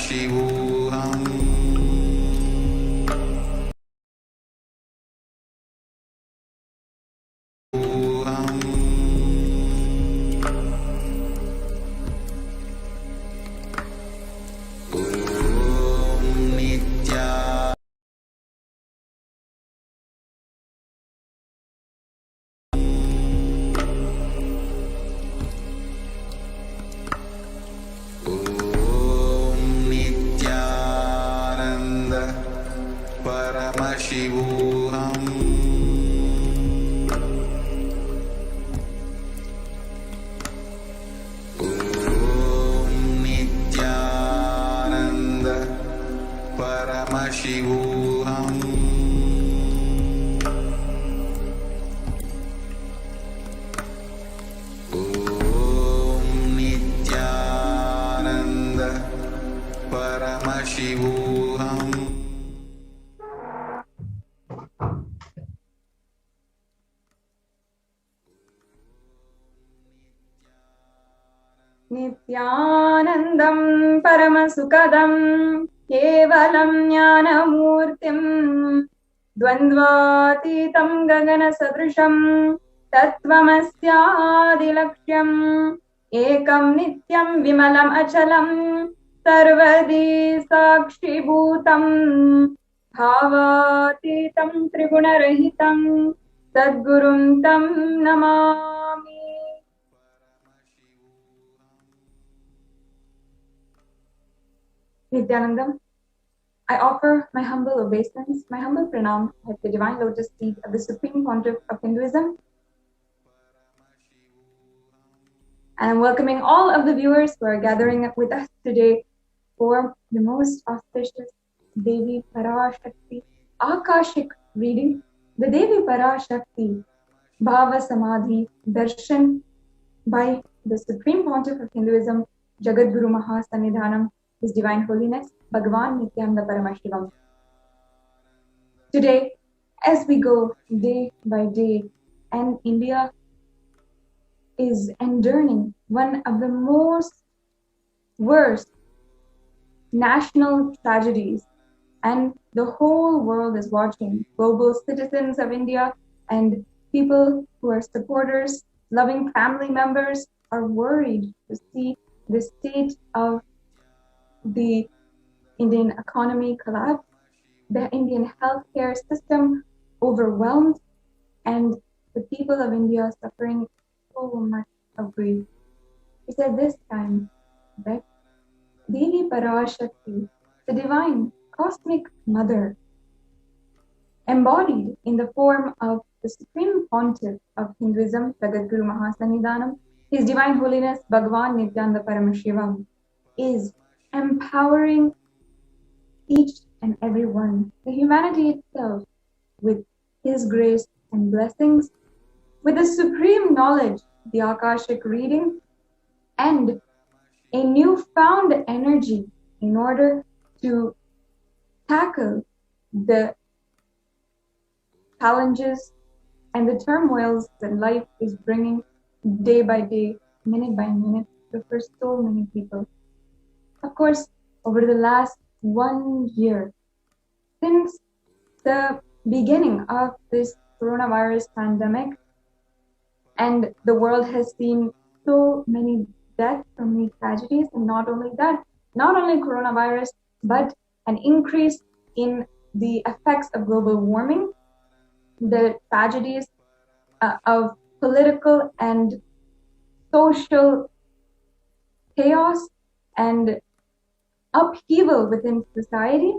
Paramashivoham. Paramashivoham. Om Nithyananda Paramashivoham. Om Nithyananda Paramashivoham. Nithyanandam Paramasukadam Kevalam Jnanamurtim Dvandvatitam Gagana Sadrisham Tattvamasyaadilakhyam Ekam Nityam Vimalam Achalam Sarvadi Sakshibhutam Bhavatitam Tribunarahitam Sadgurum Tam Namami. Nithyanandam, I offer my humble obeisance, my humble pranam at the divine lotus feet of the Supreme Pontiff of Hinduism. And I'm welcoming all of the viewers who are gathering with us today for the most auspicious Devi Parashakti Akashic reading. The Devi Parashakti Bhava Samadhi Darshan by the Supreme Pontiff of Hinduism, Jagadguru Mahasanidhanam, His Divine Holiness, Bhagavan Nithyananda Paramashivam. Today, as we go day by day, and India is enduring one of the most worst national tragedies, and the whole world is watching. Global citizens of India and people who are supporters, loving family members are worried to see the state of the Indian economy collapse, the Indian healthcare system overwhelmed, and the people of India suffering so much of grief. It's at this time that Devi Parashakti, the divine cosmic mother, embodied in the form of the Supreme Pontiff of Hinduism, Jagadguru Mahasanidhanam, His Divine Holiness Bhagavan Nithyananda Paramashivam, is empowering each and every one, the humanity itself, with His grace and blessings, with the supreme knowledge, the Akashic reading, and a newfound energy in order to tackle the challenges and the turmoils that life is bringing day by day, minute by minute, for so many people. Of course, over the last 1 year, since the beginning of this coronavirus pandemic, and the world has seen so many deaths, so many tragedies, and not only that, not only coronavirus, but an increase in the effects of global warming, the tragedies of political and social chaos and upheaval within society,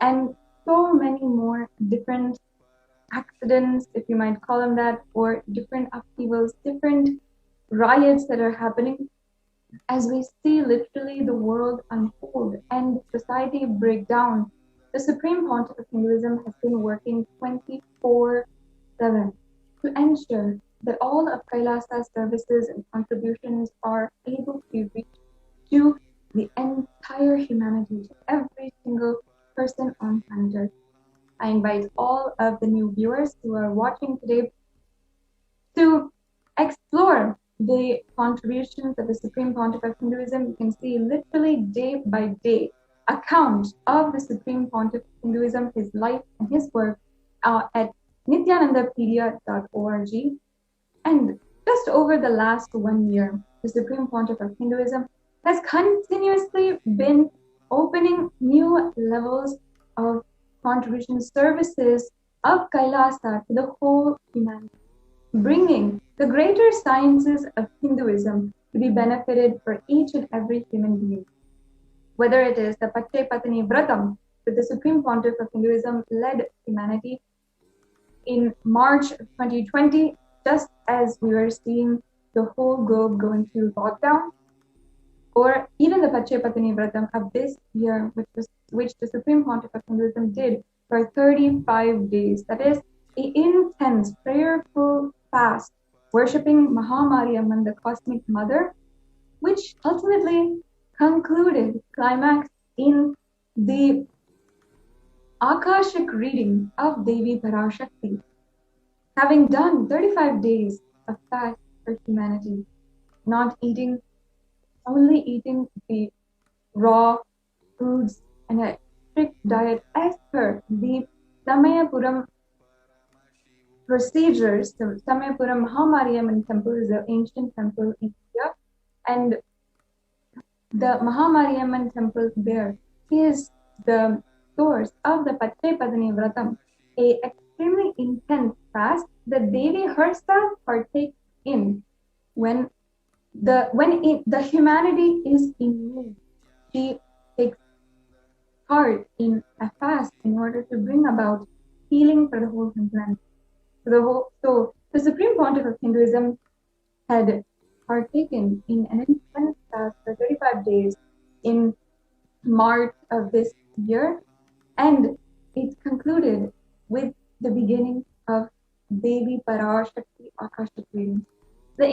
and so many more different accidents, if you might call them that, or different upheavals, different riots that are happening as we see literally the world unfold and society break down. The Supreme Pontiff of Hinduism has been working 24/7 to ensure that all of Kailasa services and contributions are able to be reached to the entire humanity, to every single person on planet Earth. I invite all of the new viewers who are watching today to explore the contributions of the Supreme Pontiff of Hinduism. You can see literally day by day account of the Supreme Pontiff of Hinduism, his life and his work at nithyanandapedia.org. And just over the last 1 year, the Supreme Pontiff of Hinduism has continuously been opening new levels of contribution services of Kailasa to the whole humanity, bringing the greater sciences of Hinduism to be benefited for each and every human being. Whether it is the Patni Vratam that the Supreme Pontiff of Hinduism led humanity in March of 2020, just as we were seeing the whole globe go into lockdown, or even the Patni Vratam of this year, which the Supreme Pontiff of Hinduism did for 35 days. That is an intense, prayerful fast, worshipping Mahamariamman, the Cosmic Mother, which ultimately climaxed in the Akashic reading of Devi Parashakti, having done 35 days of fast for humanity, only eating the raw foods and a strict diet as per the Samayapuram procedures. The Samayapuram Mahamariamman temple is an ancient temple in India, and the Mahamariamman temple there is the source of the Patni Vratam, a extremely intense fast that Devi herself partakes in when the humanity is in need. She takes part in a fast in order to bring about healing for the whole humanity. So the Supreme Pontiff of Hinduism had partaken in an intense fast for 35 days in March of this year, and it concluded with the beginning of Devi Parashakti Akashic readings. The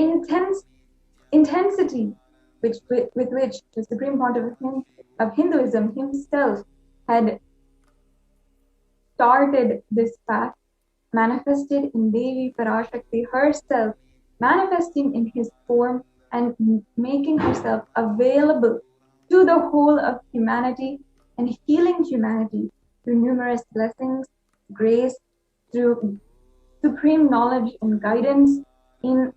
intensity with which the Supreme Pontiff of Hinduism himself had started this fast manifested in Devi Parashakti herself, manifesting in his form and making herself available to the whole of humanity and healing humanity through numerous blessings, grace, through supreme knowledge and guidance in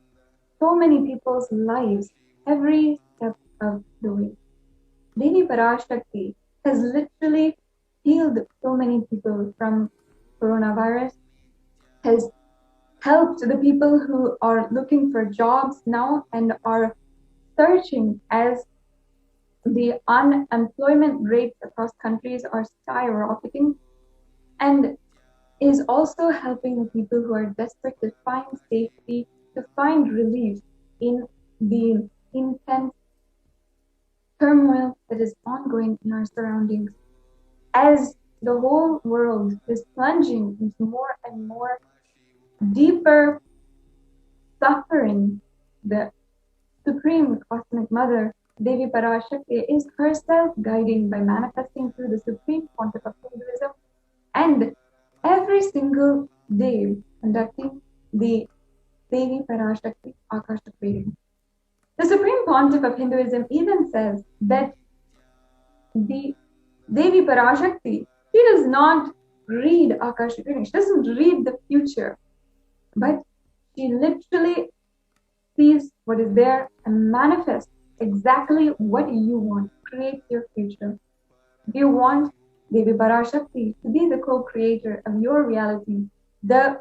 so many people's lives every step of the way. Devi Parashakti has literally healed so many people from coronavirus, has helped the people who are looking for jobs now and are searching as the unemployment rates across countries are skyrocketing, and is also helping the people who are desperate to find safety, to find relief in the intense turmoil that is ongoing in our surroundings. As the whole world is plunging into more and more deeper suffering, the Supreme Cosmic Mother, Devi Parashakti, is herself guiding by manifesting through the Supreme Pontiff of Hinduism, and every single day conducting the Devi Parashakti Akashic reading. The Supreme Pontiff of Hinduism even says that the Devi Parashakti, she does not read Akashic reading, she doesn't read the future, but she literally sees what is there and manifests exactly what you want, create your future. If you want Devi Parashakti to be the co-creator of your reality, the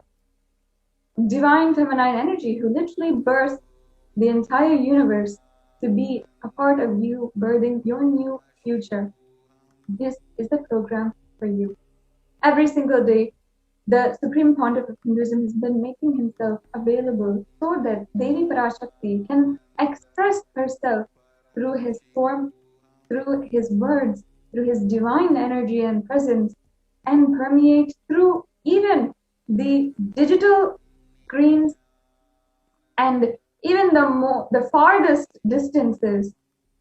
divine feminine energy who literally births the entire universe to be a part of you birthing your new future, this is the program for you. Every single day, the Supreme Pontiff of Hinduism has been making himself available so that Devi Parashakti can express herself through his form, through his words, through his divine energy and presence, and permeate through even the digital screens and even the farthest distances,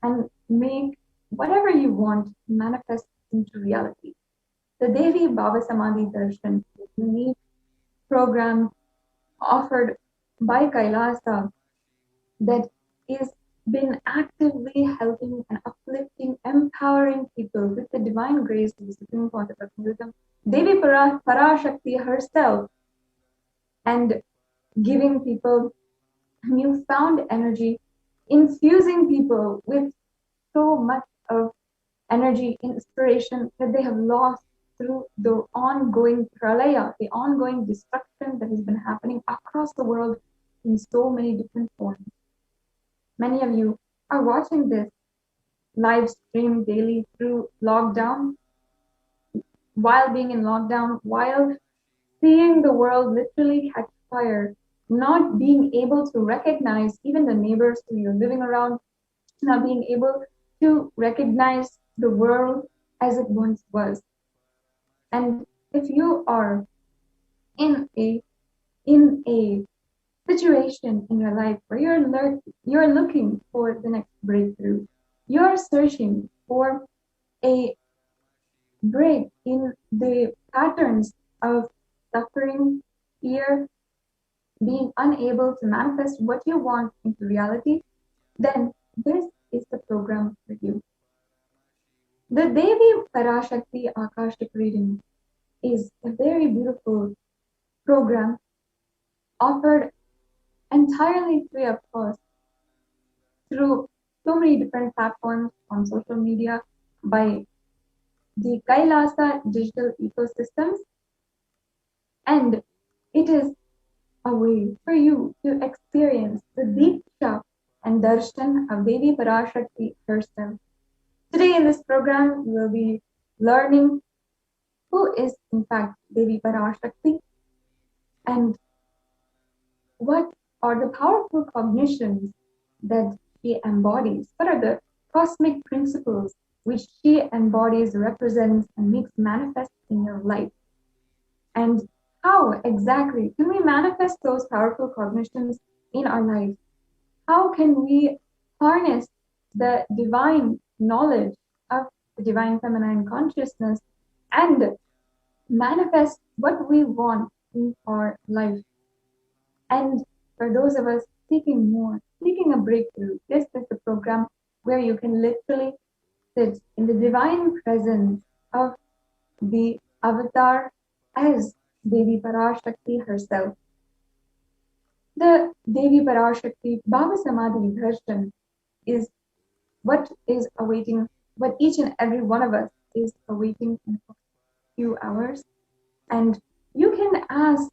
and make whatever you want manifest into reality. The Devi Baba Samadhi Darshan, a unique program offered by Kailasa, that is been actively helping and uplifting, empowering people with the divine grace of the Supreme Pontiff of Hinduism, Devi Parashakti herself, and giving people newfound energy, infusing people with so much of energy, inspiration that they have lost through the ongoing pralaya, the ongoing destruction that has been happening across the world in so many different forms. Many of you are watching this live stream daily through lockdown, while being in lockdown, while seeing the world literally catch fire, not being able to recognize even the neighbors who you're living around, not being able to recognize the world as it once was. And if you are in a situation in your life where you're looking for the next breakthrough, you're searching for a break in the patterns of suffering, fear, being unable to manifest what you want into reality, then this is the program for you. The Devi Parashakti Akashic reading is a very beautiful program offered entirely free of cost through so many different platforms on social media by the Kailasa digital ecosystems, and it is a way for you to experience the Deeksha and Darshan of Devi Parashakti herself. Today in this program, we'll be learning who is in fact Devi Parashakti and what are the powerful cognitions that she embodies. What are the cosmic principles which she embodies, represents, and makes manifest in your life? And how exactly can we manifest those powerful cognitions in our lives? How can we harness the divine knowledge of the divine feminine consciousness and manifest what we want in our life? And for those of us seeking more, seeking a breakthrough, this is the program where you can literally sit in the divine presence of the avatar as Devi Parashakti herself. The Devi Parashakti Bhava Samadhi Darshan is what is awaiting, what each and every one of us is awaiting in a few hours. And you can ask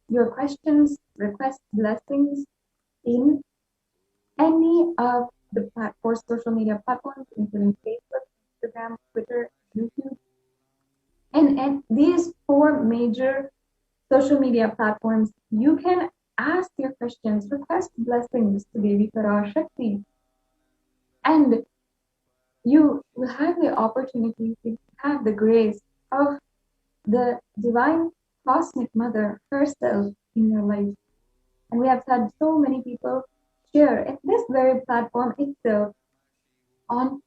your questions, request blessings in any of the four social media platforms, including Facebook, Instagram, Twitter, YouTube. And these four major social media platforms, you can ask your questions, request blessings to Devi Parashakti, and you will have the opportunity to have the grace of the divine cosmic mother herself in your life. And we have had so many people share at this very platform itself on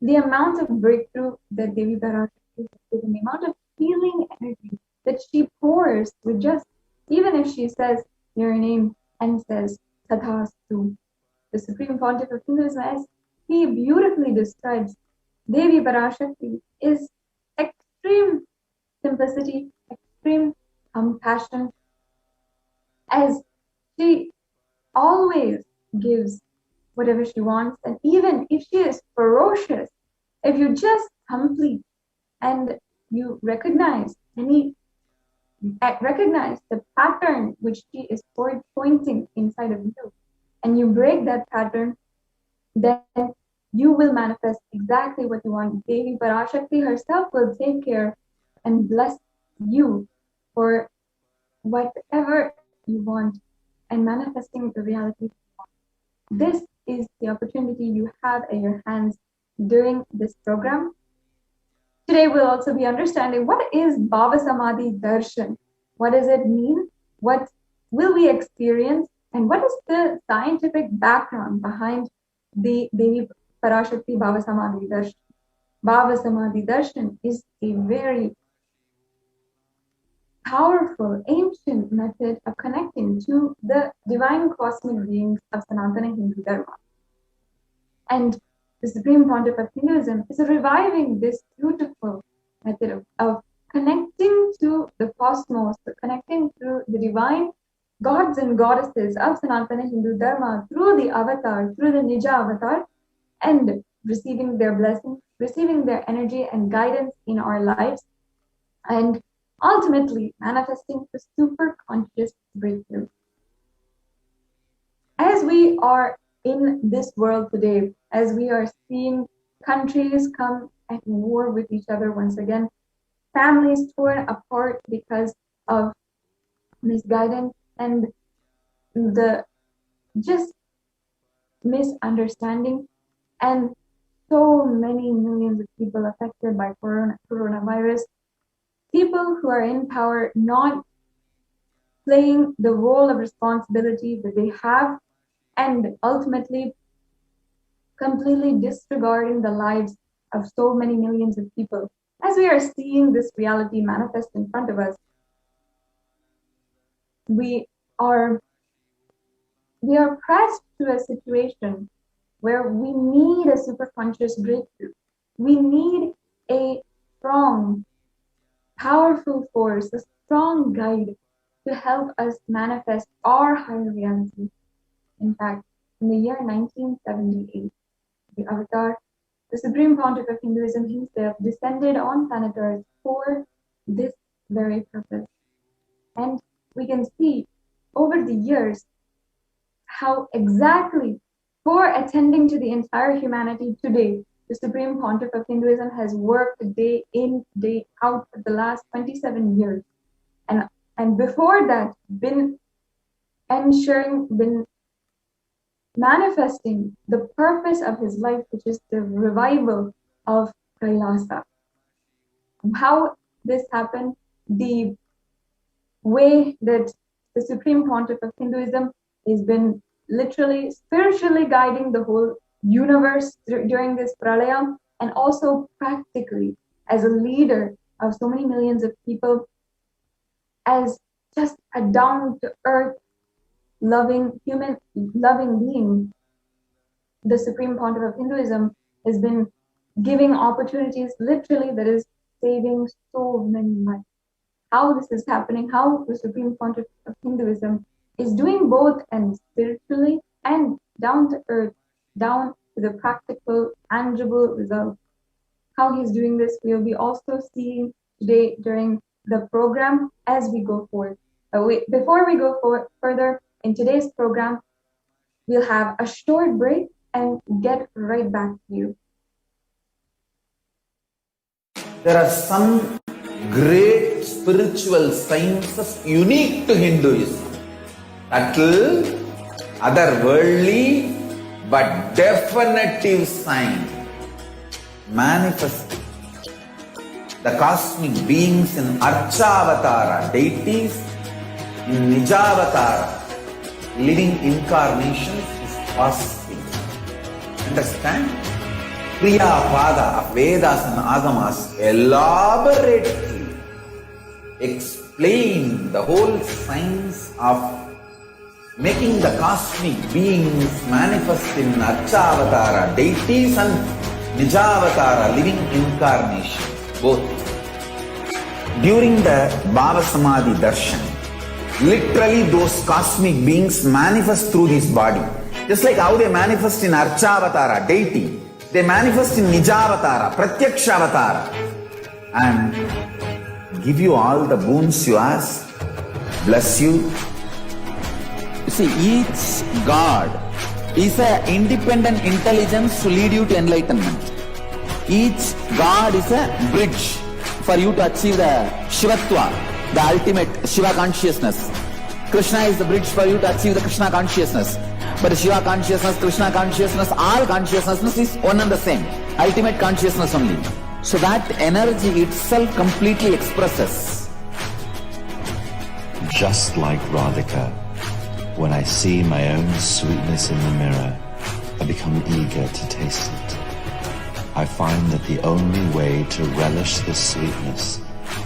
the amount of breakthrough that Devi Parashakti has given, the amount of healing energy that she pours with just, even if she says your name and says Tathastu. The Supreme Pontiff of Hinduism, as he beautifully describes, Devi Parashakti is extreme simplicity, extreme compassion, as she always gives whatever she wants. And even if she is ferocious, if you just complete and you recognize the pattern which she is pointing inside of you, and you break that pattern, then you will manifest exactly what you want. Devi Parashakti herself will take care and bless you for whatever you want and manifesting the reality you want. This is the opportunity you have at your hands during this program. Today we'll also be understanding what is Bhava Samadhi Darshan. What does it mean? What will we experience? And what is the scientific background behind the Devi Parashakti Bhava Samadhi Darshan? Bhava Samadhi Darshan is a very powerful, ancient method of connecting to the divine cosmic beings of Sanatana Hindu Dharma. And the Supreme Pontiff of Hinduism is reviving this beautiful method of connecting to the cosmos, connecting to the divine gods and goddesses of Sanatana Hindu Dharma through the avatar, through the Nija avatar, and receiving their blessings, receiving their energy and guidance in our lives, and ultimately manifesting the super conscious breakthrough. As we are in this world today, as we are seeing countries come at war with each other once again, families torn apart because of misguidance and the just misunderstanding, and so many millions of people affected by coronavirus, people who are in power not playing the role of responsibility that they have, and ultimately completely disregarding the lives of so many millions of people. As we are seeing this reality manifest in front of us, we are pressed to a situation where we need a superconscious breakthrough. We need a strong, powerful force, a strong guide to help us manifest our higher reality. In fact, in the year 1978, the Avatar, the Supreme Pontiff of Hinduism himself, descended on planet Earth for this very purpose. And we can see over the years how exactly, for attending to the entire humanity today, the Supreme Pontiff of Hinduism has worked day in, day out for the last 27 years. And before that, been manifesting the purpose of his life, which is the revival of Kailasa. How this happened, the way that the Supreme Pontiff of Hinduism has been literally, spiritually guiding the whole universe during this pralaya, and also practically as a leader of so many millions of people, as just a down-to-earth, loving being. The Supreme Pontiff of Hinduism has been giving opportunities, literally, that is saving so many lives. How this is happening, how the Supreme Pontiff of Hinduism is doing both, and spiritually and down to earth, down to the practical, tangible results. How he's doing this, we'll be also seeing today during the program as we go forward. Before we go further in today's program, we'll have a short break and get right back to you. There are some great spiritual sciences unique to Hinduism. Subtle, otherworldly, but definitive sign. Manifesting the cosmic beings in Archavatara, deities in Nijavatara, living incarnations is possible. Understand? Kriya Pada of Vedas and Agamas elaborately explain the whole science of making the cosmic beings manifest in Archavatara, deities and Nijavatara, living incarnations, both. During the Bhava Samadhi Darshan, literally those cosmic beings manifest through this body. Just like how they manifest in Archavatara, deity, they manifest in Nijavatara, Pratyakshavatara, and give you all the boons you ask, bless you. You see, each God is an independent intelligence to lead you to enlightenment. Each God is a bridge for you to achieve the Shivatva, the ultimate Shiva consciousness. Krishna is the bridge for you to achieve the Krishna consciousness. But Shiva consciousness, Krishna consciousness, all consciousness is one and the same. Ultimate consciousness only. So that energy itself completely expresses. Just like Radhika, when I see my own sweetness in the mirror, I become eager to taste it. I find that the only way to relish this sweetness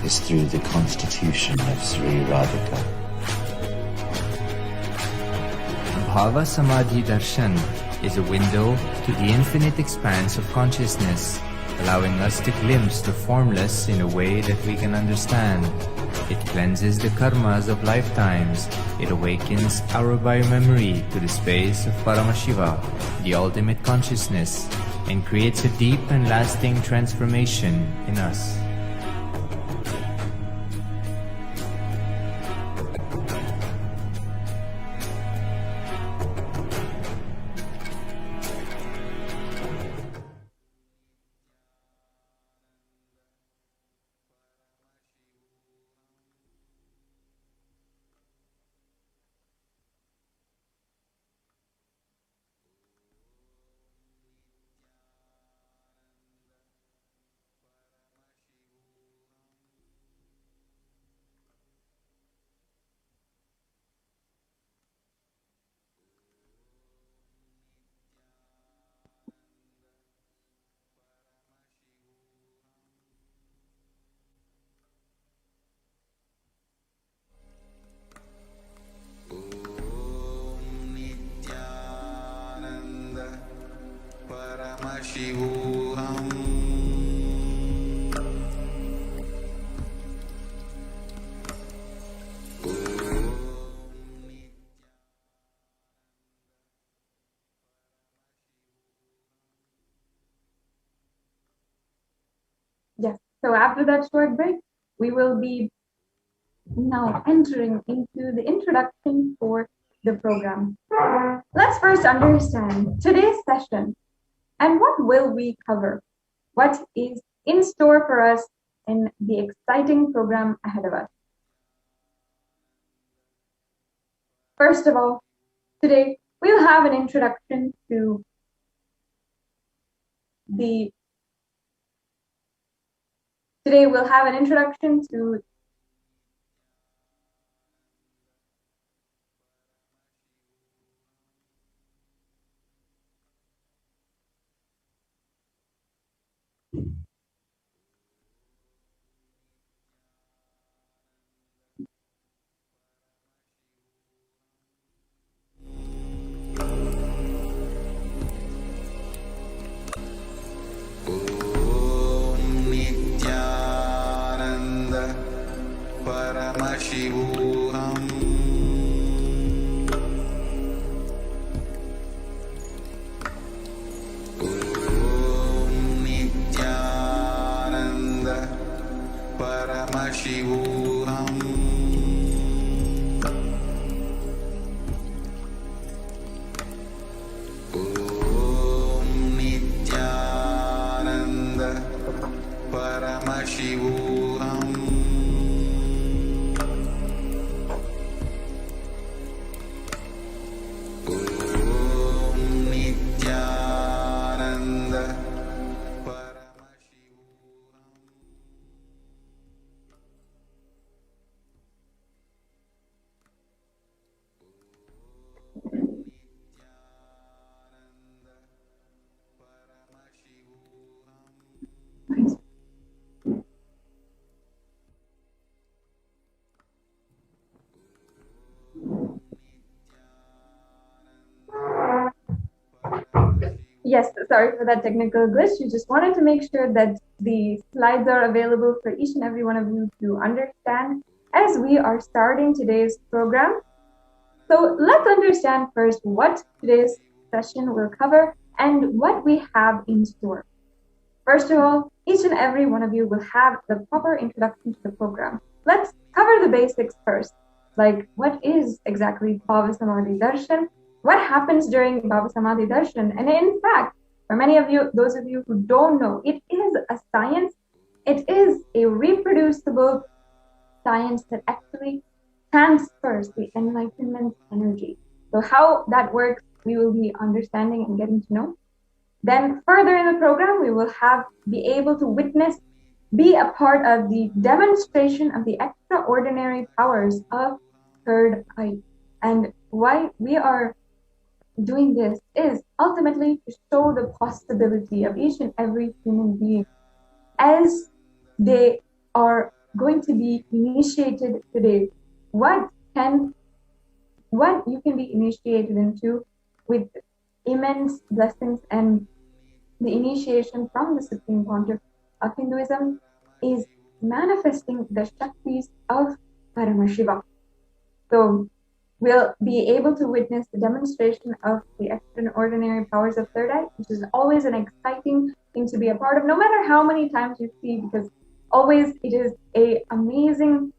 is through the constitution of Sri Radhika. Bhava Samadhi Darshan is a window to the infinite expanse of consciousness, allowing us to glimpse the formless in a way that we can understand. It cleanses the karmas of lifetimes. It awakens our biomemory to the space of Paramashiva, the ultimate consciousness, and creates a deep and lasting transformation in us. Paramashivoham. Yes. So after that short break, we will be now entering into the introduction for the program. Let's first understand today's session and what will we cover? What is in store for us in the exciting program ahead of us? First of all, today we'll have an introduction to Nithyananda Paramashivoham. Nithyananda Paramashivoham. Nithyananda Paramashivoham. Nithyananda Paramashivoham. Yes, sorry for that technical glitch. We just wanted to make sure that the slides are available for each and every one of you to understand as we are starting today's program. So let's understand first what today's session will cover and what we have in store. First of all, each and every one of you will have the proper introduction to the program. Let's cover the basics first, like what is exactly Bhava Samadhi Darshan, what happens during Bhava Samadhi Darshan, and in fact, for many of you, those of you who don't know, it is a science, it is a reproducible science that actually transfers the enlightenment energy. So how that works, we will be understanding and getting to know. Then further in the program, we will be able to witness, be a part of the demonstration of the extraordinary powers of third eye. And why we are doing this is ultimately to show the possibility of each and every human being as they are going to be initiated today. What you can be initiated into with immense blessings and the initiation from the Supreme Pontiff of Hinduism is manifesting the Shaktis of Paramashiva. So we'll be able to witness the demonstration of the extraordinary powers of third eye, which is always an exciting thing to be a part of, no matter how many times you see, because always it is an amazing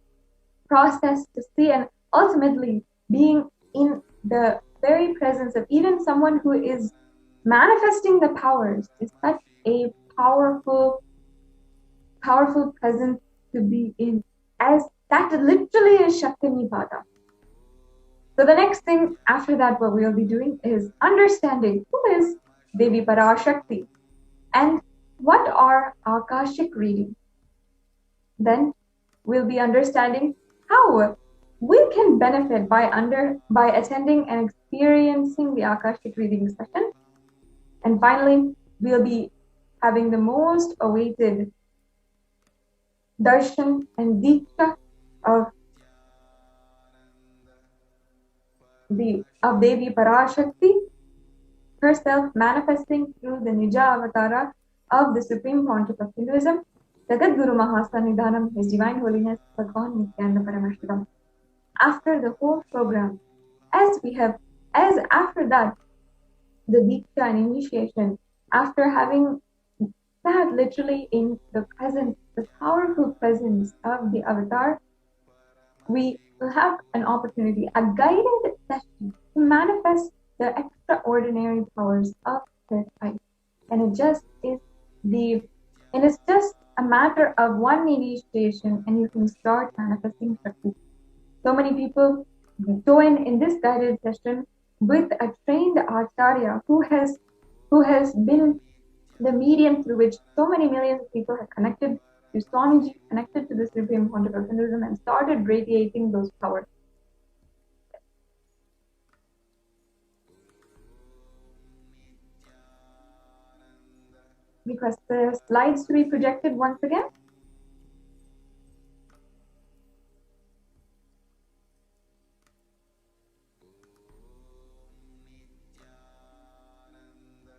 process to see, and ultimately being in the very presence of even someone who is manifesting the powers is such a powerful presence to be in, as that literally is Shakti Nipada. So the next thing after that, what we'll be doing is understanding who is Devi Parashakti and what are Akashic readings. Then we'll be understanding how we can benefit by attending and experiencing the Akashic reading session. And finally, we'll be having the most awaited darshan and diksha of Devi Parashakti, herself manifesting through the Nija Avatara of the Supreme Pontiff of Hinduism, Jagat Guru Mahasannidhanam, His Divine Holiness Bhagwan Nithyananda Paramashivam. After the whole program, as after that, the Diksha and initiation, after having that literally in the presence, the powerful presence of the avatar, we will have an opportunity, a guided session to manifest the extraordinary powers of third eye. And it's just a matter of one initiation and you can start manifesting Shakti. So many people join in this guided session with a trained Acharya who has been the medium through which so many millions of people have connected to Swamiji, connected to the Supreme Pontiff of Hinduism, and started radiating those powers. Request the slides to be projected once again.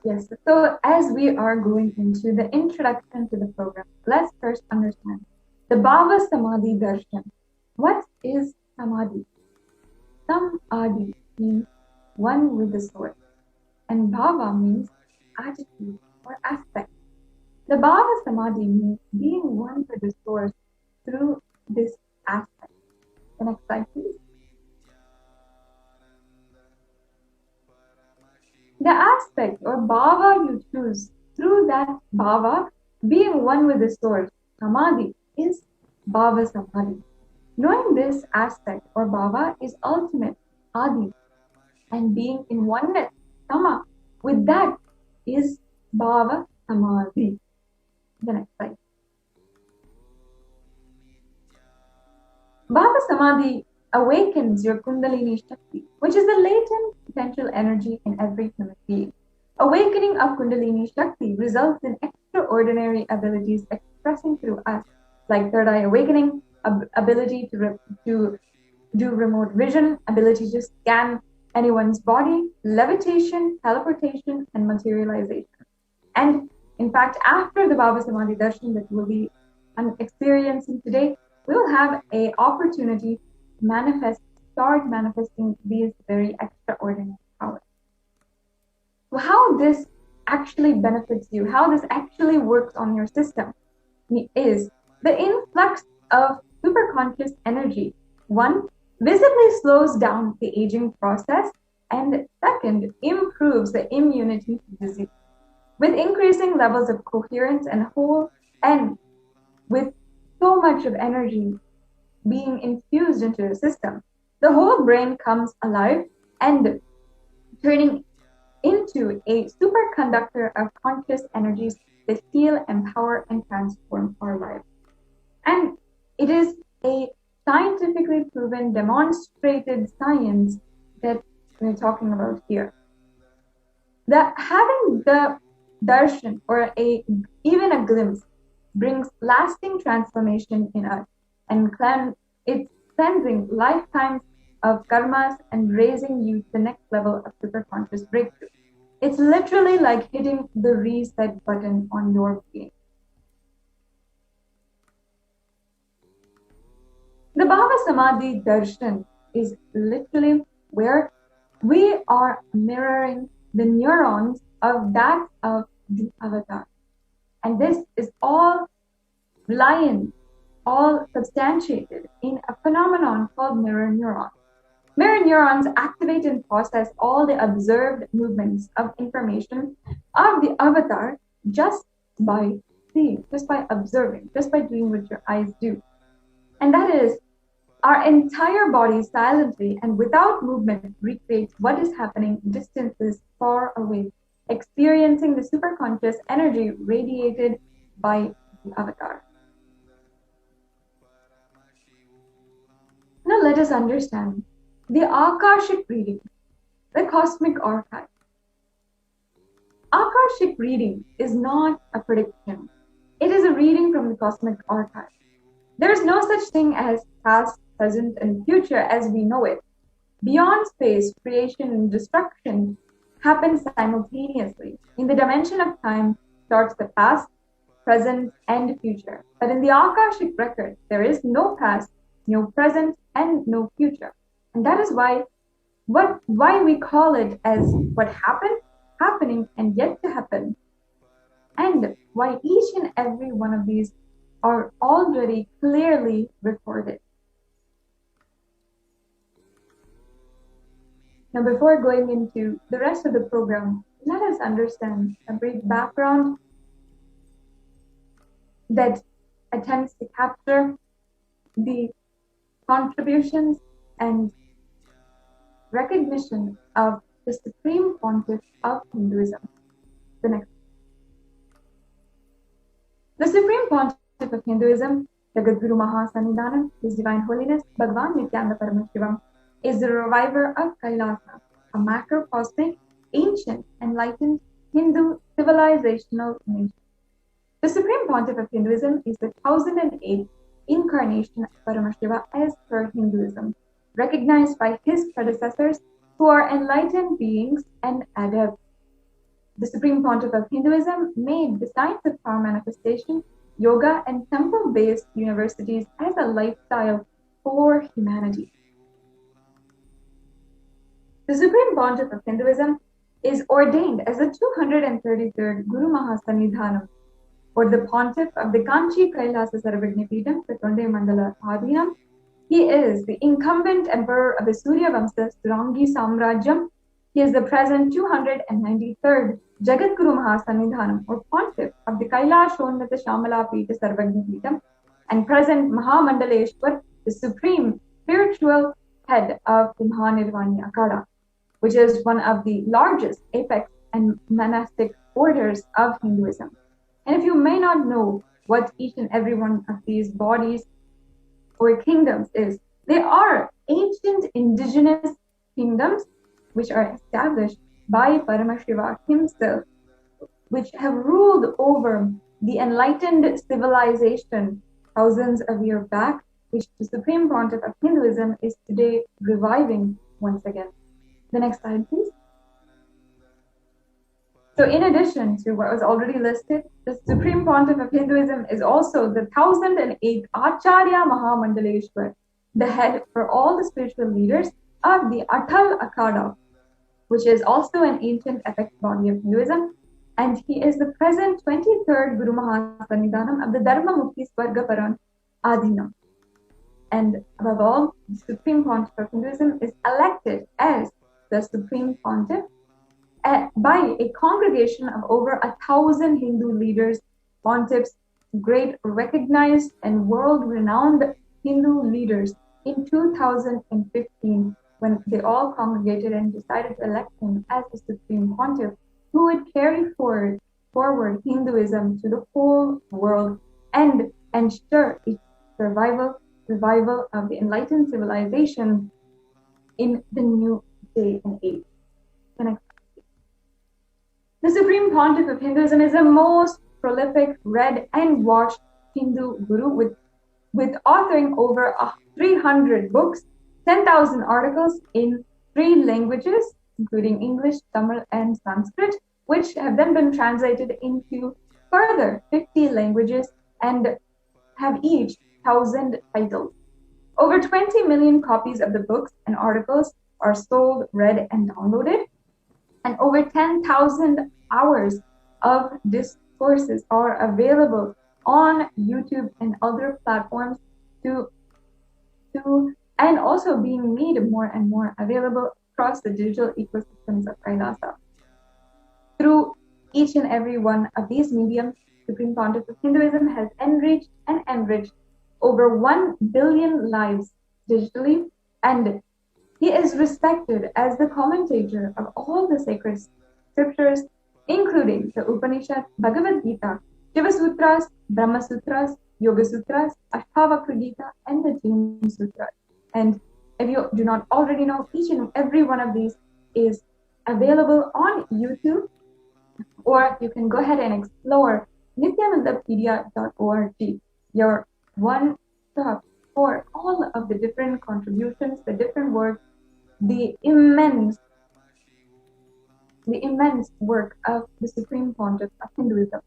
Yes, so as we are going into the introduction to the program, let's first understand the Bhava Samadhi Darshan. What is Samadhi? Samadhi means one with the source, and Bhava means attitude or aspect. The Bhava Samadhi means being one with the source through this aspect. The next slide, please. The aspect or bhava you choose, through that bhava, being one with the source, samadhi, is bhava samadhi. Knowing this aspect or bhava is ultimate, adi, and being in oneness, sama, with that is bhava samadhi. The next slide. Bhava samadhi awakens your Kundalini Shakti, which is the latent potential energy in every human being. Awakening of Kundalini Shakti results in extraordinary abilities expressing through us, like third eye awakening, ability to do remote vision, ability to scan anyone's body, levitation, teleportation, and materialization. And in fact, after the Bhava Samadhi Darshan that we'll be experiencing today, we will have an opportunity to start manifesting these very extraordinary powers. So how this actually benefits you, how this actually works on your system, is the influx of superconscious energy. One, visibly slows down the aging process, and second, improves the immunity to disease. With increasing levels of coherence and whole, and with so much of energy being infused into the system, the whole brain comes alive and turning into a superconductor of conscious energies that heal, empower, and transform our lives. And it is a scientifically proven, demonstrated science that we're talking about here. That having the darshan or even a glimpse brings lasting transformation in us. it's cleansing lifetimes of karmas and raising you to the next level of superconscious breakthrough. It's literally like hitting the reset button on your being. The Bhava Samadhi Darshan is literally where we are mirroring the neurons of that of the avatar. And this is all substantiated in a phenomenon called mirror neurons. Mirror neurons activate and process all the observed movements of information of the avatar just by seeing, just by observing, just by doing what your eyes do. And that is, our entire body silently and without movement recreates what is happening distances far away, experiencing the superconscious energy radiated by the avatar. Now let us understand the Akashic reading, the cosmic archive. Akashic reading is not a prediction. It is a reading from the cosmic archive. There is no such thing as past, present, and future as we know it. Beyond space, creation and destruction happen simultaneously. In the dimension of time starts the past, present, and future. But in the Akashic record, there is no past, no present, and no future. And that is why we call it as what happened, happening, and yet to happen. And why each and every one of these are already clearly recorded. Now, before going into the rest of the program, let us understand a brief background that attempts to capture the contributions and recognition of the Supreme Pontiff of Hinduism. The Supreme Pontiff of Hinduism, Jagadguru Mahasannidhanam, His Divine Holiness, Bhagavan Nithyananda Paramashivam, is the reviver of Kailasa, a macrocosmic, ancient, enlightened Hindu civilizational nation. The Supreme Pontiff of Hinduism is the 1008th incarnation of Paramashiva as per Hinduism, recognized by his predecessors who are enlightened beings and adepts. The Supreme Pontiff of Hinduism made the science of power manifestation, yoga, and temple-based universities as a lifestyle for humanity. The Supreme Pontiff of Hinduism is ordained as the 233rd Guru Mahasannidhanam, or the Pontiff of the Kanchi Kailasa Sarvagnapeetham, the Tonde Mandala Adhinam. He is the incumbent emperor of the Surya Vamsa Surangi Samrajyam. He is the present 293rd Jagadguru Mahasannidhanam, or Pontiff of the Kailashonnata Shamala Peetha Sarvagnapeetham, and present Mahamandaleshwar, the supreme spiritual head of the Mahanirvani Akhada, which is one of the largest apex and monastic orders of Hinduism. And if you may not know what each and every one of these bodies or kingdoms is, they are ancient indigenous kingdoms which are established by Paramashiva himself, which have ruled over the enlightened civilization thousands of years back, which the Supreme Pontiff of Hinduism is today reviving once again. The next slide, please. So in addition to what was already listed, the Supreme Pontiff of Hinduism is also the 1008th Acharya Mahamandaleshwar, the head for all the spiritual leaders of the Atal Akhada, which is also an ancient epic body of Hinduism. And he is the present 23rd Guru Mahasannidhanam of the Dharma Mukti Swarga Paran Adhinam. And above all, the Supreme Pontiff of Hinduism is elected as the Supreme Pontiff by a congregation of over 1,000 Hindu leaders, pontiffs, great recognized and world-renowned Hindu leaders in 2015, when they all congregated and decided to elect him as the Supreme Pontiff, who would carry forward Hinduism to the whole world and ensure its revival of the enlightened civilization in the new day and age. The next. The Supreme Pontiff of Hinduism is the most prolific, read, and watched Hindu guru with with authoring over 300 books, 10,000 articles in 3 languages, including English, Tamil, and Sanskrit, which have then been translated into further 50 languages and have each 1,000 titles. Over 20 million copies of the books and articles are sold, read, and downloaded, and over 10,000 hours of discourses are available on YouTube and other platforms and also being made more and more available across the digital ecosystems of Kailasa. Through each and every one of these mediums, Supreme Pontiff of Hinduism has enriched over 1 billion lives digitally, and he is respected as the commentator of all the sacred scriptures, including the Upanishad, Bhagavad Gita, Shiva Sutras, Brahma Sutras, Yoga Sutras, Ashtavakra Gita, and the Jain Sutras. And if you do not already know, each and every one of these is available on YouTube, or you can go ahead and explore nithyanandapedia.org, your one stop for all of the different contributions, the different works, the immense work of the Supreme Pontiff of Hinduism.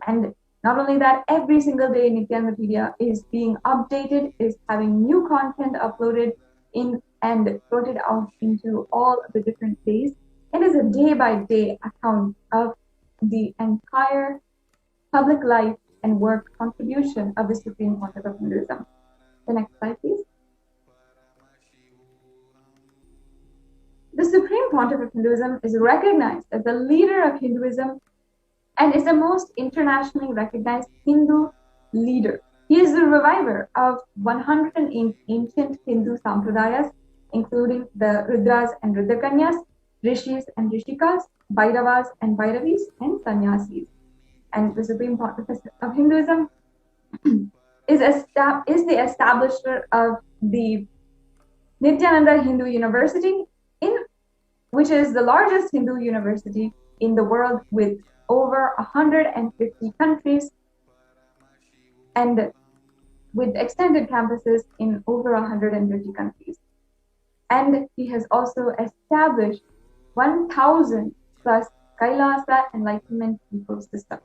And not only that, every single day Nithyanandapedia is being updated, is having new content uploaded in and sorted out into all of the different days. It is a day-by-day account of the entire public life and work contribution of the Supreme Pontiff of Hinduism. The next slide, please. The Supreme Pontiff of Hinduism is recognized as the leader of Hinduism and is the most internationally recognized Hindu leader. He is the reviver of 108 ancient Hindu sampradayas, including the Rudras and Rudrakanyas, Rishis and Rishikas, Bhairavas and Bhairavis, and Sannyasis. And the Supreme Pontiff of Hinduism is the establisher of the Nithyananda Hindu University, which is the largest Hindu university in the world, with over 150 countries and with extended campuses in over 150 countries. And he has also established 1,000 plus Kailasa enlightenment ecosystem.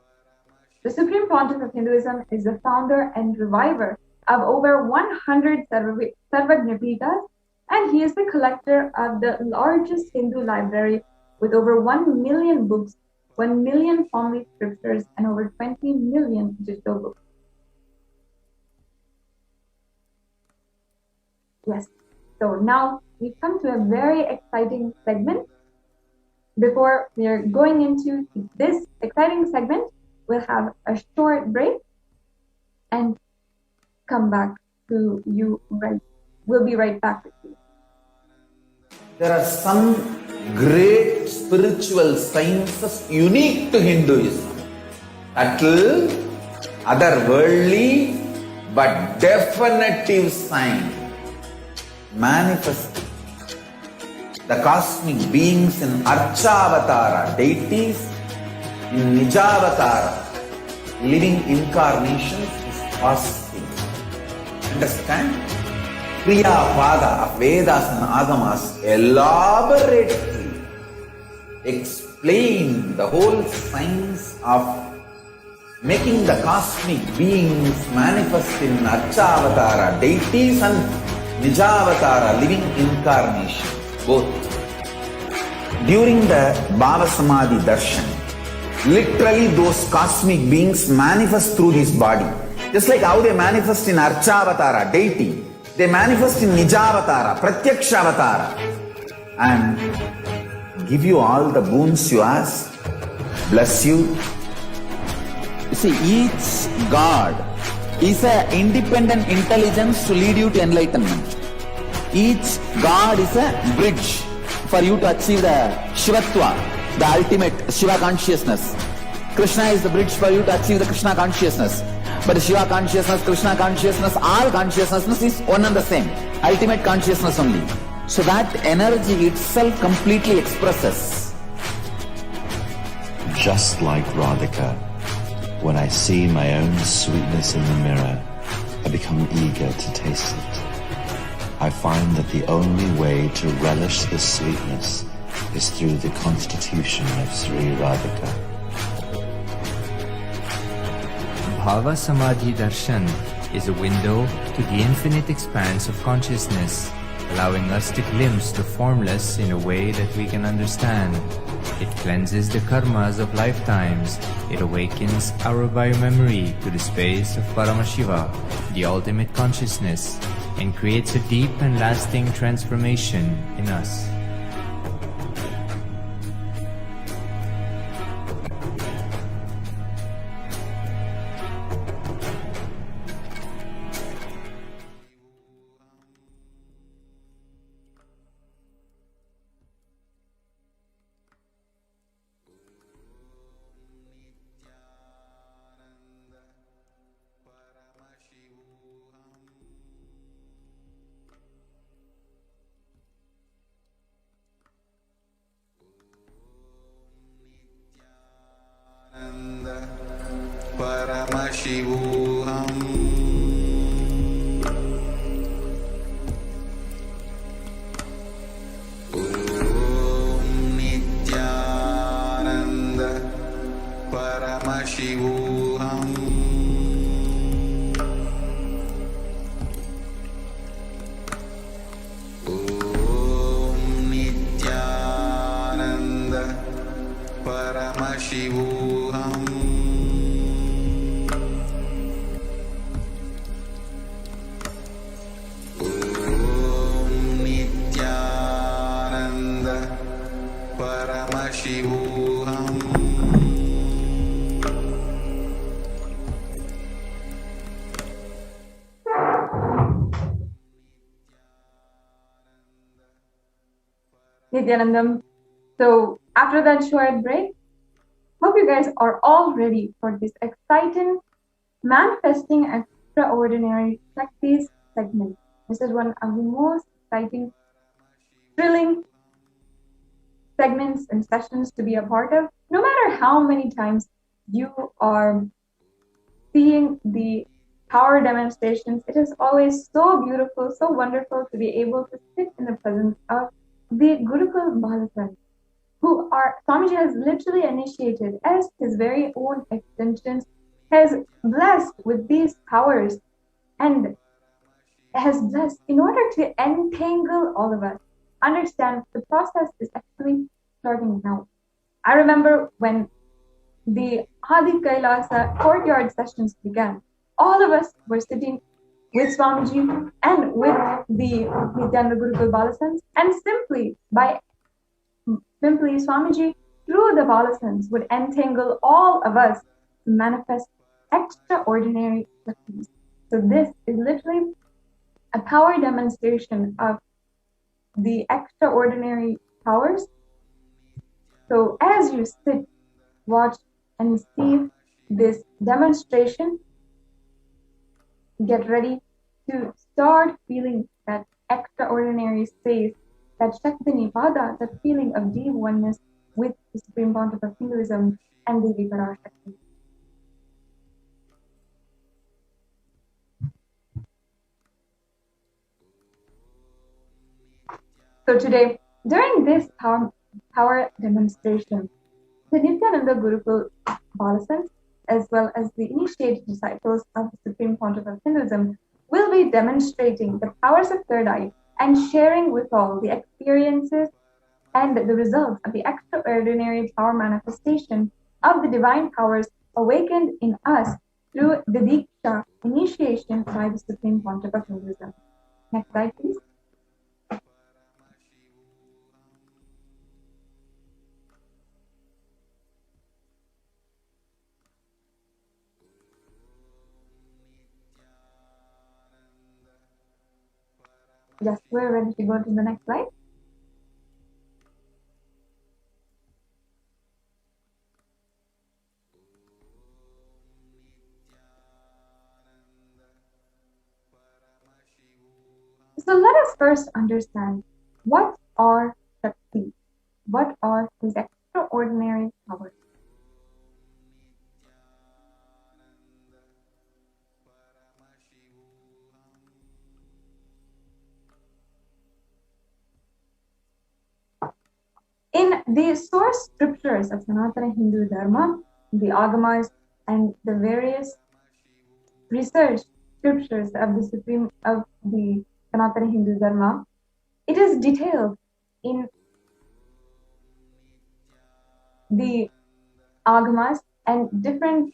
The Supreme Pontiff of Hinduism is the founder and reviver of over 100 Sarvajnapitas, and he is the collector of the largest Hindu library with over 1 million books, 1 million formally scriptures, and over 20 million digital books. Yes, so now we've come to a very exciting segment. Before we are going into this exciting segment, we'll have a short break and come back to you. We'll be right back with you. There are some great spiritual sciences unique to Hinduism. Subtle, otherworldly, but definitive sign. Manifesting the cosmic beings in Archavatara, deities in Nijavatara, living incarnations is fasting. Understand? Kriya Pada of Vedas and Agamas elaborately explain the whole science of making the cosmic beings manifest in Archavatara, deities, and Nijavatara, living incarnations, both. During the Bhava Samadhi Darshan, literally those cosmic beings manifest through his body. Just like how they manifest in Archavatara, deity, they manifest in Nijavatara, Pratyakshavatara, and give you all the boons you ask, bless you. You see, each God is an independent intelligence to lead you to enlightenment. Each God is a bridge for you to achieve the Shivatva, the ultimate Shiva consciousness. Krishna is the bridge for you to achieve the Krishna consciousness. But the Shiva consciousness, Krishna consciousness, all consciousness is one and the same. Ultimate consciousness only. So that energy itself completely expresses. Just like Radhika, when I see my own sweetness in the mirror, I become eager to taste it. I find that the only way to relish the sweetness is through the constitution of Sri Radhika. Bhava Samadhi Darshan is a window to the infinite expanse of consciousness, allowing us to glimpse the formless in a way that we can understand. It cleanses the karmas of lifetimes. It awakens our biomemory to the space of Paramashiva, the ultimate consciousness, and creates a deep and lasting transformation in us. Paramashivoham. Om Nithyananda Paramashivoham. Om Nithyananda Paramashivoham. Paramashivoham. Nithyanandam. So after that short break, hope you guys are all ready for this exciting manifesting extraordinary Shaktis segment. This is one of the most exciting, thrilling segments and sessions to be a part of. No matter how many times you are seeing the power demonstrations, it is always so beautiful, so wonderful to be able to sit in the presence of the Gurukul Balasans, who are Swamiji has literally initiated as his very own extensions, has blessed with these powers and has blessed in order to entangle all of us. Understand the process is actually starting now. I remember when the Adi Kailasa courtyard sessions began, all of us were sitting with Swamiji and with the Nithyananda Gurukul Balasans, and simply Swamiji through the Balasans would entangle all of us to manifest extraordinary Shaktis. So this is literally a power demonstration of the extraordinary powers. So as you sit, watch, and see this demonstration, get ready to start feeling that extraordinary space, that Shakti Nipada, that feeling of deep oneness with the Supreme Pontiff of Hinduism and Devi Parashakti. So today, during this power demonstration, the Nithyananda Gurukul Balasans, as well as the initiated disciples of the Supreme Pontiff of Hinduism, will be demonstrating the powers of third eye and sharing with all the experiences and the results of the extraordinary power manifestation of the divine powers awakened in us through the Diksha initiation by the Supreme Pontiff of Hinduism. Next slide, please. Yes, we're ready to go to the next slide. So let us first understand what are Shakti, what are these extraordinary powers. The source scriptures of Sanatana Hindu Dharma, the Agamas, and the various research scriptures of the Sanatana Hindu Dharma, it is detailed in the Agamas and different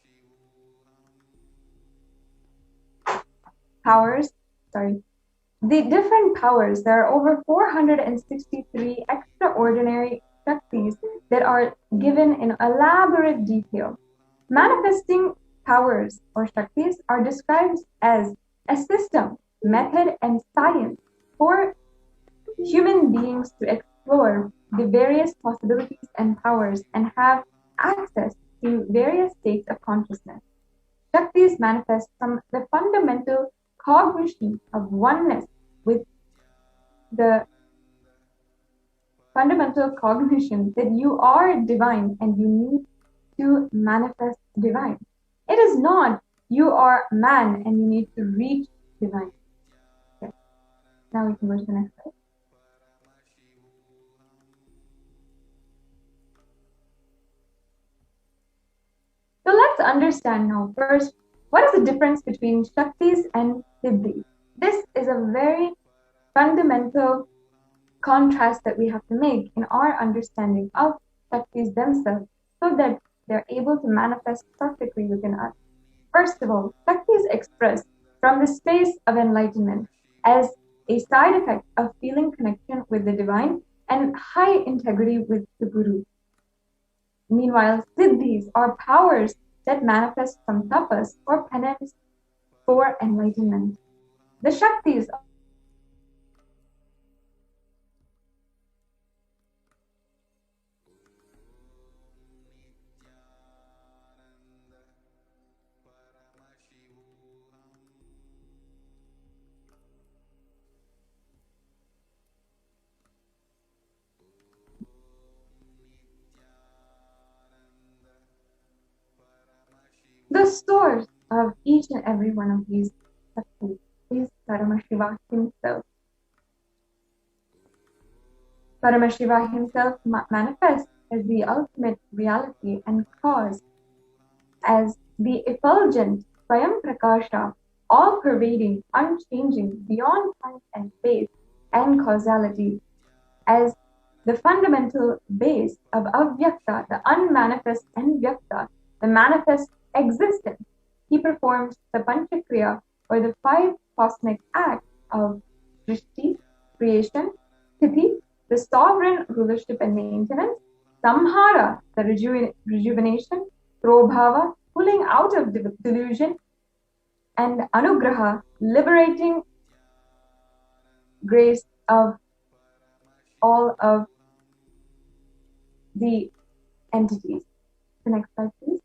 powers. The different powers. There are over 463 extraordinary Shaktis that are given in elaborate detail. Manifesting powers or Shaktis are described as a system, method, and science for human beings to explore the various possibilities and powers and have access to various states of consciousness. Shaktis manifest from the fundamental cognition of oneness with the fundamental cognition that you are divine and you need to manifest divine. It is not you are man and you need to reach divine. Okay. Now we can go to the next slide. So let's understand now first, what is the difference between Shaktis and Siddhis? This is a very fundamental contrast that we have to make in our understanding of Shaktis themselves so that they're able to manifest perfectly within us. First of all, Shaktis express from the space of enlightenment as a side effect of feeling connection with the divine and high integrity with the Guru. Meanwhile, Siddhis are powers that manifest from tapas or penance for enlightenment. The Shaktis the source of each and every one of these Shaktis is Paramashiva himself. Paramashiva himself manifests as the ultimate reality and cause, as the effulgent Swayam Prakasha, all-pervading, unchanging, beyond time and space and causality, as the fundamental base of Avyakta, the unmanifest, and Vyakta, the manifest existence. He performs the Panchakriya, or the 5 cosmic acts of Srishti, creation, Sthiti, the sovereign rulership and maintenance, Samhara, the rejuvenation, Prabhava, pulling out of delusion, and Anugraha, liberating grace of all of the entities. The next slide, please.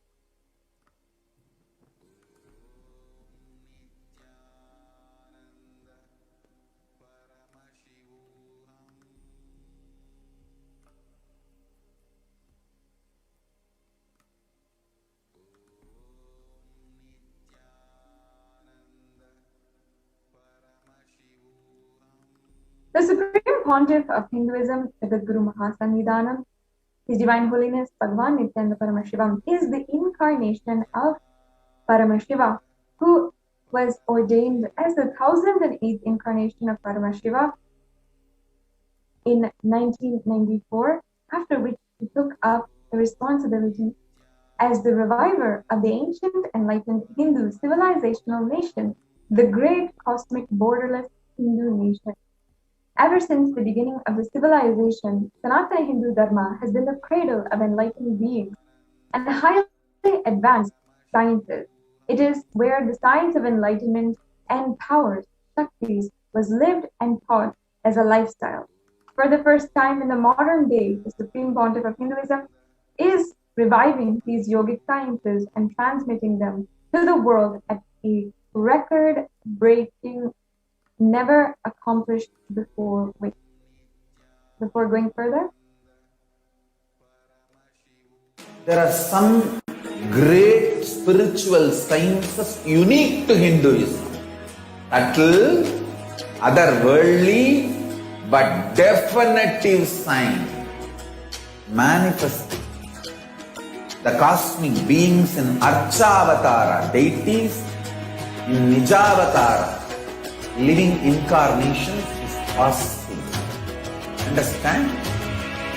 The Supreme Pontiff of Hinduism, Jagadguru Mahasannidhanam, His Divine Holiness Bhagavan Nithyananda Paramashivam, is the incarnation of Paramashiva, who was ordained as the 1008th incarnation of Paramashiva in 1994, after which he took up the responsibility as the reviver of the ancient enlightened Hindu civilizational nation, the great cosmic borderless Hindu nation. Ever since the beginning of the civilization, Sanatana Hindu Dharma has been the cradle of enlightened beings and the highly advanced sciences. It is where the science of enlightenment and powers, Shaktis, was lived and taught as a lifestyle. For the first time in the modern day, the Supreme Pontiff of Hinduism is reviving these yogic sciences and transmitting them to the world at a record-breaking, never accomplished before rate. Before going further, there are some great spiritual sciences unique to Hinduism. Subtle, otherworldly, but definitive sign manifesting the cosmic beings in Archavatara, deities in Nijavatara, living incarnations is possible. Understand?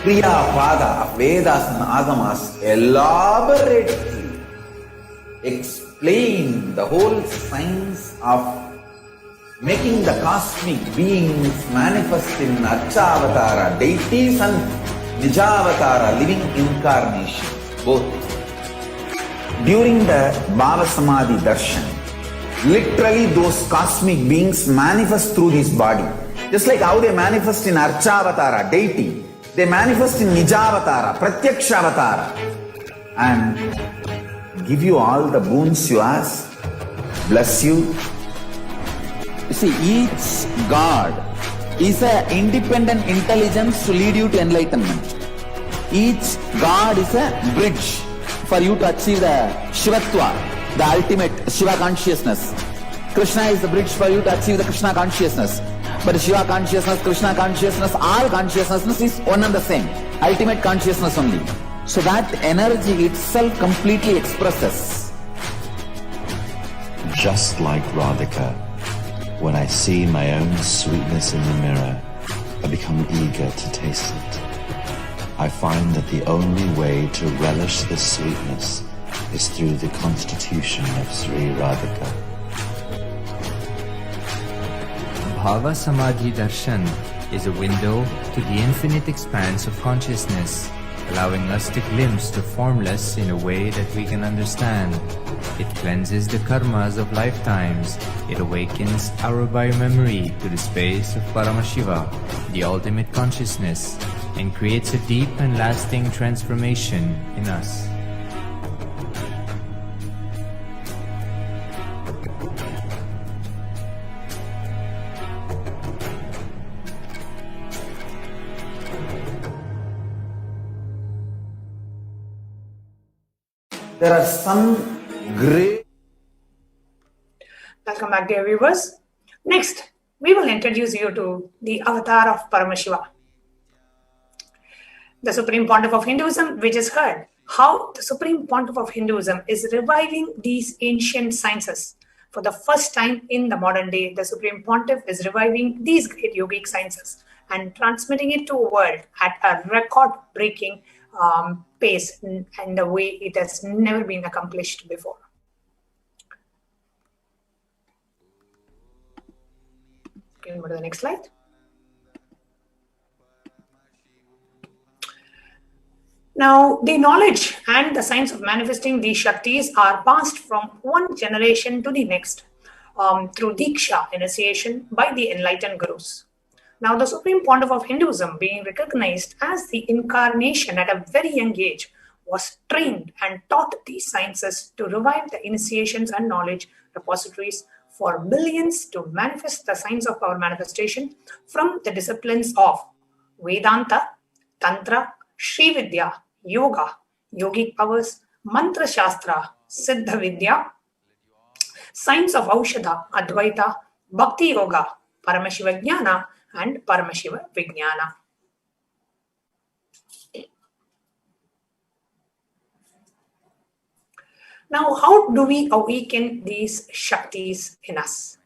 Kriya Pada of Vedas and Agamas elaborately explain the whole science of making the cosmic beings manifest in Archavatara, deities and Nijavatara, living incarnations, both. During the Bhava Samadhi Darshan, literally those cosmic beings manifest through this body. Just like how they manifest in Archavatara, deity, they manifest in Nijavatara, Pratyakshavatara, and give you all the boons you ask, bless you. You see, each God is an independent intelligence to lead you to enlightenment. Each God is a bridge for you to achieve the Shivatva, the ultimate Shiva consciousness. Krishna is the bridge for you to achieve the Krishna consciousness. But Shiva consciousness, Krishna consciousness, all consciousness is one and the same. Ultimate consciousness only. So that energy itself completely expresses. Just like Radhika, when I see my own sweetness in the mirror, I become eager to taste it. I find that the only way to relish this sweetness is through the constitution of Sri Radhika. Bhava Samadhi Darshan is a window to the infinite expanse of consciousness, allowing us to glimpse the formless in a way that we can understand. It cleanses the karmas of lifetimes. It awakens our biomemory to the space of Paramashiva, the ultimate consciousness, and creates a deep and lasting transformation in us. There are some great... Welcome back, dear viewers. Next, we will introduce you to the avatar of Paramashiva, the Supreme Pontiff of Hinduism. We just heard how the Supreme Pontiff of Hinduism is reviving these ancient sciences. For the first time in the modern day, the Supreme Pontiff is reviving these great yogic sciences and transmitting it to a world at a record-breaking pace and the way it has never been accomplished before. Can we go to the next slide? Now, the knowledge and the science of manifesting these Shaktis are passed from one generation to the next through Diksha, initiation, by the enlightened gurus. Now, the Supreme Pontiff of Hinduism, being recognized as the incarnation at a very young age, was trained and taught these sciences to revive the initiations and knowledge repositories for billions to manifest the science of our manifestation from the disciplines of Vedanta, Tantra, Sri Vidya, Yoga, Yogic powers, Mantra Shastra, Siddha Vidya, science of Aushadha, Advaita, Bhakti Yoga, Paramashiva Jnana, and Paramashiva Vijnana. Now, how do we awaken these Shaktis in us?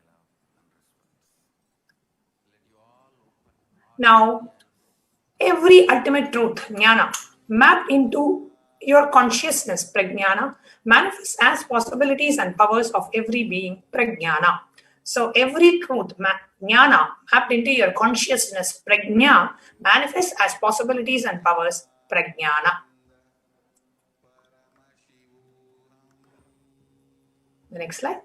Now, every ultimate truth, Jnana, mapped into your consciousness, Prajnana, manifests as possibilities and powers of every being, Prajnana. So every truth, Jnana, mapped into your consciousness, Prajna, manifests as possibilities and powers, Prajnana. The next slide.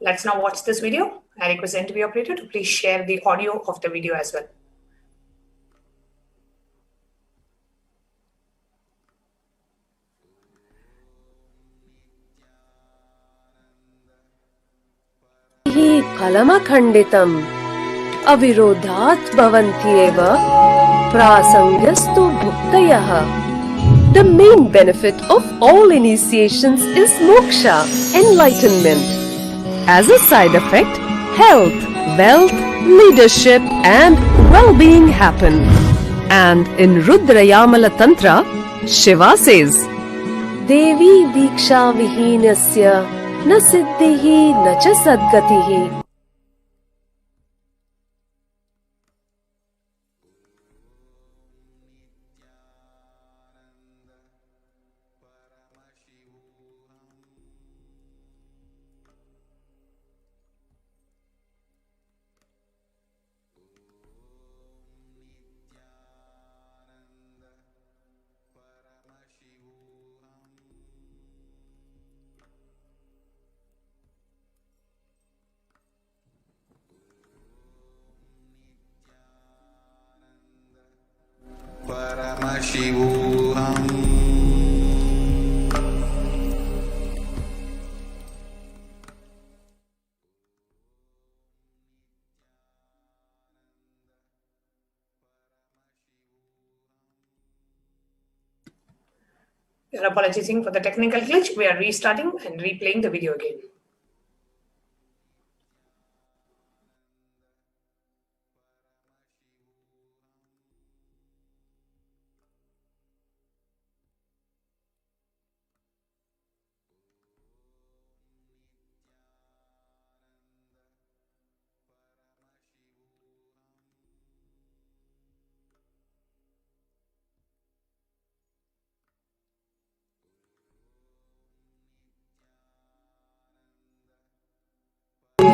Let's now watch this video. I request the interview operator to please share the audio of the video as well. फलमखण्डितम् अविरोधात् भवन्त्येव प्रासङ्गस्तु भुक्तयः. The main benefit of all initiations is moksha, enlightenment. As a side effect, health, wealth, leadership and well-being happen. And in Rudrayamala Tantra, Shiva says, Devi Diksha Vihinasya Na Siddhihi Na Cha Sadgatihi. Paramashivoham. We are apologizing for the technical glitch. We are restarting and replaying the video again.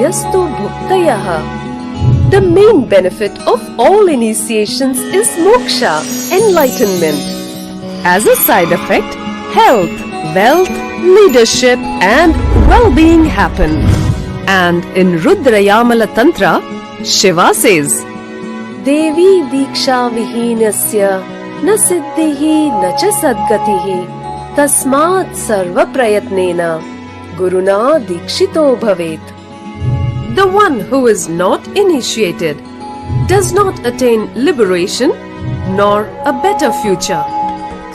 Yastu bhuktayaha. The main benefit of all initiations is moksha, enlightenment. As a side effect, health, wealth, leadership and well-being happen. And in Rudrayamala Tantra, Shiva says, Devi Diksha Vihinasya Na Siddhihi Na Cha Sadgatihi Tasmat Sarva Prayatnena Guruna Dikshito Bhavet. The one who is not initiated does not attain liberation nor a better future.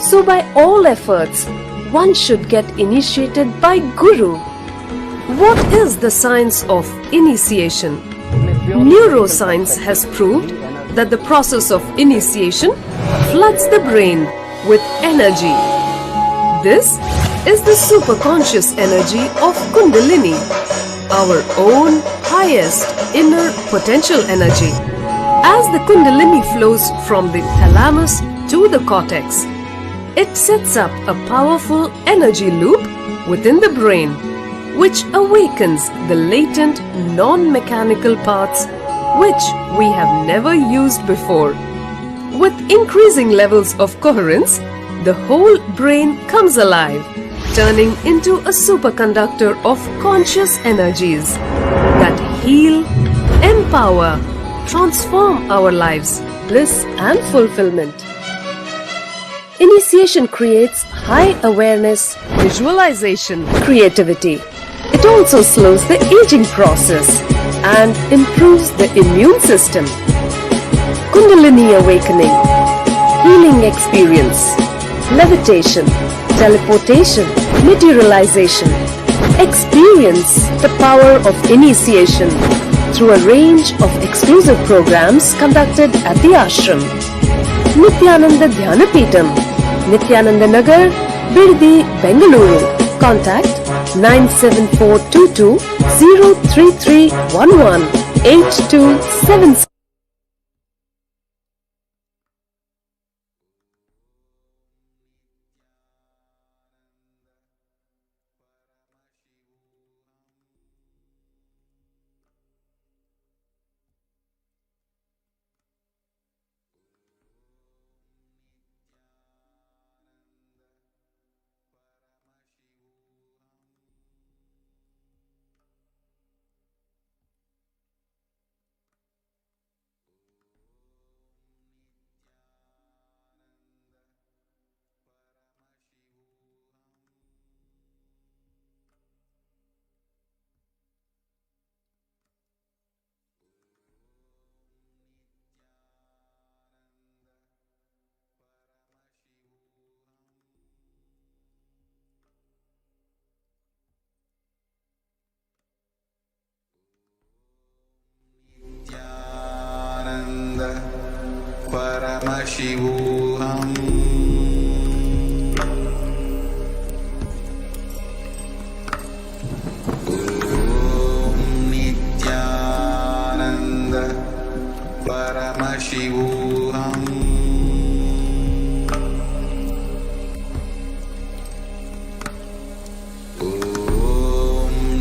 So by all efforts, one should get initiated by Guru. What is the science of initiation? Neuroscience has proved that the process of initiation floods the brain with energy. This is the superconscious energy of Kundalini, our own highest inner potential energy. As the Kundalini flows from the thalamus to the cortex, it sets up a powerful energy loop within the brain, which awakens the latent non-mechanical parts which we have never used before. With increasing levels of coherence, the whole brain comes alive, turning into a superconductor of conscious energies that heal, empower, transform our lives, bliss and fulfillment. Initiation creates high awareness, visualization, creativity. It also slows the aging process and improves the immune system. Kundalini awakening, healing experience, levitation, teleportation, materialization. Experience the power of initiation through a range of exclusive programs conducted at the ashram. Nithyananda Dhyanapitham, Nithyananda Nagar, Birdi, Bengaluru. Contact 97422 03311 8276. Paramashivoham. Nithyananda Paramashivoham.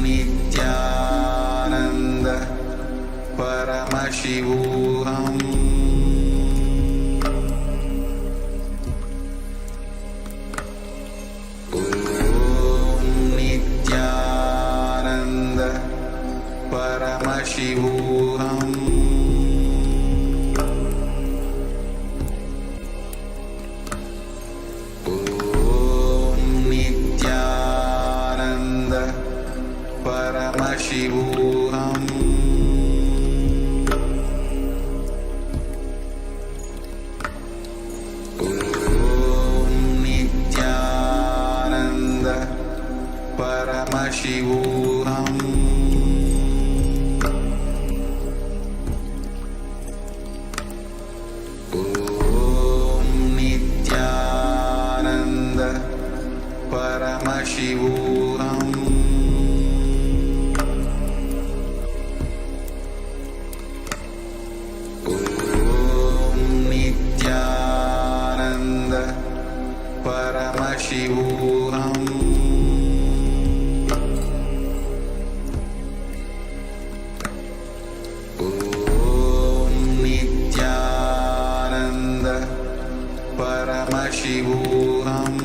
Nithyananda Paramashivoham. Nithyananda Paramashivoham. Nithyananda Paramashivoham. Nithyananda Paramashivoham. Nithyananda Paramashivoham. Nithyananda Paramashivoham. Nithyananda Paramashivoham.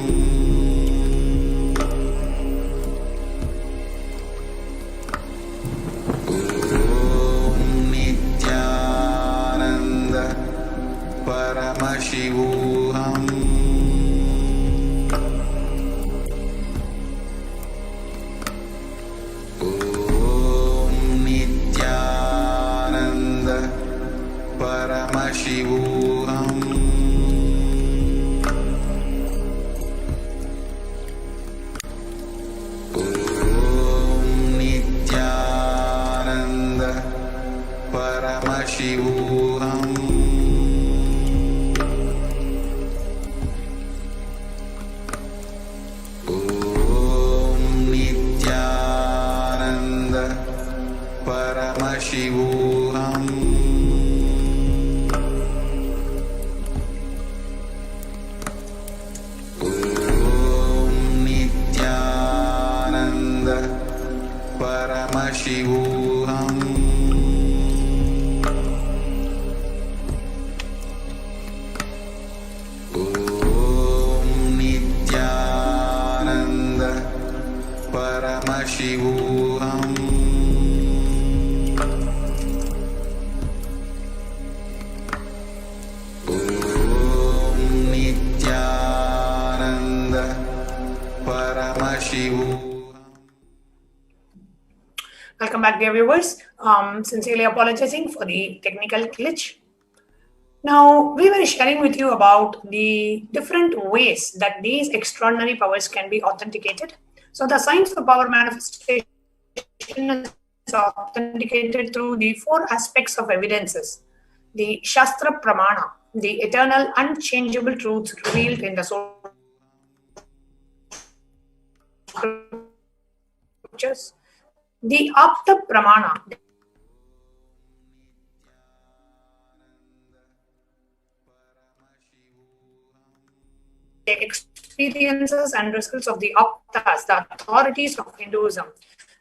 Nithyananda Paramashivoham. Nithyananda Paramashivoham. Nithyananda Paramashivoham. Nithyananda Paramashivoham. Nithyananda Paramashivoham. Nithyananda Paramashivoham. Nithyananda Paramashivoham. Welcome back, dear viewers. Sincerely apologizing for the technical glitch. Now, we were sharing with you about the different ways that these extraordinary powers can be authenticated. So, the science of power manifestation is authenticated through the four aspects of evidences: the Shastra Pramana, the eternal, unchangeable truths revealed in the scriptures; the Apta Pramana, the experiences and results of the Aptas, the authorities of Hinduism,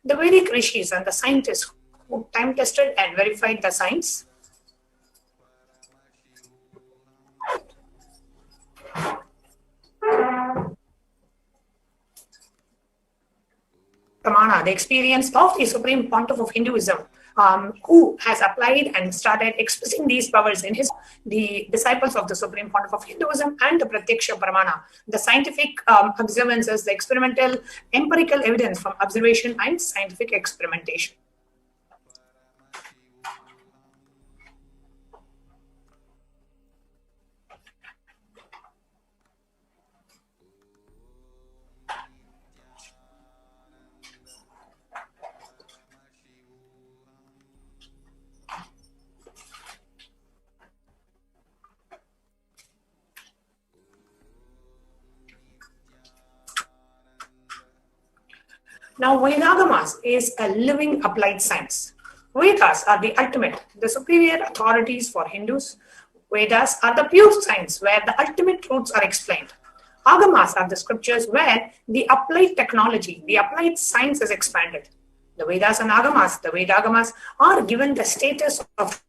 the Vedic rishis and the scientists who time tested and verified the science; Pramana, the experience of the Supreme Pontiff of Hinduism, who has applied and started expressing these powers in the disciples of the Supreme Pontiff of Hinduism; and the Pratyaksha Pramana, the scientific observances, the experimental empirical evidence from observation and scientific experimentation. Now, Vedagamas is a living applied science. Vedas are the ultimate, the superior authorities for Hindus. Vedas are the pure science where the ultimate truths are explained. Agamas are the scriptures where the applied technology, the applied science is expanded. The Vedas and Agamas, the Vedagamas, are given the status of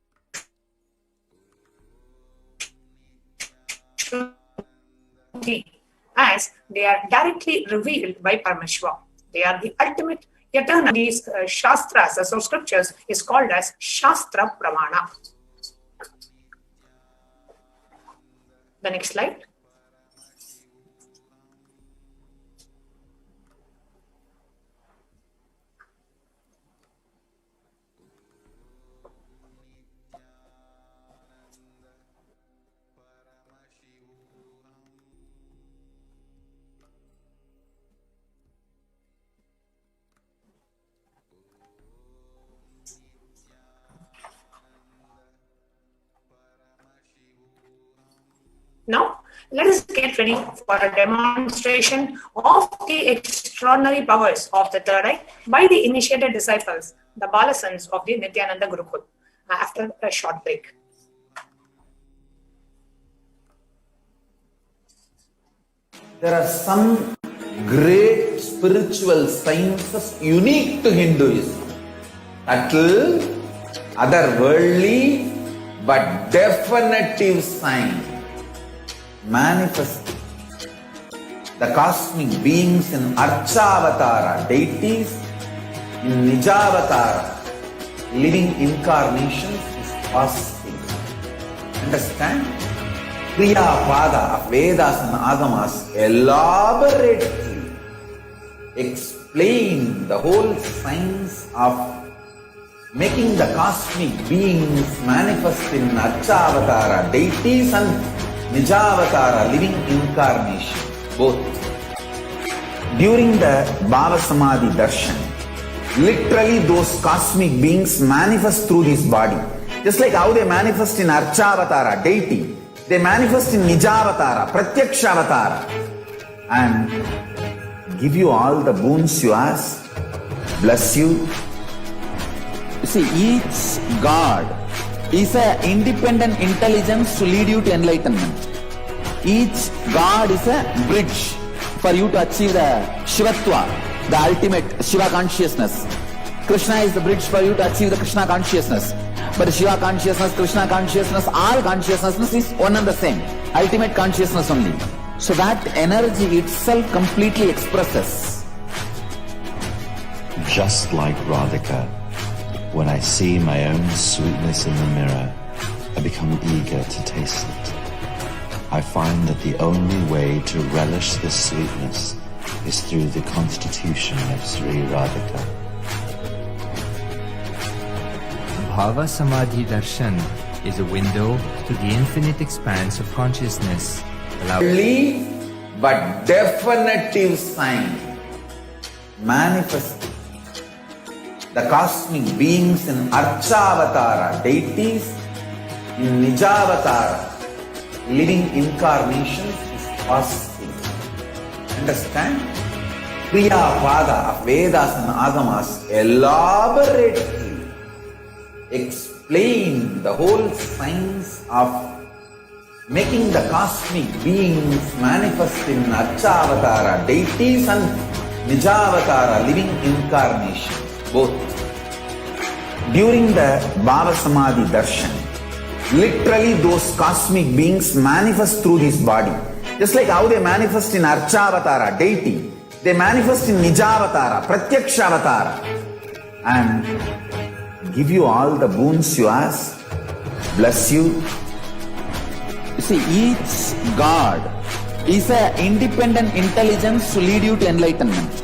as they are directly revealed by Paramashivoham. They are the ultimate eternal. These Shastras, so scriptures, is called as Shastra Pramana. The next slide. Now, let us get ready for a demonstration of the extraordinary powers of the third eye by the initiated disciples, the Balasans of the Nithyananda Gurukul, after a short break. There are some great spiritual sciences unique to Hinduism. Subtle, otherworldly, but definitive sign. Manifesting the cosmic beings in Archavatara, deities in Nijavatara, living incarnations is possible. Understand? Kriya Pada of Vedas and Agamas elaborately explain the whole science of making the cosmic beings manifest in Archavatara, deities and Nijavatara, living incarnation, both. During the Bhava Samadhi Darshan, literally those cosmic beings manifest through this body. Just like how they manifest in Archavatara, deity, they manifest in Nijavatara, Pratyakshavatara, and give you all the boons you ask, bless you. See, each God is an independent intelligence to lead you to enlightenment. Each God is a bridge for you to achieve the Shivatva, the ultimate Shiva consciousness. Krishna is the bridge for you to achieve the Krishna consciousness. But Shiva consciousness, Krishna consciousness, all consciousness is one and the same. Ultimate consciousness only. So that energy itself completely expresses. Just like Radhika, when I see my own sweetness in the mirror, I become eager to taste it. I find that the only way to relish this sweetness is through the constitution of Sri Radhika. Bhava Samadhi Darshan is a window to the infinite expanse of consciousness. Early but definitive sign. Manifesting the cosmic beings in Archavatara, deities in Nijavatara, living incarnations is possible. Understand? Kriya Pada of Vedas and Agamas elaborately explain the whole science of making the cosmic beings manifest in Archavatara, deities and Nijavatara, living incarnations, both. During the Bhava Samadhi Darshan, literally those cosmic beings manifest through this body. Just like how they manifest in Archavatara, deity, they manifest in Nijavatara, Pratyakshavatara, and give you all the boons you ask, bless you. See, each God is an independent intelligence to lead you to enlightenment.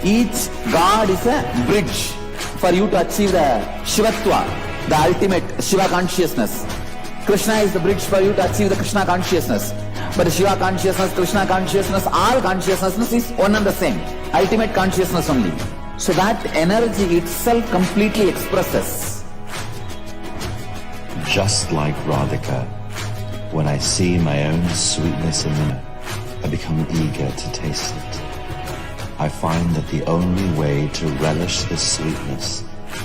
Each God is a bridge for you to achieve the Shivatva, the ultimate Shiva consciousness. Krishna is the bridge for you to achieve the Krishna consciousness. But Shiva consciousness, Krishna consciousness, all consciousness is one and the same. Ultimate consciousness only. So that energy itself completely expresses. Just like Radhika, when I see my own sweetness in the mirror, I become eager to taste it. I find that the only way to relish this sweetness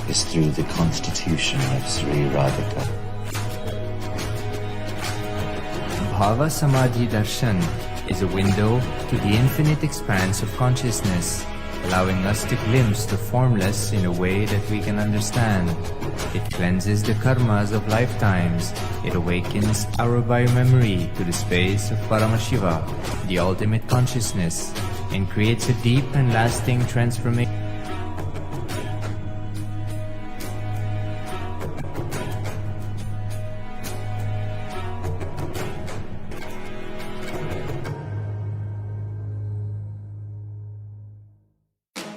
is through the constitution of Sri Radhika. Bhava Samadhi Darshan is a window to the infinite expanse of consciousness, allowing us to glimpse the formless in a way that we can understand. It cleanses the karmas of lifetimes. It awakens our biomemory to the space of Paramashiva, the ultimate consciousness, and creates a deep and lasting transformation.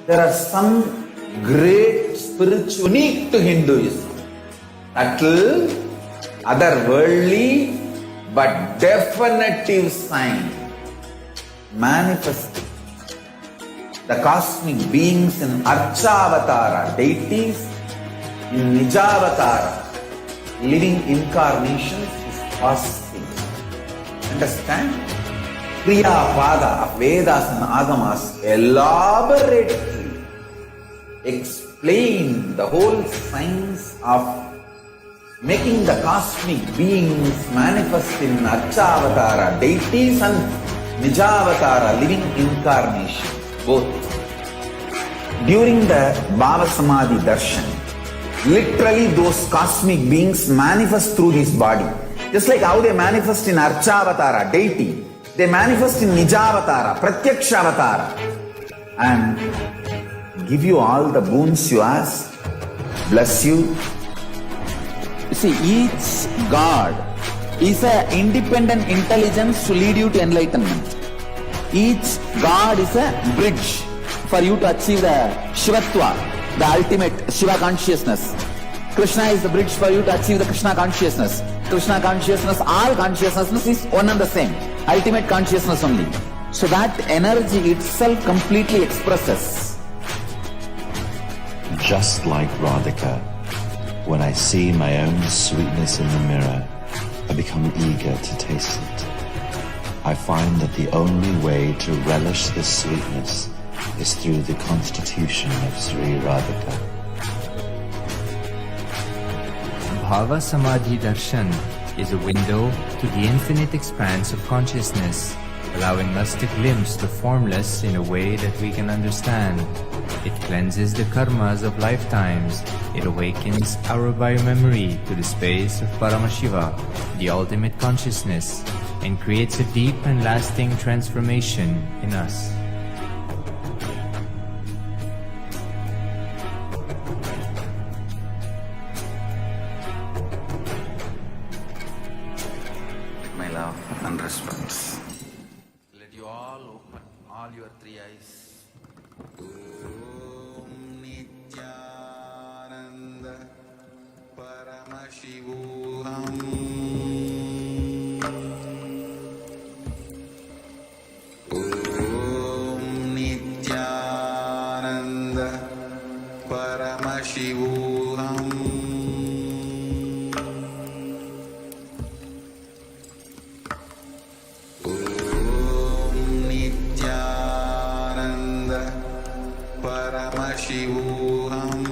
There are some great spiritual unique to Hinduism, subtle, otherworldly, but definitive sign manifesting the cosmic beings in Archavatara, deities in Nijavatara, living incarnations is possible. Understand? Kriya Pada of Vedas and Agamas elaborately explain the whole science of making the cosmic beings manifest in Archavatara, deities and Nijavatara, living incarnation, both. During the Bhava Samadhi Darshan, literally those cosmic beings manifest through this body. Just like how they manifest in Archavatara, deity, they manifest in Nijavatara, Pratyakshavatara, and give you all the boons you ask, bless you. See, each God is an independent intelligence to lead you to enlightenment. Each God is a bridge for you to achieve the Shivatva, the ultimate Shiva consciousness. Krishna is the bridge for you to achieve the Krishna consciousness. Krishna consciousness, all consciousness is one and the same. Ultimate consciousness only. So that energy itself completely expresses. Just like Radhika, when I see my own sweetness in the mirror, I become eager to taste it. I find that the only way to relish this sweetness is through the constitution of Sri Radhika. Bhava Samadhi Darshan is a window to the infinite expanse of consciousness, allowing us to glimpse the formless in a way that we can understand. It cleanses the karmas of lifetimes. It awakens our biomemory to the space of Paramashiva, the ultimate consciousness, and creates a deep and lasting transformation in us. My love and respects. Let you all open all your three eyes. Om Nithyananda Paramashivoham. Om Nithyananda Paramashivoham. Paramashivoham.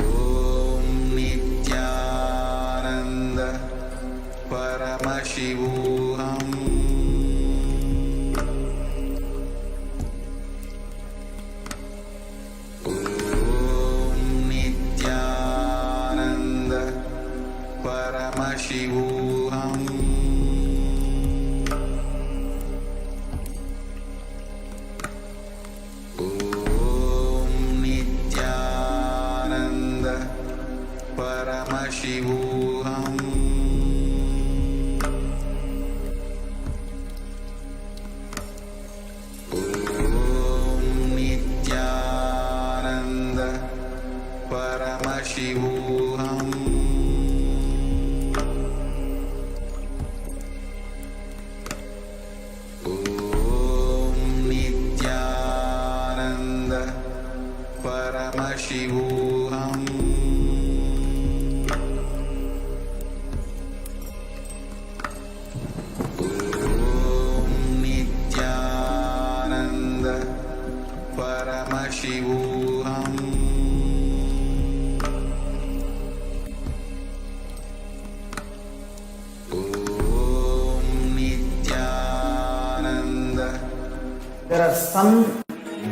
Om Nithyananda Paramashivoham. Om Nithyananda Paramashivoham. Paramashivoham. Om Nithyananda Paramashivoham. Om Nithyananda Paramashivoham. There are some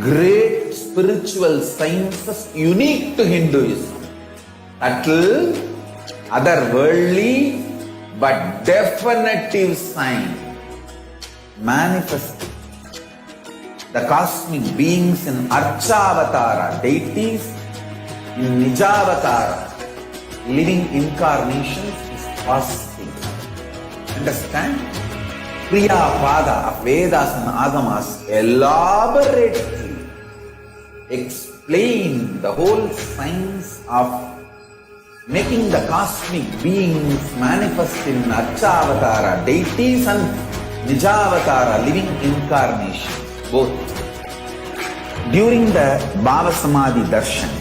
great spiritual sciences unique to Hinduism. Subtle, otherworldly, but definitive sign. Manifesting the cosmic beings in Archavatara, deities in Nijavatara, living incarnations is possible. Understand? Priya Pada of Vedas and Agamas elaborately explain the whole science of making the cosmic beings manifest in Archavatara, deities and Nijavatara, living incarnations, both. During the Bhava Samadhi Darshan,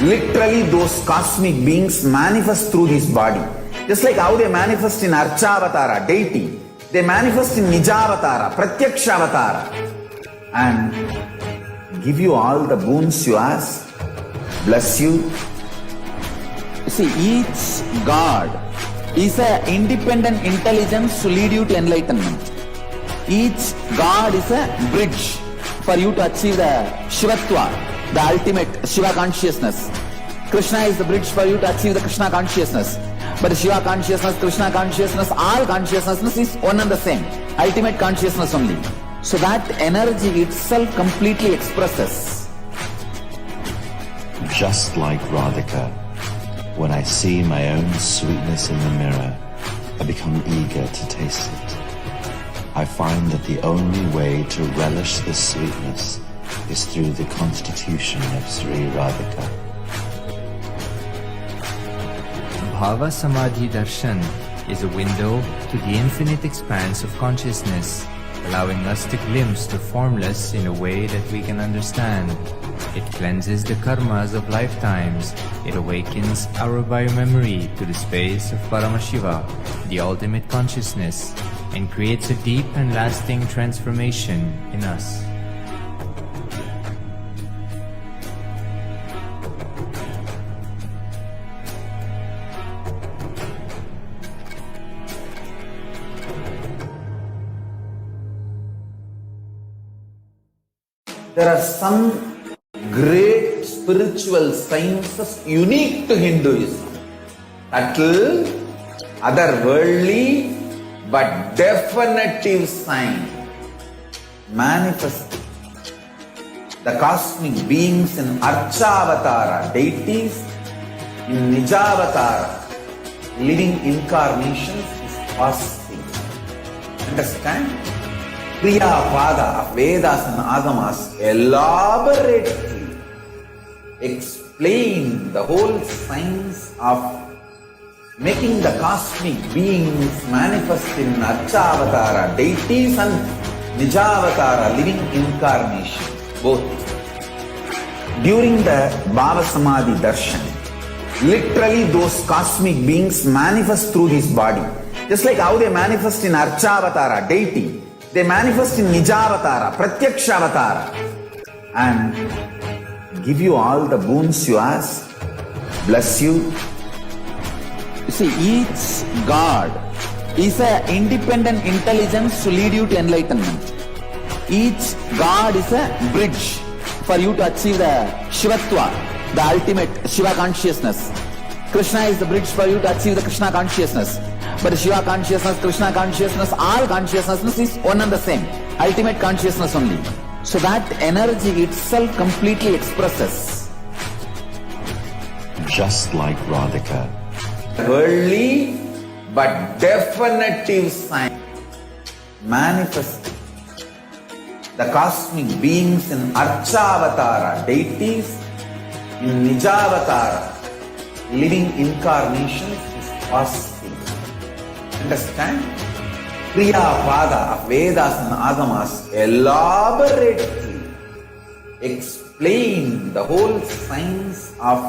literally those cosmic beings manifest through his body. Just like how they manifest in Archavatara, deity, they manifest in Nijavatara, Pratyakshavatara, and give you all the boons you ask, bless you. See, each God is an independent intelligence to lead you to enlightenment. Each God is a bridge for you to achieve the Shivatva, the ultimate Shiva consciousness. Krishna is the bridge for you to achieve the Krishna consciousness. But Shiva consciousness, Krishna consciousness, all consciousness is one and the same. Ultimate consciousness only. So that energy itself completely expresses. Just like Radhika, when I see my own sweetness in the mirror, I become eager to taste it. I find that the only way to relish this sweetness is through the constitution of Sri Radhika. Bhava Samadhi Darshan is a window to the infinite expanse of consciousness, allowing us to glimpse the formless in a way that we can understand. It cleanses the karmas of lifetimes. It awakens our biomemory to the space of Paramashiva, the ultimate consciousness, and creates a deep and lasting transformation in us. There are some great spiritual sciences unique to Hinduism. Subtle, otherworldly, but definitive sign. Manifesting the cosmic beings in Archavatara, deities in Nijavatara, living incarnations is possible. Understand? Priya Pada of Vedas and Agamas elaborately explain the whole science of making the cosmic beings manifest in Archavatara, deities and Nijavatara, living incarnations, both. During the Bhava Samadhi Darshan, literally those cosmic beings manifest through his body. Just like how they manifest in Archavatara, deity, they manifest in Nijavatara, Pratyakshavatara, and give you all the boons you ask, bless you. See, each God is an independent intelligence to lead you to enlightenment. Each God is a bridge for you to achieve the Shivatva, the ultimate Shiva consciousness. Krishna is the bridge for you to achieve the Krishna consciousness. But Shiva consciousness, Krishna consciousness, all consciousness is one and the same. Ultimate consciousness only. So that energy itself completely expresses. Just like Radhika, Worldly, but definitive sign. Manifesting the cosmic beings in Archavatara, deities in Nijavatara, living incarnations is possible. Understand? Priya Pada of Vedas and Agamas elaborately explain the whole science of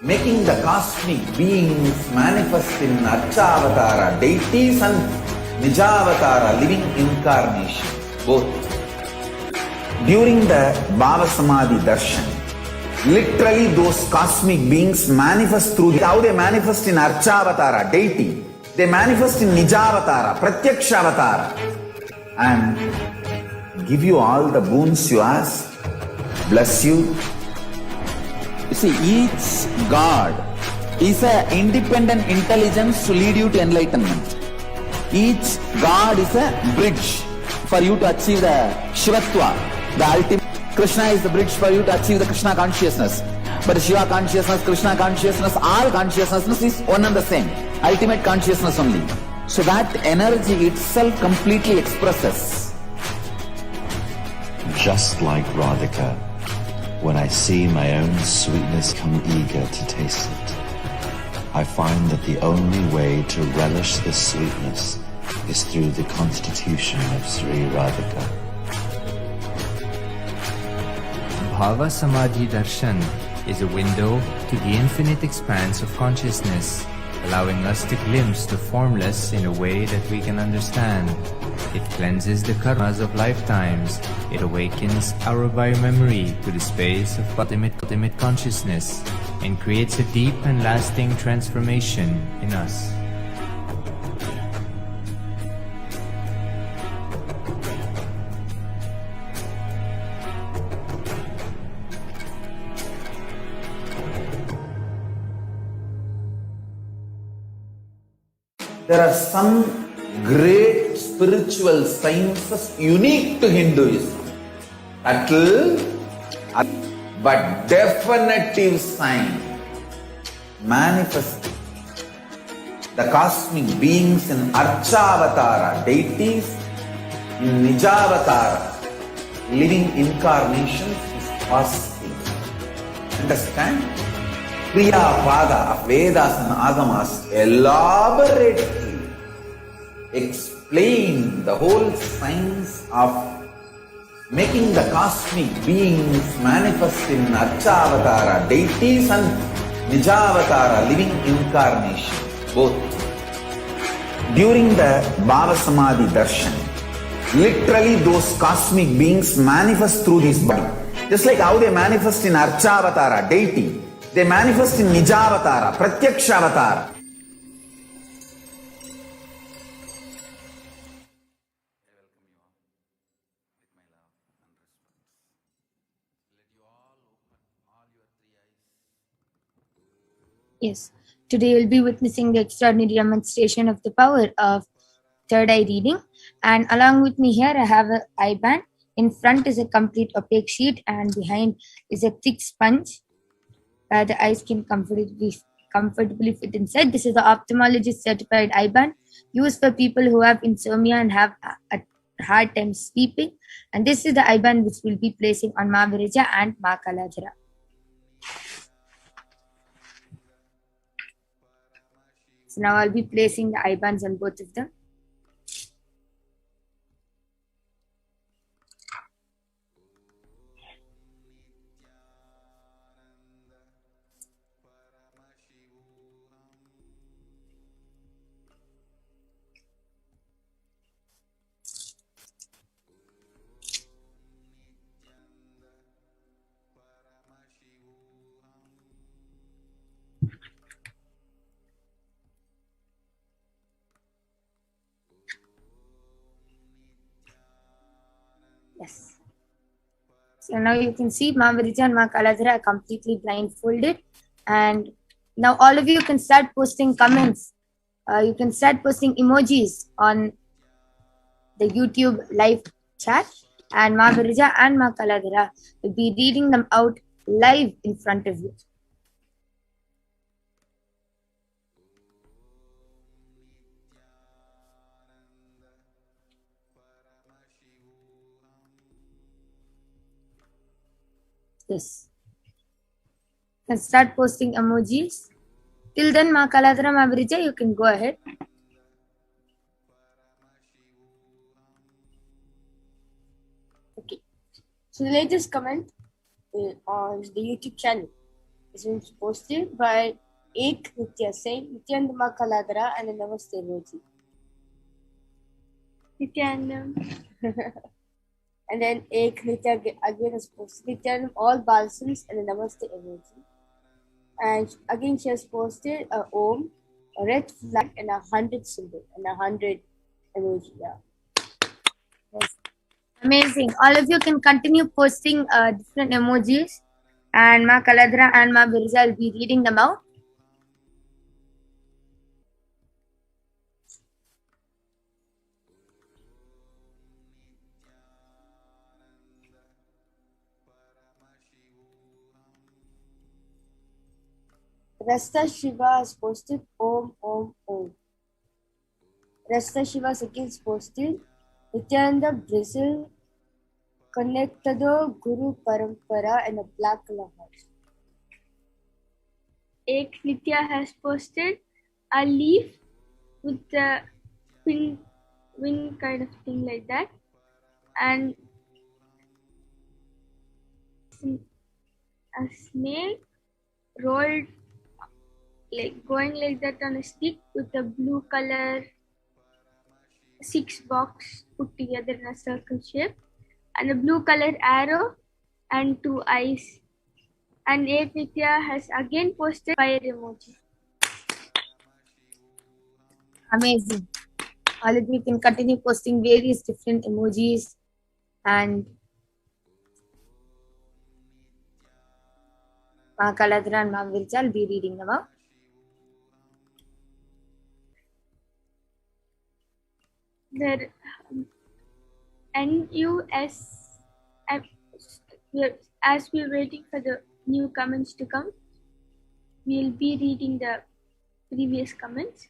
making the cosmic beings manifest in Archavatara, deities and Nijavatara, living incarnations, both. During the Bhava Samadhi Darshan, literally those cosmic beings manifest through how they manifest in Archavatara, deity. They manifest in Nijavatara, Pratyakshavatara, and give you all the boons you ask, bless you. You see, each God is an independent intelligence to lead you to enlightenment. Each God is a bridge for you to achieve the Shivatva, the ultimate. Krishna is the bridge for you to achieve the Krishna consciousness. But Shiva consciousness, Krishna consciousness, all consciousness is one and the same. Ultimate consciousness only. So that energy itself completely expresses. Just like Radhika, when I see my own sweetness, come eager to taste it. I find that the only way to relish this sweetness is through the constitution of Sri Radhika. Bhava Samadhi Darshan is a window to the infinite expanse of consciousness, allowing us to glimpse the formless in a way that we can understand. It cleanses the karmas of lifetimes. It awakens our biomemory to the space of ultimate consciousness and creates a deep and lasting transformation in us. There are some great spiritual sciences unique to Hinduism. Subtle but definitive sign manifesting the cosmic beings in Archavatara, deities, in Nijavatara, living incarnations is possible. Understand? Kriya Pada of Vedas and Agamas elaborately explain the whole science of making the cosmic beings manifest in Archavatara, deities, and Nijavatara, living incarnations, both. During the Bhava Samadhi Darshan, literally those cosmic beings manifest through this body. Just like how they manifest in Archavatara, deity, they manifest in Nijavatara, Pratyakshavatara. Yes, today we'll be witnessing the extraordinary demonstration of the power of third eye reading. And along with me here, I have an eye band. In front is a complete opaque sheet, and behind is a thick sponge. The eyes can comfortably fit inside. This is the ophthalmologist certified eye band used for people who have insomnia and have a hard time sleeping. And this is the eye band which we'll be placing on Ma Virija and Ma Kaladhara. So now I'll be placing the eye bands on both of them. Yes. So now you can see Ma Virija and Ma Kaladhara are completely blindfolded. And now all of you can start posting comments. You can start posting emojis on the YouTube live chat. And Ma Virija and Ma Kaladhara will be reading them out live in front of you. Yes. You can start posting emojis. Till then, Ma Kaladhara, Ma Virija, you can go ahead. Okay. So the latest comment on the YouTube channel is posted by Ek Nitya saying Nityananda Ma Kaladhara and a Namaste emoji. Nityanam. And then Ek Nitya again has posted Nityanam all balsams and a Namaste emoji. And again she has posted a Om, a red flag, and a 100 symbol and a 100 emoji. Yeah. Yes. Amazing. All of you can continue posting different emojis, and Ma Kaladra and Ma Birja will be reading them out. Rasta Shiva has posted Om Om Om. Rasta Shiva has again posted Nityananda Brazil Connectado Guru Parampara and a black color heart. Ek Nitya has posted a leaf with the wing kind of thing like that, and a snake rolled like going like that on a stick with a blue color 6 box put together in a circle shape, and a blue colored arrow and 2 eyes. And Ek Nitya has again posted fire emoji. Amazing. All of you can continue posting various different emojis, and Ma Kaladra and Ma Virja will be reading them out. The NUS, as we're waiting for the new comments to come, we'll be reading the previous comments.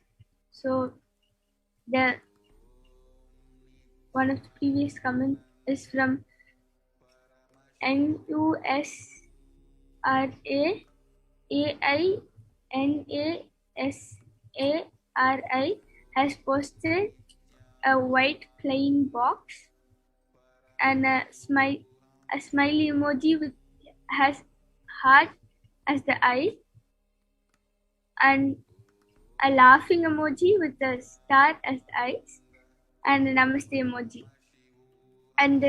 So the one of the previous comments is from NUSRAAINASARI has posted a white plain box and a smiley emoji with has heart as the eye, and a laughing emoji with the star as the eyes, and a namaste emoji. And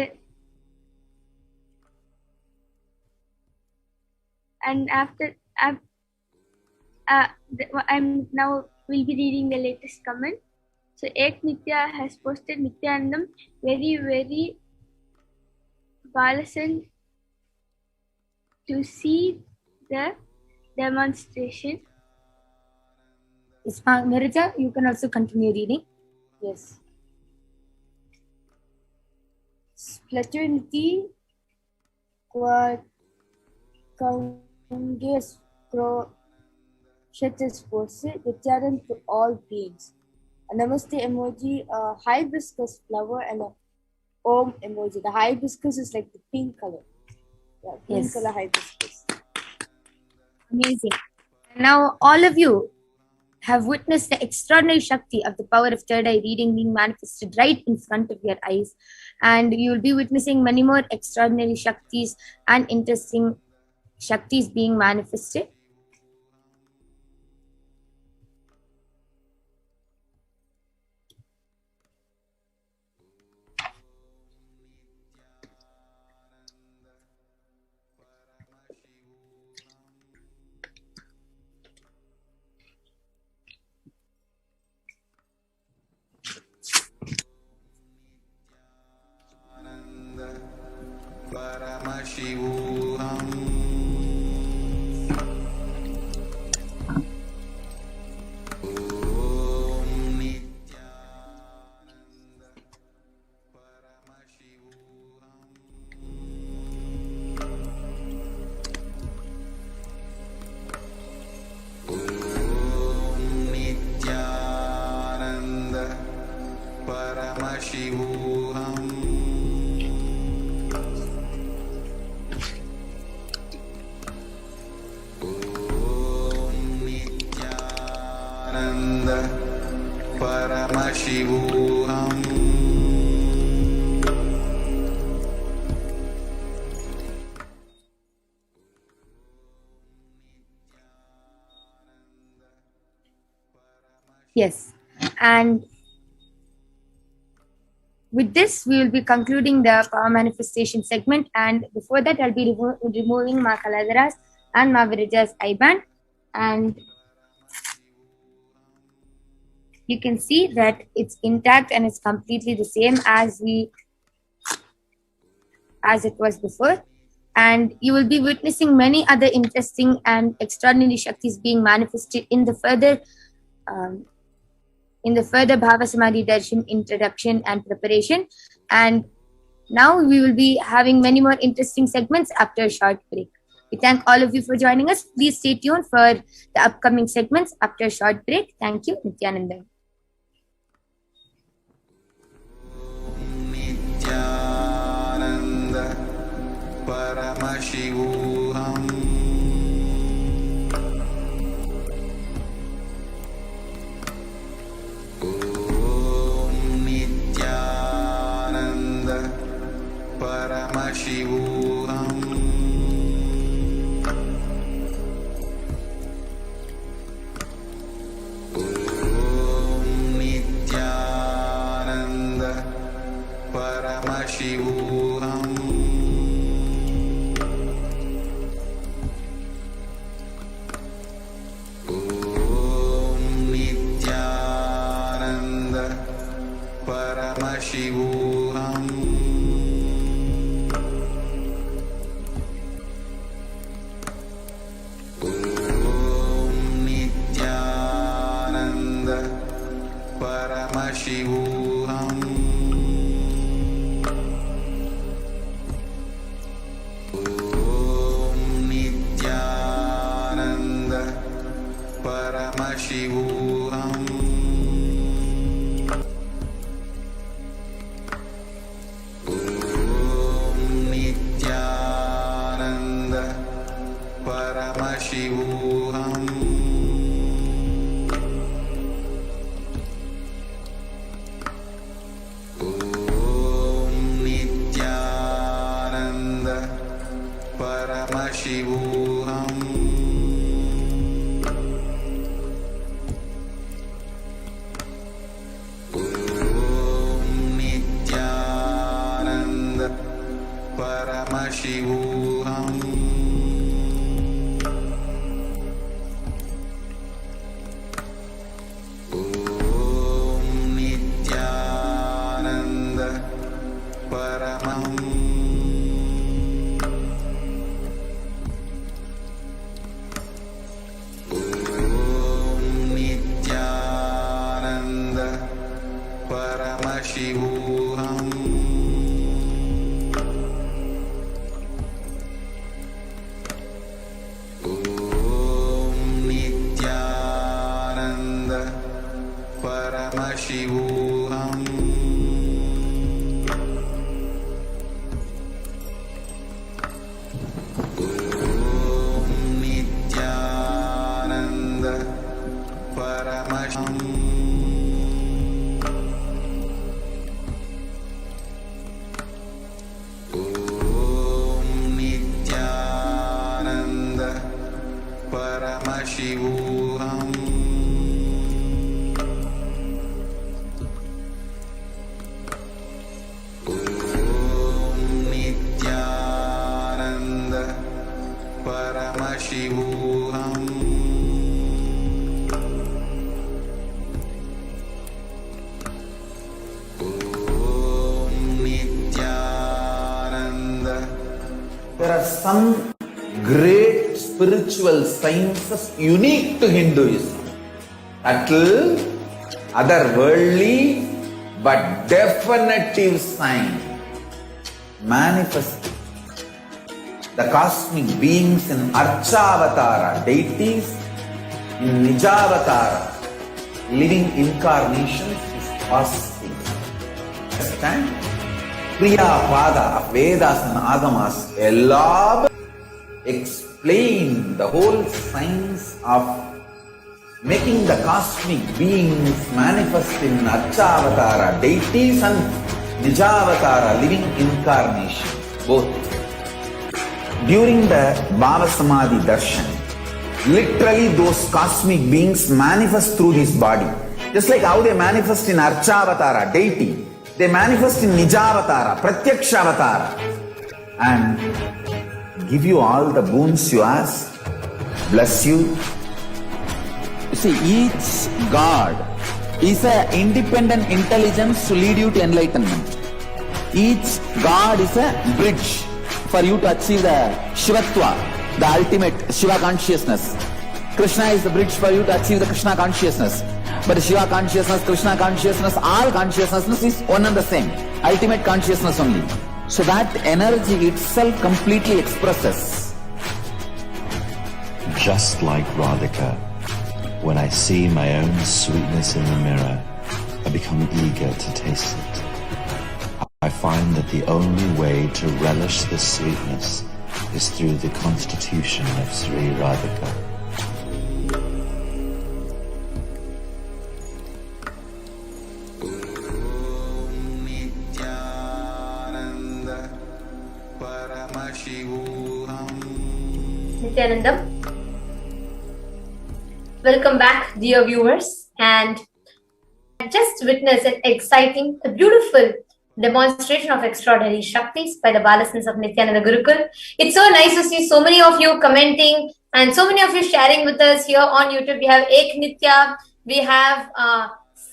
after I'm now will be reading the latest comment. So Ek Nitya has posted Nityanandam very, very balasan to see the demonstration. Mirja, you can also continue reading. Yes. Splatoonity Quatungus Crochetus posted Nityanand to all beings. A namaste emoji, a hibiscus flower, and a Om emoji. The hibiscus is like the pink color. Yeah, pink color hibiscus. Amazing. And now all of you have witnessed the extraordinary Shakti of the power of third eye reading being manifested right in front of your eyes. And you'll be witnessing many more extraordinary Shaktis and interesting Shaktis being manifested. Paramashivoham. Om Nithyananda Paramashivoham. Om Nithyananda Paramashivoham. Paramashivoham. Yes. And with this, we will be concluding the power manifestation segment. And before that, I'll be removing Ma Kaladara's and Ma Viraja's I-band. And you can see that it's intact and it's completely the same as it was before. And you will be witnessing many other interesting and extraordinary Shaktis being manifested in the further Bhava Samadhi Darshan introduction and preparation. And now we will be having many more interesting segments after a short break. We thank all of you for joining us. Please stay tuned for the upcoming segments after a short break. Thank you, Nithyananda. Nithyananda Paramashivoham. Paramashivoham. Om Nithyananda Paramashivoham. Om Nithyananda Paramashivoham. Paramashivoham. Om Nithyananda Paramashivoham. Om Nithyananda Paramashivoham. Paramashivoham. Om Nithyananda Paramashivoham. Om Nithyananda Paramaham. Paramashivoham. Om Nithyananda Paramashivoham. Om Nithyananda Paramashivoham. Paramashivoham. Om Nithyananda Paramashivoham. Om Nithyananda. There are some great spiritual sciences unique to Hinduism. Subtle, otherworldly, but definitive sign. Manifesting the cosmic beings in Archavatara, deities in Nijavatara, living incarnations is possible. Understand? Kriya Pada of Vedas and Agamas elaborate explain the whole science of making the cosmic beings manifest in Archavatara, deities and Nijavatara, living incarnation, both. During the Bhava Samadhi Darshan, literally those cosmic beings manifest through this body. Just like how they manifest in Archavatara, deity, They manifest in Nijavatara, Pratyakshavatara, and give you all the boons you ask, bless you. See, each God is an independent intelligence to lead you to enlightenment. Each God is a bridge for you to achieve the Shivatva, the ultimate Shiva consciousness. Krishna is the bridge for you to achieve the Krishna consciousness. But Shiva consciousness, Krishna consciousness, all consciousness is one and the same. Ultimate consciousness only. So that energy itself completely expresses. Just like Radhika, when I see my own sweetness in the mirror, I become eager to taste it. I find that the only way to relish this sweetness is through the constitution of Sri Radhika. Nithyananda Paramashivoham. Nithyanandam. Welcome back, dear viewers, and I just witnessed an exciting, a beautiful demonstration of extraordinary Shaktis by the Balasins of Nithyananda Gurukul. It's so nice to see so many of you commenting and so many of you sharing with us here on YouTube. We have Ek Nitya, we have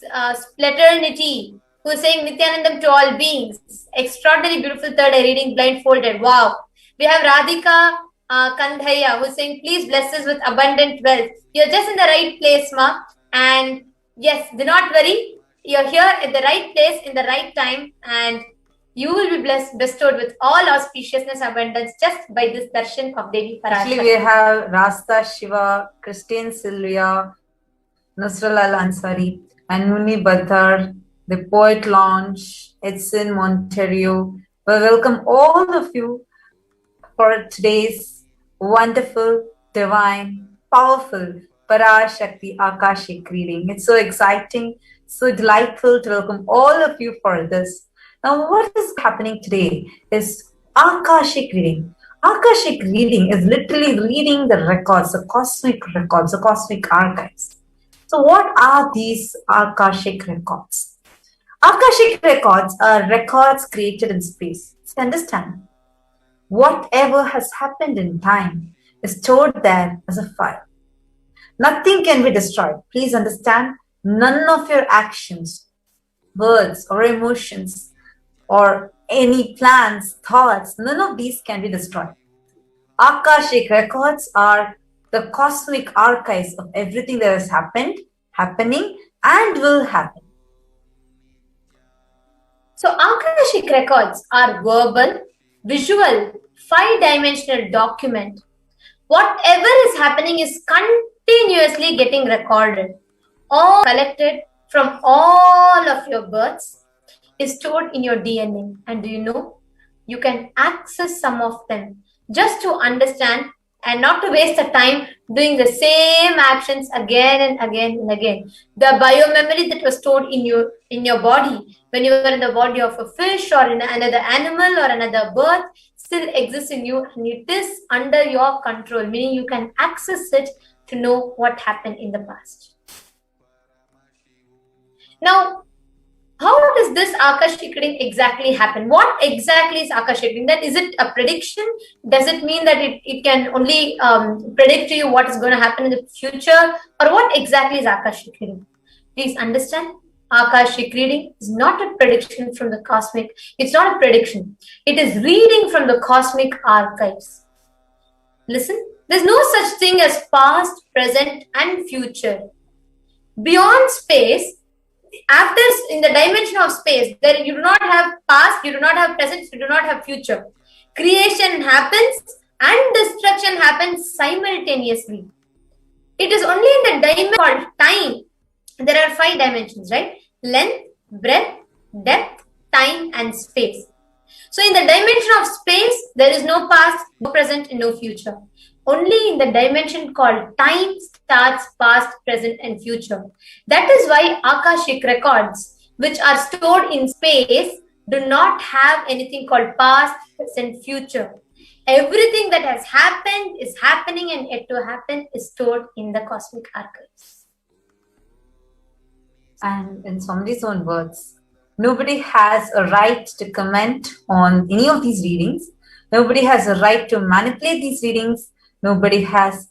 Splaternity, who is saying Nithyanandam to all beings. Extraordinary, beautiful third eye reading, blindfolded. Wow. We have Radhika Kandhaya, who is saying, please bless us with abundant wealth. You're just in the right place, Ma. And yes, do not worry. You're here at the right place in the right time, and you will be bestowed with all auspiciousness, abundance just by this darshan of Devi Parashakti. Actually, we have Rasta Shiva, Christine Sylvia, Nusralal Ansari, and Muni Badhar, the Poet Lounge, Edson Monterio. We welcome all of you for today's wonderful, divine, powerful Parashakti Akashic reading. It's so exciting, so delightful to welcome all of you for this. Now, what is happening today is Akashic reading. Akashic reading is literally reading the records, the cosmic archives. So what are these Akashic records? Akashic records are records created in space. So understand, whatever has happened in time is stored there as a file. Nothing can be destroyed. Please understand, none of your actions, words or emotions or any plans, thoughts, none of these can be destroyed. Akashic records are the cosmic archives of everything that has happened, happening, and will happen. So Akashic records are verbal, visual, 5-dimensional document. Whatever is happening is continuously getting recorded, all collected from all of your births is stored in your DNA. And do you know, you can access some of them just to understand and not to waste the time doing the same actions again and again and again. The biomemory that was stored in your body when you were in the body of a fish or in another animal or another birth still exists in you, and it is under your control, meaning you can access it to know what happened in the past. Now, how does this Akashic reading exactly happen? What exactly is Akashic reading? That is it a prediction? Does it mean that it can only predict to you what is going to happen in the future? Or what exactly is Akashic reading? Please understand, Akashic reading is not a prediction from the cosmic. It's not a prediction. It is reading from the cosmic archives. Listen, there's no such thing as past, present, and future. Beyond space, after in the dimension of space, there you do not have past, you do not have present, you do not have future. Creation happens and destruction happens simultaneously. It is only in the dimension called time. There are 5 dimensions, right? Length, breadth, depth, time, and space. So in the dimension of space, there is no past, no present, and no future. Only in the dimension called time starts past, present, and future. That is why Akashic records, which are stored in space, do not have anything called past, present, future. Everything that has happened, is happening, and yet to happen is stored in the cosmic archives. And in somebody's own words, Nobody has a right to comment on any of these readings. Nobody has a right to manipulate these readings. Nobody has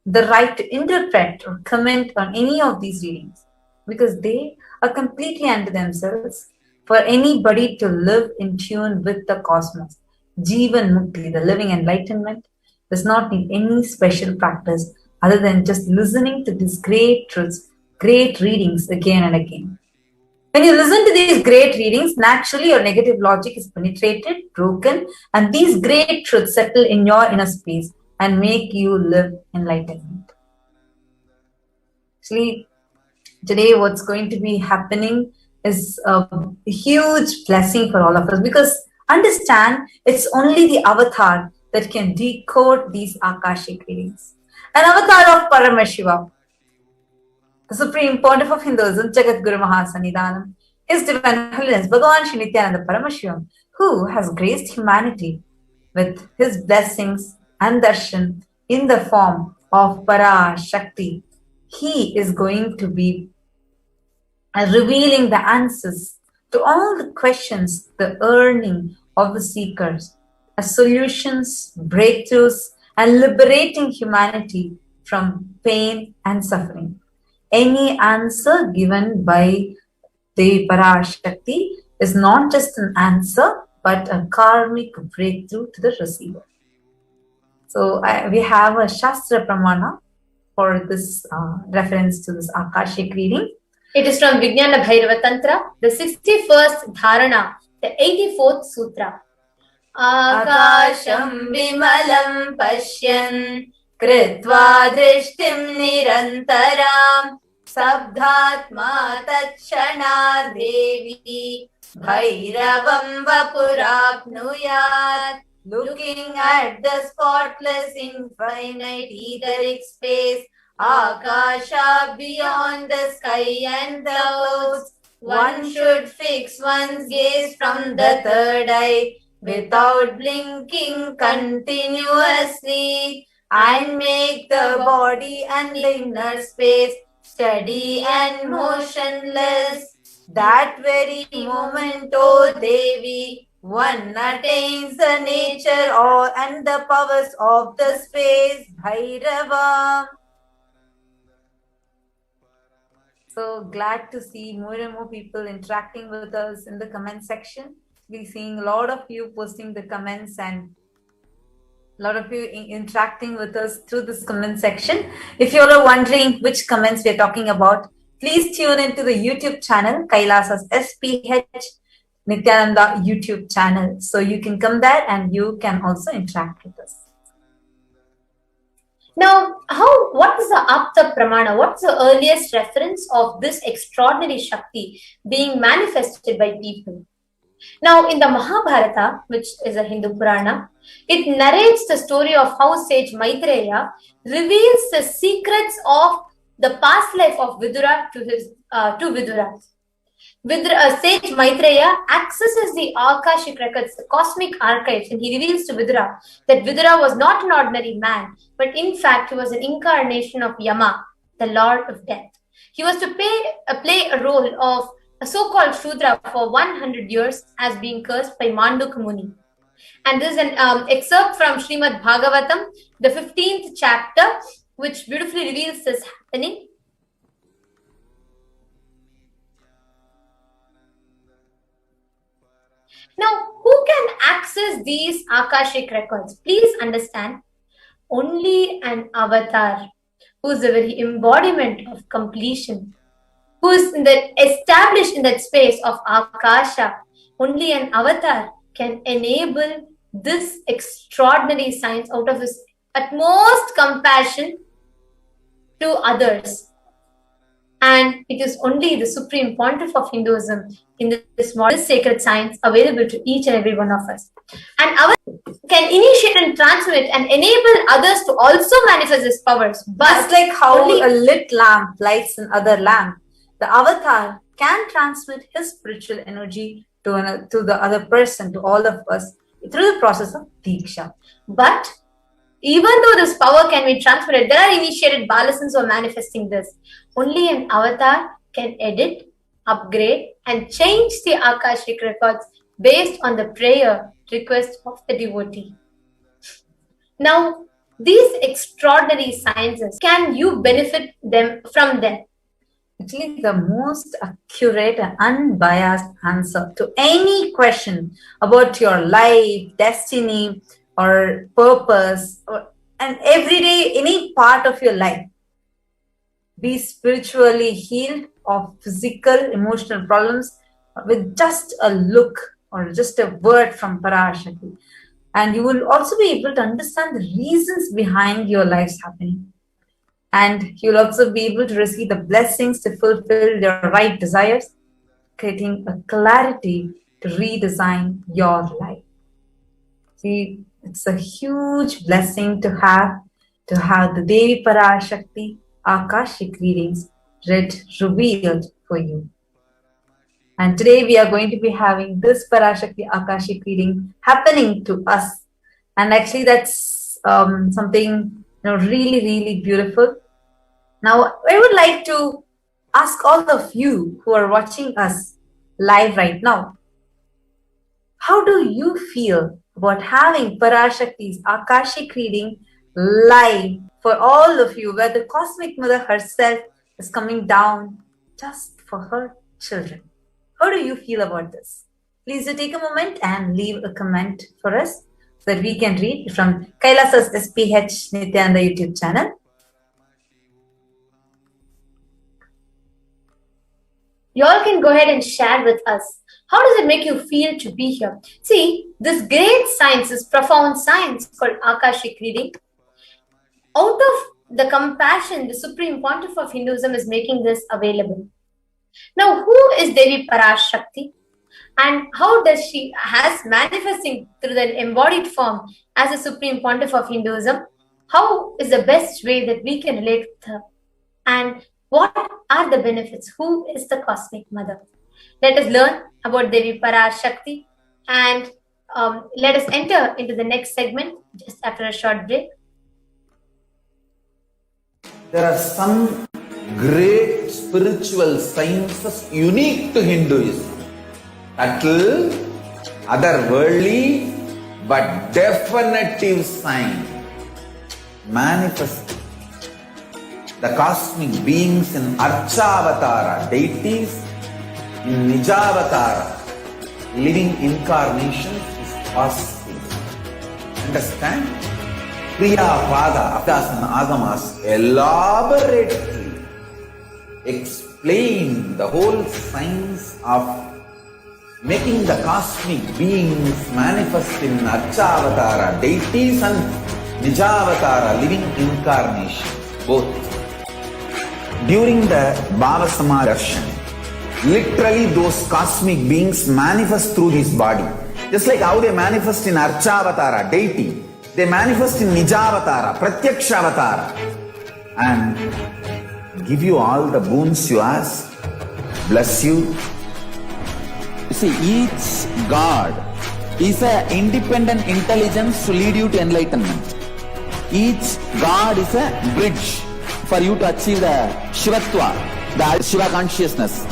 the right to interpret or comment on any of these readings because they are completely under themselves for anybody to live in tune with the cosmos. Jivan Mukti, the living enlightenment, does not need any special practice other than just listening to these great truths, great readings again and again. When you listen to these great readings, naturally your negative logic is penetrated, broken, and these great truths settle in your inner space and make you live enlightenment. Actually, today what's going to be happening is a huge blessing for all of us because understand it's only the avatar that can decode these Akashic readings. An avatar of Paramashivoham, the Supreme Pontiff of Hinduism, Jagat Guru Mahasannidhanam, His Divine Holiness Bhagavan Sri Nithyananda Paramashivam, who has graced humanity with his blessings and darshan in the form of Parashakti. He is going to be revealing the answers to all the questions, the earning of the seekers, as solutions, breakthroughs, and liberating humanity from pain and suffering. Any answer given by the Parashakti is not just an answer, but a karmic breakthrough to the receiver. So we have a Shastra Pramana for this reference to this Akashic reading. It is from Vijnana Bhairava Tantra, the 61st Dharana, the 84th Sutra. Akasham vimalam pashyan kritva drishtim nirantaram sabdhatma tatshana devi bhairavam vapurapnuyat. Looking at the spotless infinite etheric space, Akasha beyond the sky and the clouds, one should fix one's gaze from the third eye without blinking continuously and make the body and the inner space steady and motionless. That very moment, O Devi, one attains the nature and the powers of the space, Bhairava. So glad to see more and more people interacting with us in the comment section. We're seeing a lot of you posting the comments and a lot of you interacting with us through this comment section. If you're wondering which comments we're talking about, please tune into the YouTube channel, Kailasa's HDH Nithyananda YouTube channel. So you can come there and you can also interact with us. Now, what is the Apta Pramana? What's the earliest reference of this extraordinary Shakti being manifested by people? Now, in the Mahabharata, which is a Hindu Purana, it narrates the story of how sage Maitreya reveals the secrets of the past life of Vidura to Vidura. Sage Maitreya accesses the Akashic records, the cosmic archives, and he reveals to Vidura that Vidura was not an ordinary man, but in fact he was an incarnation of Yama, the Lord of Death. He was to play a role of a so-called Shudra for 100 years as being cursed by Mandukya Muni. And this is an excerpt from Srimad Bhagavatam, the 15th chapter, which beautifully reveals this happening. Now, who can access these Akashic records? Please understand, only an avatar who is the very embodiment of completion, who is established in that space of Akasha. Only an avatar can enable this extraordinary science out of his utmost compassion to others. And it is only the Supreme Pontiff of Hinduism in this modern sacred science available to each and every one of us. And our can initiate and transmit and enable others to also manifest his powers. But just like how a lit lamp lights another lamp, the avatar can transmit his spiritual energy to the other person, to all of us, through the process of Diksha. But even though this power can be transmitted, there are initiated balasans who are manifesting this. Only an avatar can edit upgrade, and change the Akashic records based on the prayer request of the devotee. Now, these extraordinary sciences, can you benefit from them? Actually, the most accurate and unbiased answer to any question about your life, destiny, or purpose, and everyday, any part of your life. Be spiritually healed of physical, emotional problems with just a look or just a word from Parashakti. And you will also be able to understand the reasons behind your life's happening. And you'll also be able to receive the blessings to fulfill your right desires, creating a clarity to redesign your life. See, it's a huge blessing to have the Devi Parashakti Akashic readings revealed for you. And today we are going to be having this Parashakti Akashic reading happening to us. And actually that's something really, really beautiful. Now, I would like to ask all of you who are watching us live right now, how do you feel about having Parashakti's Akashic reading live for all of you, where the Cosmic Mother herself is coming down just for her children? How do you feel about this? Please do take a moment and leave a comment for us so that we can read from Kailasa's HDH Nithyananda YouTube channel. You all can go ahead and share with us. How does it make you feel to be here? See, this great science, this profound science called Akashic reading, out of the compassion, the Supreme Pontiff of Hinduism is making this available. Now, who is Devi Parashakti? And how does she has manifesting through the embodied form as a Supreme Pontiff of Hinduism? How is the best way that we can relate with her? And what are the benefits? Who is the Cosmic Mother? Let us learn about Devi Parashakti and let us enter into the next segment just after a short break. There are some great spiritual sciences unique to Hinduism. Subtle, otherworldly, but definitive sign. Manifesting the cosmic beings in Archavatara, deities in Nijavatara, living incarnations is possible. Understand? Kriya Pada Abhyasana Agamas elaborately explain the whole science of making the cosmic beings manifest in Archavatara, deities and Nijavatara, living incarnations, both. During the Bhavasama darshan, literally those cosmic beings manifest through this body. Just like how they manifest in Archavatara, deity, they manifest in Nijavatara, Pratyakshavatara, and give you all the boons you ask, bless you. See, each God is an independent intelligence to lead you to enlightenment. Each God is a bridge for you to achieve the Shivatva, the Shiva consciousness.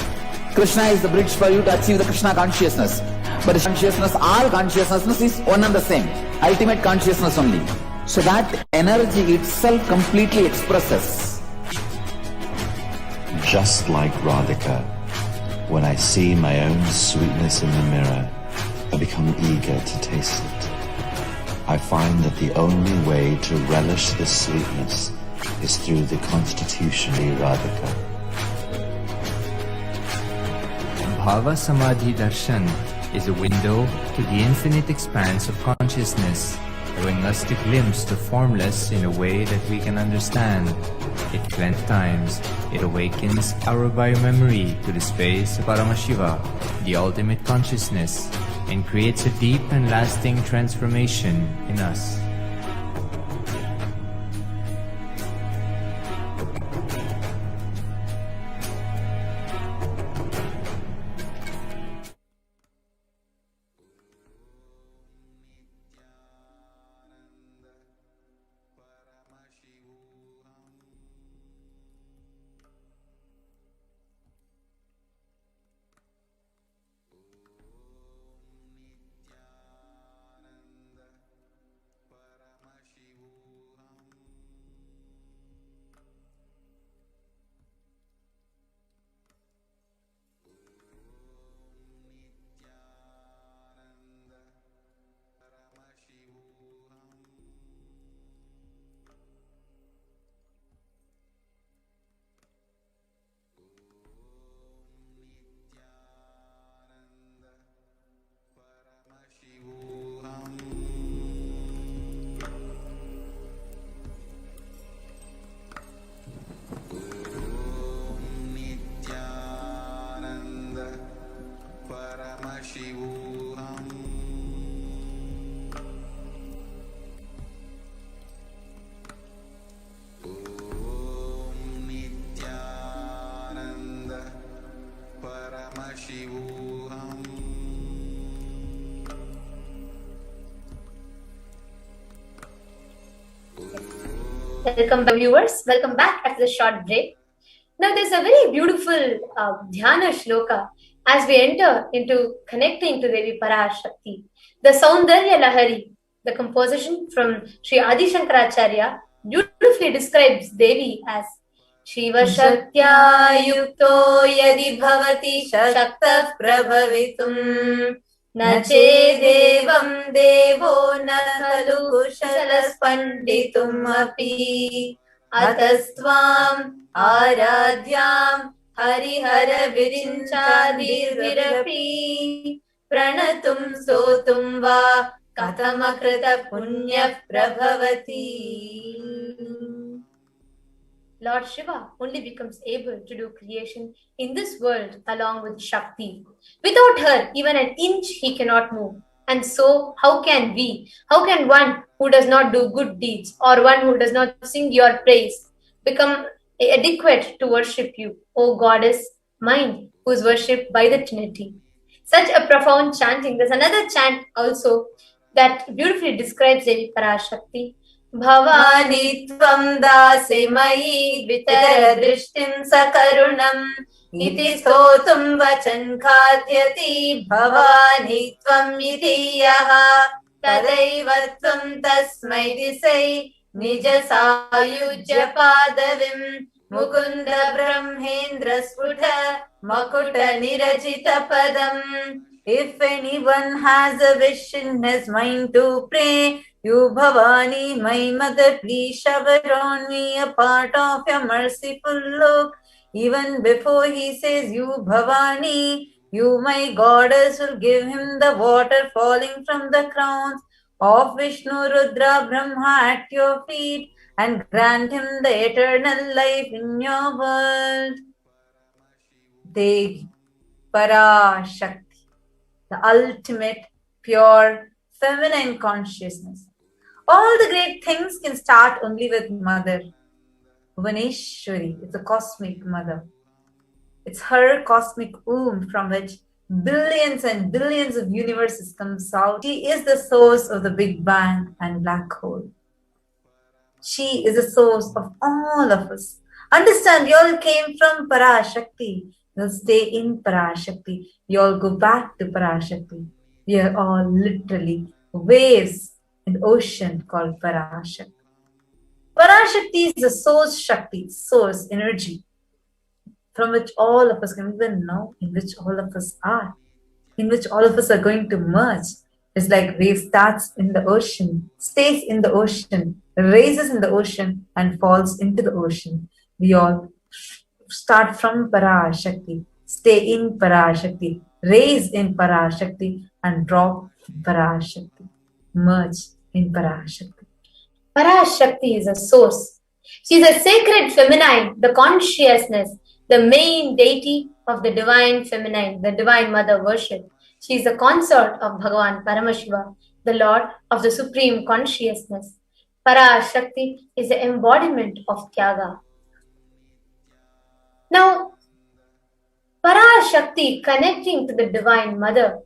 Krishna is the bridge for you to achieve the Krishna consciousness. But the consciousness, all consciousness is one and the same, ultimate consciousness only. So that energy itself completely expresses. Just like Radhika, when I see my own sweetness in the mirror, I become eager to taste it. I find that the only way to relish this sweetness is through the constitution of Radhika. Bhava Samadhi Darshan is a window to the infinite expanse of consciousness, allowing us to glimpse the formless in a way that we can understand. At 20 times, it awakens our biomemory to the space of Paramashiva, the ultimate consciousness, and creates a deep and lasting transformation in us. Welcome back, viewers. Welcome back after the short break. Now, there's a very beautiful dhyana shloka as we enter into connecting to Devi Parashakti. The Saundarya Lahari, the composition from Sri Adi Shankaracharya, beautifully describes Devi as Shiva Shaktya Yukto Yadi Bhavati Shakta Prabhavitum Na Chedevam Devo Na Khalu Kushalas Panditum Api Atastvam Aradhyam Harihara Virinchadirapi Pranatum Sotum Va Katamakrita Punya Prabhavati. Lord Shiva only becomes able to do creation in this world along with Shakti. Without her, even an inch he cannot move. And so, how can we? How can one who does not do good deeds or one who does not sing your praise become adequate to worship you, O Goddess mine, who is worshipped by the Trinity? Such a profound chanting. There's another chant also that beautifully describes Devi Parashakti. Bhavani tvam dase mayi vitara drishtim sakarunam iti stotum vachan khatyati bhavani tvam iti yaha tadaiva tvam tasmai disai nija sayujya padavim mukunda brahmendra sputha makuta nirajita padam. If anyone has a wish in his mind to pray, you Bhavani, my mother, please shower on me a part of your merciful look. Even before he says you Bhavani, you my goddess will give him the water falling from the crowns of Vishnu, Rudra, Brahma at your feet and grant him the eternal life in your world. Devi Parashakti, the ultimate, pure, feminine consciousness. All the great things can start only with Mother. Bhuvaneshwari is the cosmic mother. It's her cosmic womb from which billions and billions of universes comes out. She is the source of the Big Bang and black hole. She is the source of all of us. Understand, we all came from Parashakti. We'll stay in Parashakti. We all go back to Parashakti. We are all literally waves in the ocean called Parashakti. Parashakti is the source Shakti, source energy, from which all of us can even know, in which all of us are, in which all of us are going to merge. It's like wave starts in the ocean, stays in the ocean, raises in the ocean, and falls into the ocean. We all start from Parashakti, stay in Parashakti, raise in Parashakti, and drop Parashakti, merge in Parashakti. Parashakti is a source. She is a sacred feminine, the consciousness, the main deity of the divine feminine, the divine mother worship. She is the consort of Bhagavan Paramashiva, the Lord of the supreme consciousness. Parashakti is the embodiment of Tyaga. Now, Parashakti connecting to the Divine Mother.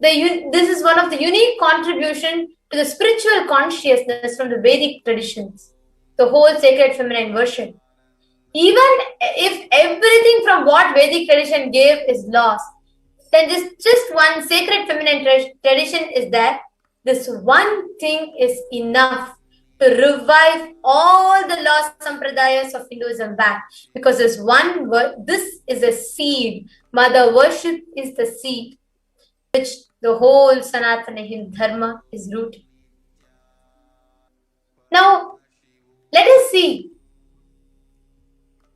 This is one of the unique contribution to the spiritual consciousness from the Vedic traditions, the whole sacred feminine worship. Even if everything from what Vedic tradition gave is lost, then just one sacred feminine tradition is there. This one thing is enough to revive all the lost sampradayas of Hinduism back. Because this one word, this is a seed. Mother worship is the seed which the whole Sanatana Hindu Dharma is rooted. Now, let us see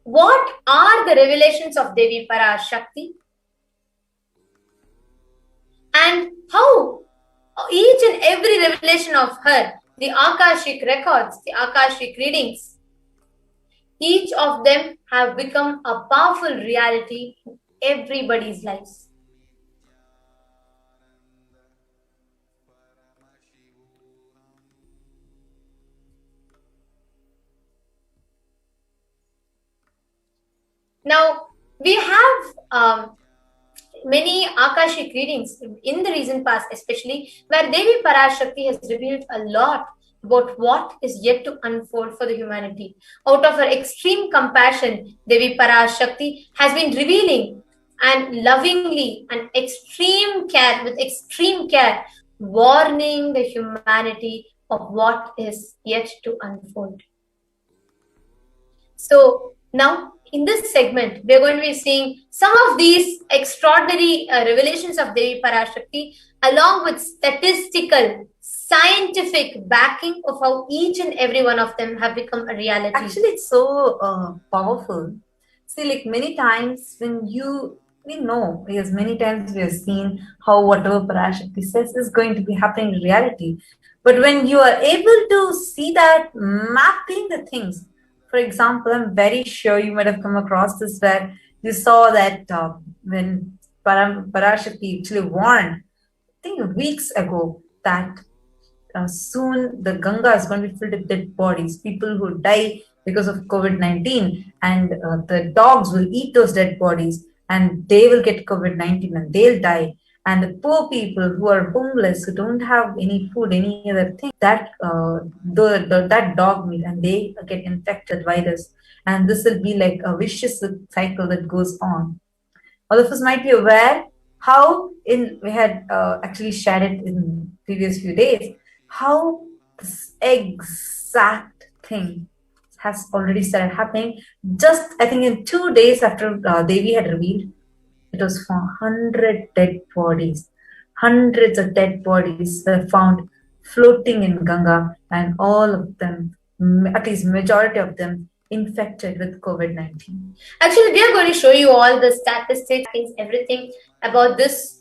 what are the revelations of Devi Parashakti and how each and every revelation of her, the Akashic records, the Akashic readings, each of them have become a powerful reality in everybody's lives. Now, we have many Akashic readings in the recent past, especially where Devi Parashakti has revealed a lot about what is yet to unfold for the humanity. Out of her extreme compassion, Devi Parashakti has been revealing and lovingly and with extreme care, warning the humanity of what is yet to unfold. So now in this segment, we're going to be seeing some of these extraordinary revelations of Devi Parashakti along with statistical, scientific backing of how each and every one of them have become a reality. Actually, it's so powerful. See, like many times when we know, because many times we have seen how whatever Parashakti says is going to be happening in reality. But when you are able to see that mapping the things, for example, I'm very sure you might have come across this where you saw that when Parashakti actually warned, I think weeks ago, that soon the Ganga is going to be filled with dead bodies, people who die because of COVID-19, and the dogs will eat those dead bodies and they will get COVID-19 and they'll die. And the poor people who are homeless, who don't have any food, any other thing, that that dog meat, and they get infected virus. And this will be like a vicious cycle that goes on. All of us might be aware how we had actually shared it in previous few days, how this exact thing has already started happening. Just, I think, in 2 days after Devi had revealed, it was found 100 dead bodies. Hundreds of dead bodies were found floating in Ganga, and all of them, at least majority of them, infected with COVID-19. Actually, we are going to show you all the statistics, everything about this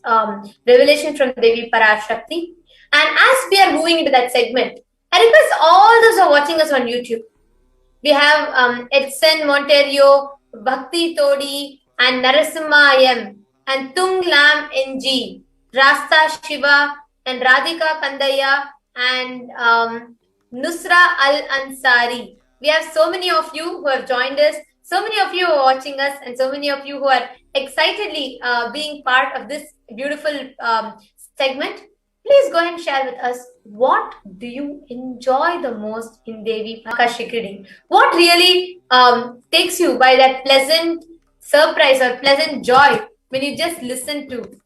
revelation from Devi Parashakti. And as we are moving into that segment, I request all those who are watching us on YouTube. We have Edson Monterio, Bhakti Todi, and Narasimha M, and Tung Lam NG, Rasta Shiva, and Radhika Kandaya, and Nusra Al Ansari. We have so many of you who have joined us, so many of you who are watching us, and so many of you who are excitedly being part of this beautiful segment. Please go ahead and share with us, what do you enjoy the most in Devi Akashic reading? What really takes you by that pleasant surprise or pleasant joy when you just listen to?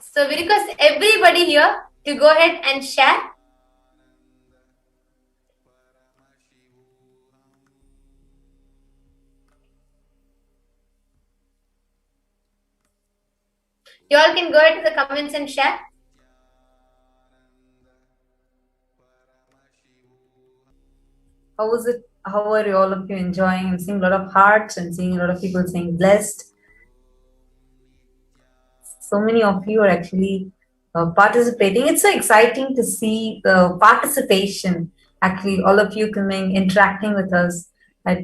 So we request everybody here to go ahead and share. You all can go ahead to the comments and share. How was it? How are all of you enjoying? I'm seeing a lot of hearts and seeing a lot of people saying blessed. So many of you are actually participating. It's so exciting to see the participation. Actually, all of you coming, interacting with us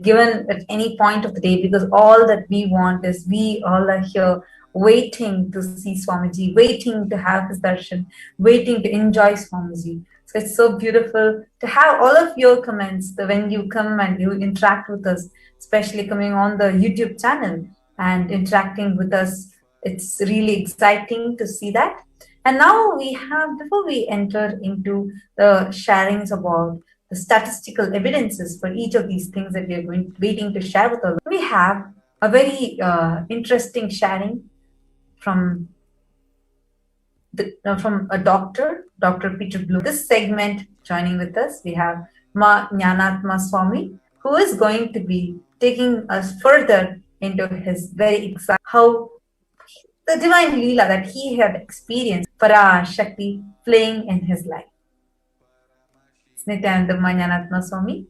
given at any point of the day, because all that we want is we all are here waiting to see Swamiji, waiting to have his darshan, waiting to enjoy Swamiji. So it's so beautiful to have all of your comments when you come and you interact with us, especially coming on the YouTube channel and interacting with us. It's really exciting to see that. And now we have, before we enter into the sharings about the statistical evidences for each of these things that we are waiting to share with us, we have a very interesting sharing from a doctor, Dr. Peter Bloom. This segment, joining with us, we have Ma Jnanatma Swami, who is going to be taking us further into his very exact, how the divine Leela that he had experienced, Parashakti, playing in his life. Nithyananda Jnanatma Swami.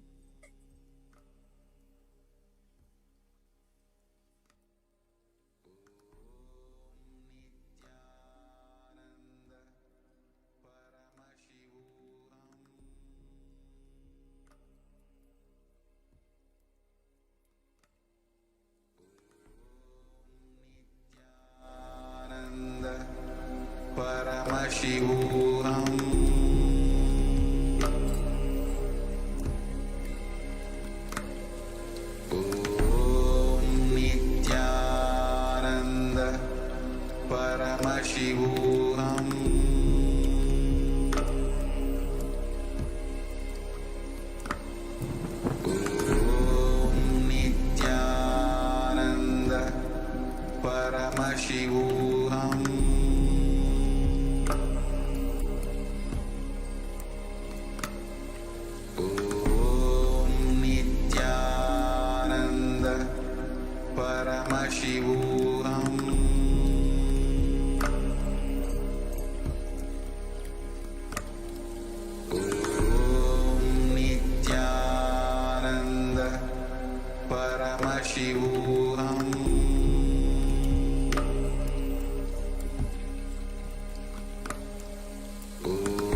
Paramashivoham. Om Nithyananda Paramashivoham. Paramashivoham. Om Nithyananda Paramashivoham. Om Nithyananda Paramashivoham.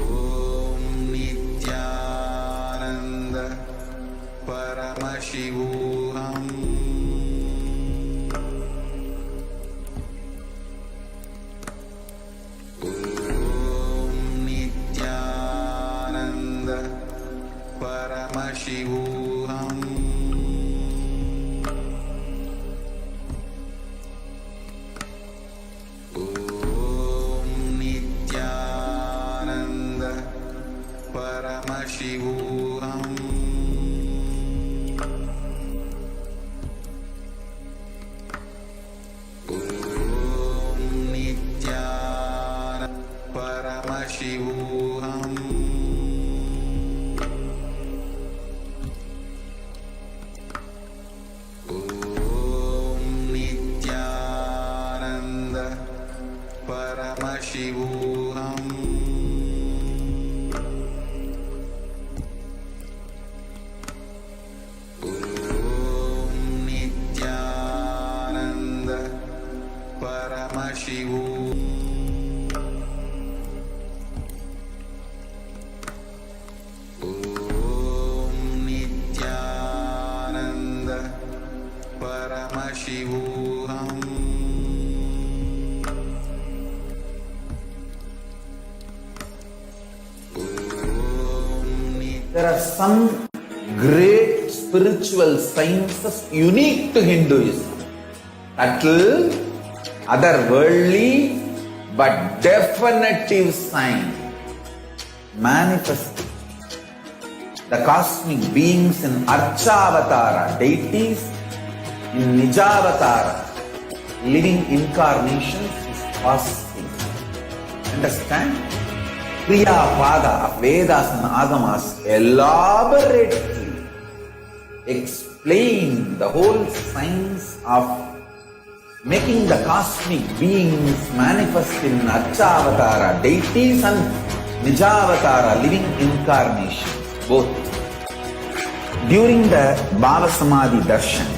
Om Nithyananda Paramashivoham. Om Nithyananda Paramashivoham. Om Nithyananda Paramashivoham. Om Nithyananda Paramashivoham. Om Nithyananda Paramashivoham. Om Nithyananda Paramashivoham. Om Nithyananda Paramashivoham. There are some great spiritual sciences unique to Hinduism. Subtle, otherworldly, but definitive sign. Manifesting the cosmic beings in Archavatara, deities in Nijavatara, living incarnations is possible. Understand? Kriya Pada of Vedas and Agamas elaborately explain the whole science of making the cosmic beings manifest in Archavatara, deities and Nijavatara, living incarnations, both. During the Bhava Samadhi Darshan,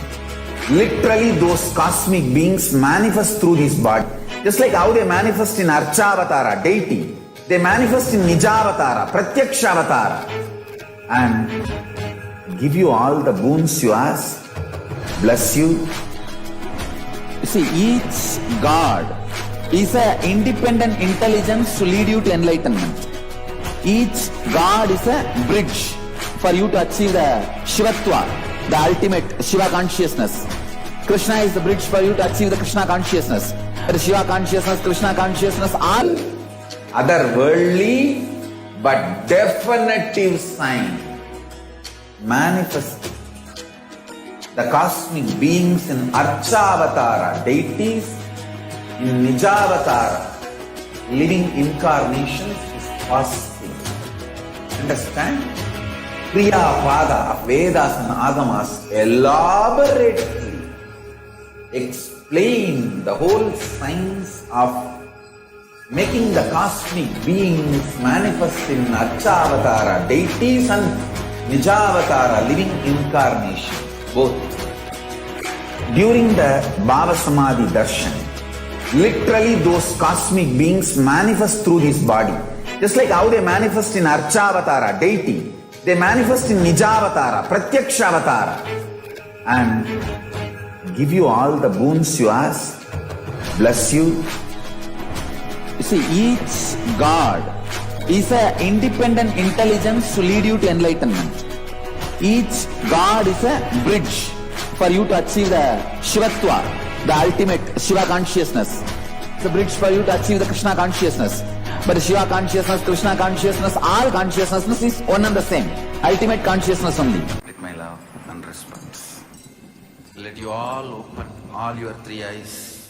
literally those cosmic beings manifest through this body. Just like how they manifest in Archavatara, deity, they manifest in Nijavatara, Pratyakshavatara, and give you all the boons you ask, bless you. See, each God is an independent intelligence to lead you to enlightenment. Each God is a bridge for you to achieve the Shivatva, the ultimate Shiva consciousness. Krishna is the bridge for you to achieve the Krishna consciousness. The Shiva consciousness, Krishna consciousness are otherworldly but definitive sign. Manifesting the cosmic beings in Archavatara, deities in Nijavatara, living incarnations is possible. Understand? Kriya Pada of Vedas and Agamas elaborately explain the whole science of making the cosmic beings manifest in Archavatara, deities and Nijavatara, living incarnations, both. During the Bhava Samadhi Darshan, literally those cosmic beings manifest through this body. Just like how they manifest in Archavatara, deity, they manifest in Nijavatara, Pratyakshavatara, and give you all the boons you ask, bless you. You see, each God is an independent intelligence to lead you to enlightenment. Each God is a bridge for you to achieve the Shivatva, the ultimate Shiva consciousness. It's a bridge for you to achieve the Krishna consciousness. But the Shiva consciousness, Krishna consciousness, all consciousness is one and the same. Ultimate consciousness only. With my love and respect, let you all open all your three eyes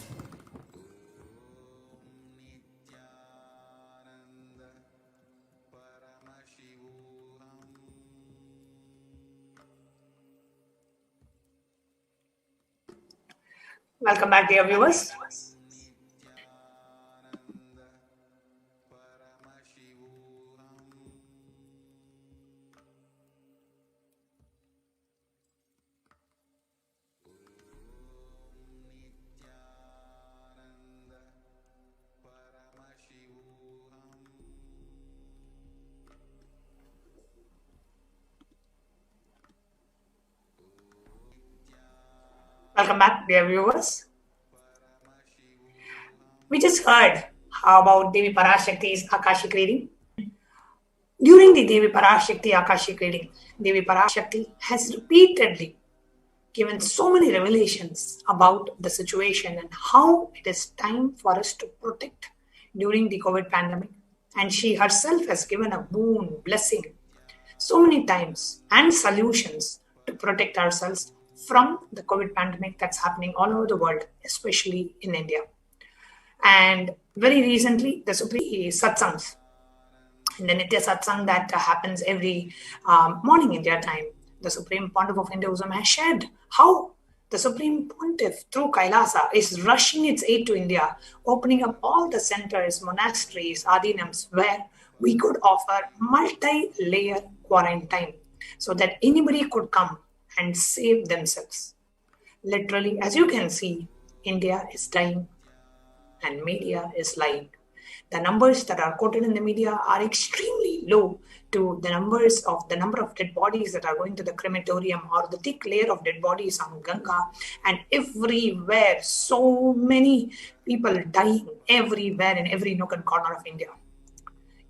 Welcome back, dear viewers. Welcome back, dear viewers. We just heard about Devi Parashakti's Akashic reading. During the Devi Parashakti Akashic reading, Devi Parashakti has repeatedly given so many revelations about the situation and how it is time for us to protect during the COVID pandemic. And she herself has given a boon, blessing, so many times and solutions to protect ourselves from the COVID pandemic that's happening all over the world, especially in India. And very recently, the Supreme Satsangs, in the Nitya Satsang that happens every morning India time, the Supreme Pontiff of Hinduism has shared how the Supreme Pontiff through Kailasa is rushing its aid to India, opening up all the centers, monasteries, adinams, where we could offer multi-layer quarantine so that anybody could come and save themselves. Literally, as you can see, India is dying and media is lying. The numbers that are quoted in the media are extremely low to the number of dead bodies that are going to the crematorium or the thick layer of dead bodies on Ganga, and everywhere so many people dying everywhere in every nook and corner of India.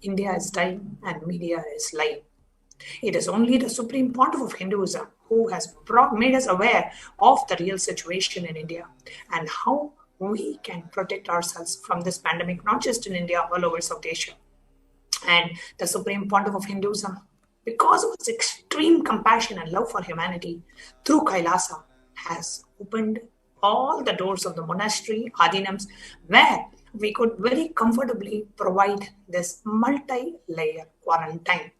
India is dying and media is lying. It is only the Supreme Pontiff of Hinduism who has made us aware of the real situation in India and how we can protect ourselves from this pandemic, not just in India, all over South Asia. And the Supreme Pontiff of Hinduism, because of its extreme compassion and love for humanity, through Kailasa, has opened all the doors of the monastery, adinams, where we could very comfortably provide this multi-layer quarantine.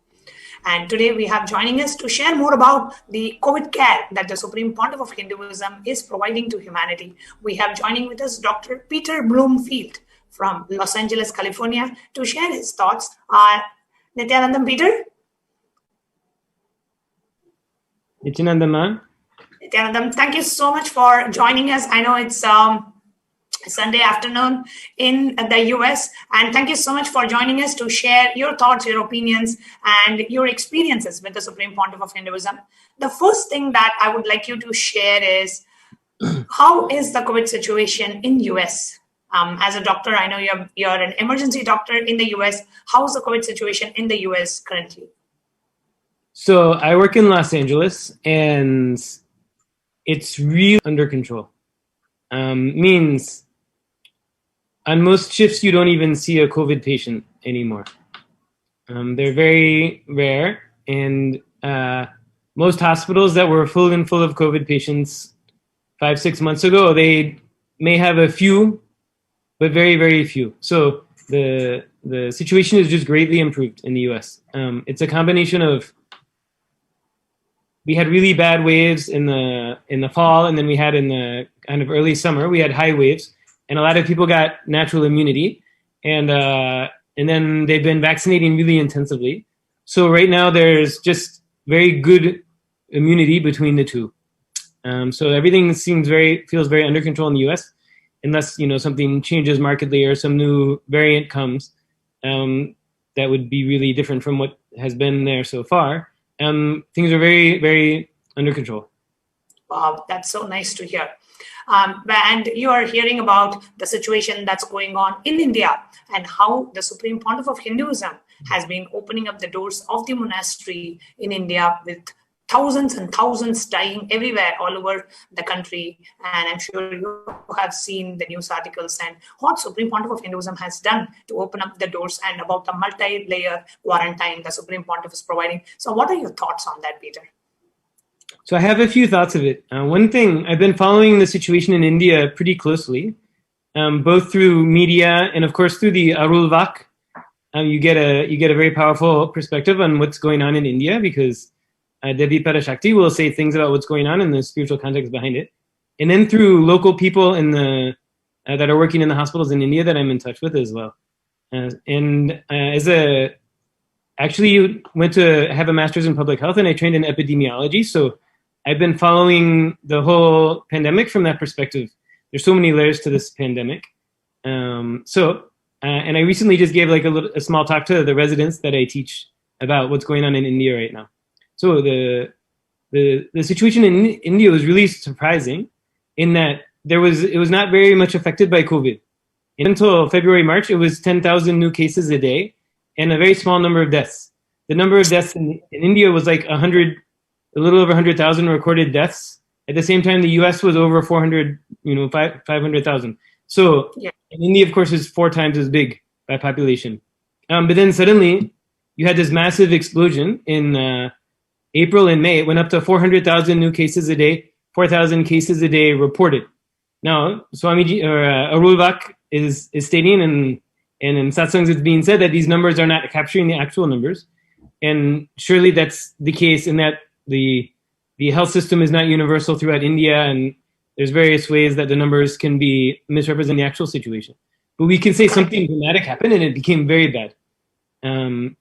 And today we have joining us to share more about the COVID care that the Supreme Pontiff of Hinduism is providing to humanity. We have joining with us Dr. Peter Bloomfield from Los Angeles, California, to share his thoughts. Nithyanandam, Peter? Nithyanandam, Nithyanandam, thank you so much for joining us. I know it's Sunday afternoon in the US, and thank you so much for joining us to share your thoughts, your opinions, and your experiences with the Supreme Pontiff of Hinduism. The first thing that I would like you to share is how is the COVID situation in US? As a doctor, I know you're an emergency doctor in the US. How is the COVID situation in the US currently? So I work in Los Angeles, and it's really under control. Means on most shifts, you don't even see a COVID patient anymore. They're very rare, and most hospitals that were full of COVID patients 5-6 months ago, they may have a few, but very, very few. So the situation is just greatly improved in the US. It's a combination of, we had really bad waves in the fall, and then we had in the kind of early summer, we had high waves, and a lot of people got natural immunity, and then they've been vaccinating really intensively. So right now there's just very good immunity between the two. So everything feels very under control in the US, unless something changes markedly or some new variant comes that would be really different from what has been there so far. Things are very, very under control. Wow, that's so nice to hear. And you are hearing about the situation that's going on in India and how the Supreme Pontiff of Hinduism has been opening up the doors of the monastery in India, with thousands and thousands dying everywhere all over the country. And I'm sure you have seen the news articles and what Supreme Pontiff of Hinduism has done to open up the doors, and about the multi-layer quarantine the Supreme Pontiff is providing. So what are your thoughts on that, Peter? So I have a few thoughts of it. One thing, I've been following the situation in India pretty closely, both through media and of course through the Arulvak. You get a very powerful perspective on what's going on in India, because Devi Parashakti will say things about what's going on and the spiritual context behind it. and then through local people in the that are working in the hospitals in India that I'm in touch with as well. Actually went to have a master's in public health, and I trained in epidemiology. So I've been following the whole pandemic from that perspective. There's so many layers to this pandemic. And I recently just gave like a small talk to the residents that I teach about what's going on in India right now. So the situation in India was really surprising in that it was not very much affected by COVID. And until February, March, it was 10,000 new cases a day and a very small number of deaths. The number of deaths in India was like a little over 100,000 recorded deaths. At the same time, the US was over 500,000. So in India, of course, is 4 times as big by population. But then suddenly you had this massive explosion in April and May. It went up to 400,000 new cases a day, 4,000 cases a day reported. Now, Swamiji or Arul Bak is stating, and in satsangs it's being said that these numbers are not capturing the actual numbers. And surely that's the case in that the health system is not universal throughout India, and there's various ways that the numbers can be misrepresenting the actual situation. But we can say something dramatic happened and it became very bad. And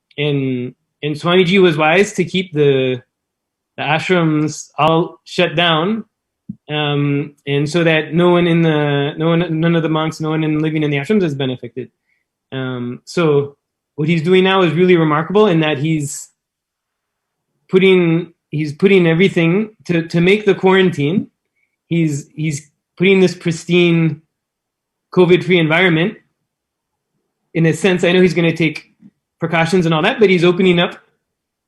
Swamiji was wise to keep the ashrams all shut down, and so that none of the monks, no one living in the ashrams has been affected. So what he's doing now is really remarkable in that he's putting everything to make the quarantine. He's putting this pristine COVID-free environment. In a sense, I know he's going to take precautions and all that, but he's opening up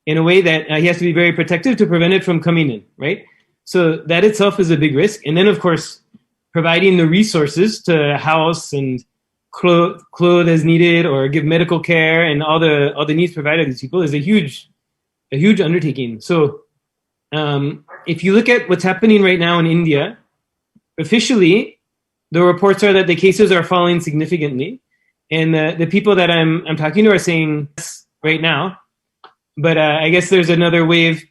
in a way that he has to be very protective to prevent it from coming in, right? So that itself is a big risk. And then, of course, providing the resources to house and clothe as needed, or give medical care and all the needs provided to these people is a huge undertaking. So if you look at what's happening right now in India, officially, the reports are that the cases are falling significantly. And the people that I'm talking to are saying yes right now. But I guess there's another wave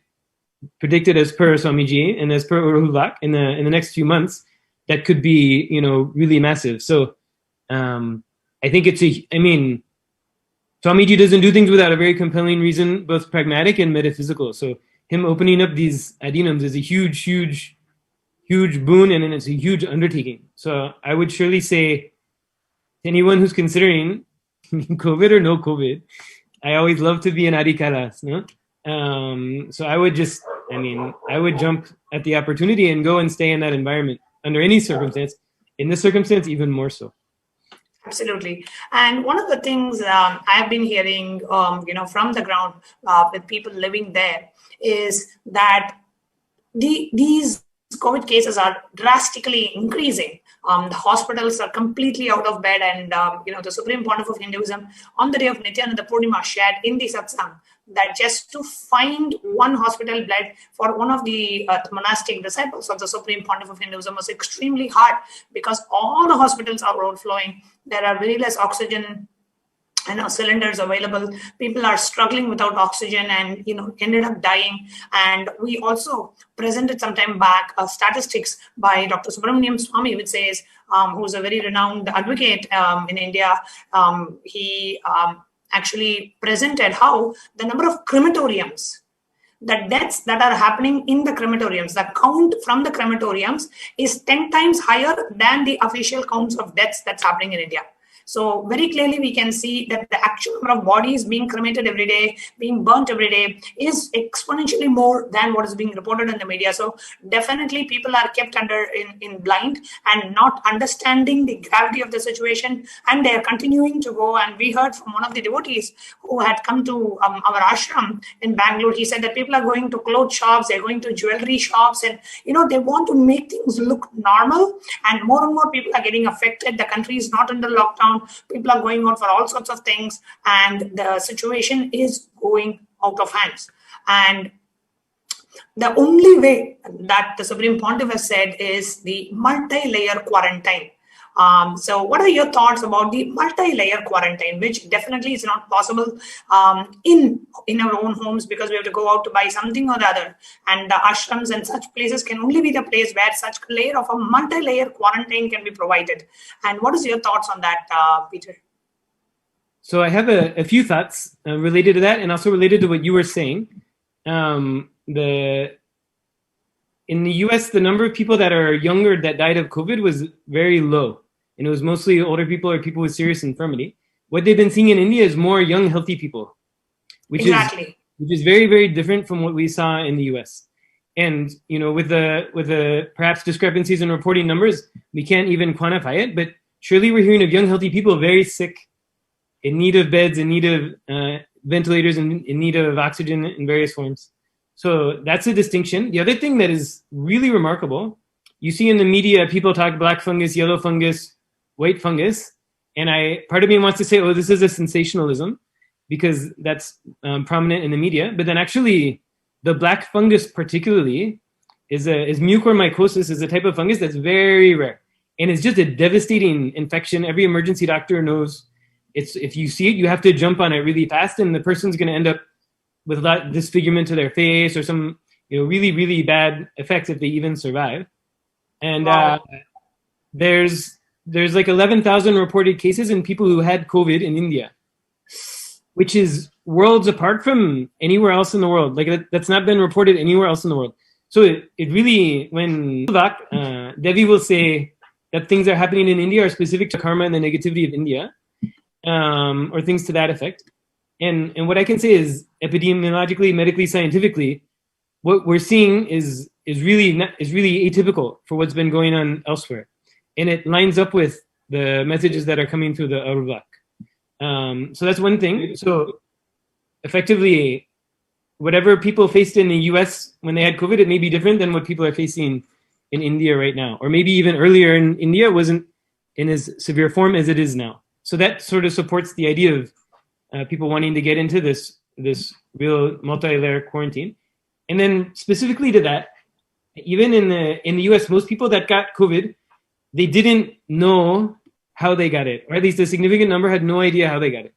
predicted as per Swamiji and as per Urulak in the next few months that could be, really massive. So I think Swamiji doesn't do things without a very compelling reason, both pragmatic and metaphysical. So him opening up these adinams is a huge, huge, huge boon, and it's a huge undertaking. So I would surely say to anyone who's considering COVID or no COVID, I always love to be an Adi Kailas, no? So I would jump at the opportunity and go and stay in that environment under any circumstance. In this circumstance, even more so. Absolutely. And one of the things I've been hearing, from the ground with people living there is that these COVID cases are drastically increasing. The hospitals are completely out of bed, and the Supreme Pontiff of Hinduism on the day of Nithyananda Purnima shared in the satsang that just to find one hospital bed for one of the monastic disciples of the Supreme Pontiff of Hinduism was extremely hard, because all the hospitals are overflowing. There are very less oxygen cylinders available. People are struggling without oxygen and ended up dying. And we also presented some time back statistics by Dr. Subramaniam Swami, which says, who's a very renowned advocate in India. He actually presented how the number of crematoriums, the deaths that are happening in the crematoriums, the count from the crematoriums is 10 times higher than the official counts of deaths that's happening in India. So very clearly we can see that the actual number of bodies being cremated every day, being burnt every day, is exponentially more than what is being reported in the media. So definitely people are kept in blind and not understanding the gravity of the situation, and they are continuing to go. And we heard from one of the devotees who had come to our ashram in Bangalore. He said that people are going to clothes shops, they're going to jewelry shops, and they want to make things look normal, and more people are getting affected. The country is not under lockdown. People are going out for all sorts of things, and the situation is going out of hands. And the only way that the Supreme Pontiff has said is the multi-layer quarantine. So what are your thoughts about the multi-layer quarantine, which definitely is not possible in our own homes, because we have to go out to buy something or the other, and the ashrams and such places can only be the place where such layer of a multi-layer quarantine can be provided. And what is your thoughts on that, Peter? So I have a few thoughts related to that, and also related to what you were saying. In the US, the number of people that are younger that died of COVID was very low. And it was mostly older people or people with serious infirmity. What they've been seeing in India is more young, healthy people, which is very, very different from what we saw in the US. And with the perhaps discrepancies in reporting numbers, we can't even quantify it. But surely we're hearing of young, healthy people very sick, in need of beds, in need of ventilators, in need of oxygen in various forms. So that's a distinction. The other thing that is really remarkable, you see in the media, people talk black fungus, yellow fungus, white fungus. And part of me wants to say, oh, this is a sensationalism, because that's prominent in the media. But then actually, the black fungus particularly is mucormycosis, is a type of fungus that's very rare. And it's just a devastating infection. Every emergency doctor knows if you see it, you have to jump on it really fast, and the person's going to end up with a lot of disfigurement to their face or some really, really bad effects if they even survive. And there's like 11,000 reported cases in people who had COVID in India, which is worlds apart from anywhere else in the world. Like that's not been reported anywhere else in the world. So it really, when Devi will say that things are happening in India are specific to karma and the negativity of India, or things to that effect. And what I can say is, epidemiologically, medically, scientifically, what we're seeing is really atypical for what's been going on elsewhere, and it lines up with the messages that are coming through the Arulak. So that's one thing. So effectively, whatever people faced in the US when they had COVID, it may be different than what people are facing in India right now, or maybe even earlier in India wasn't in as severe form as it is now. So that sort of supports the idea of people wanting to get into this real multi-layer quarantine. And then specifically to that, even in the US, most people that got COVID, they didn't know how they got it, or at least a significant number had no idea how they got it.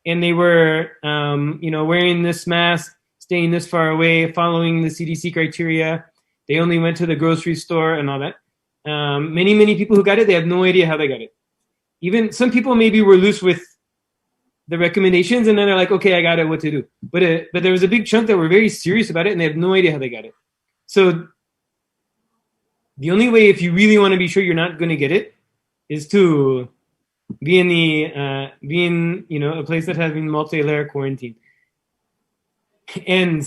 And they were, wearing this mask, staying this far away, following the CDC criteria. They only went to the grocery store and all that. Many, many people who got it, they have no idea how they got it. Even some people maybe were loose with the recommendations, and then they're like, okay, I got it, what to do. But there was a big chunk that were very serious about it, and they have no idea how they got it. So the only way, if you really want to be sure you're not going to get it, is to be in a place that has been multi-layer quarantine. And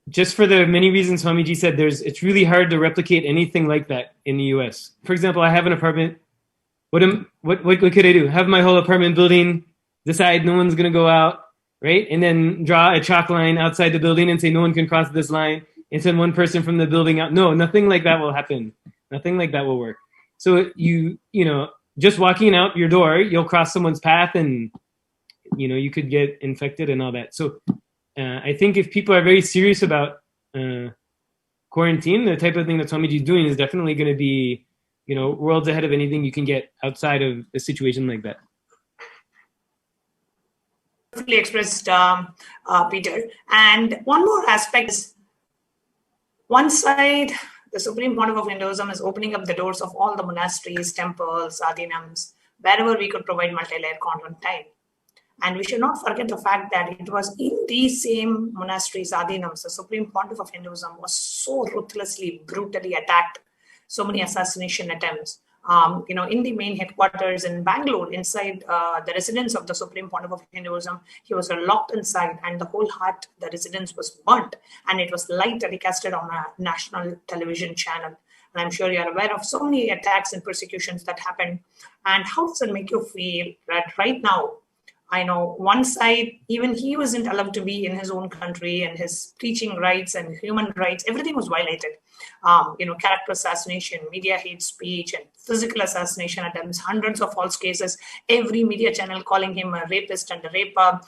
just for the many reasons Swamiji said, it's really hard to replicate anything like that in the US. For example, I have an apartment. What could I do? Have my whole apartment building decide no one's going to go out, right? And then draw a chalk line outside the building and say no one can cross this line, and send one person from the building out. No, nothing like that will happen. Nothing like that will work. So just walking out your door, you'll cross someone's path, and you could get infected and all that. So I think if people are very serious about quarantine, the type of thing that Swamiji is doing is definitely going to be worlds ahead of anything you can get outside of a situation like that. Expressed, Peter. And one more aspect is, one side, the Supreme Pontiff of Hinduism is opening up the doors of all the monasteries, temples, adhinams, wherever we could provide multi-layer quarantine. And we should not forget the fact that it was in these same monasteries, adhinams, the Supreme Pontiff of Hinduism was so ruthlessly, brutally attacked. So many assassination attempts. In the main headquarters in Bangalore, inside the residence of the Supreme Pontiff of Hinduism, he was locked inside, and the whole hut, the residence, was burnt, and it was live telecasted on a national television channel. And I'm sure you're aware of so many attacks and persecutions that happened. And how does it make you feel that right now, I know one side, even he wasn't allowed to be in his own country, and his preaching rights and human rights, everything was violated. Character assassination, media hate speech, and physical assassination attempts, hundreds of false cases, every media channel calling him a rapist and a raper,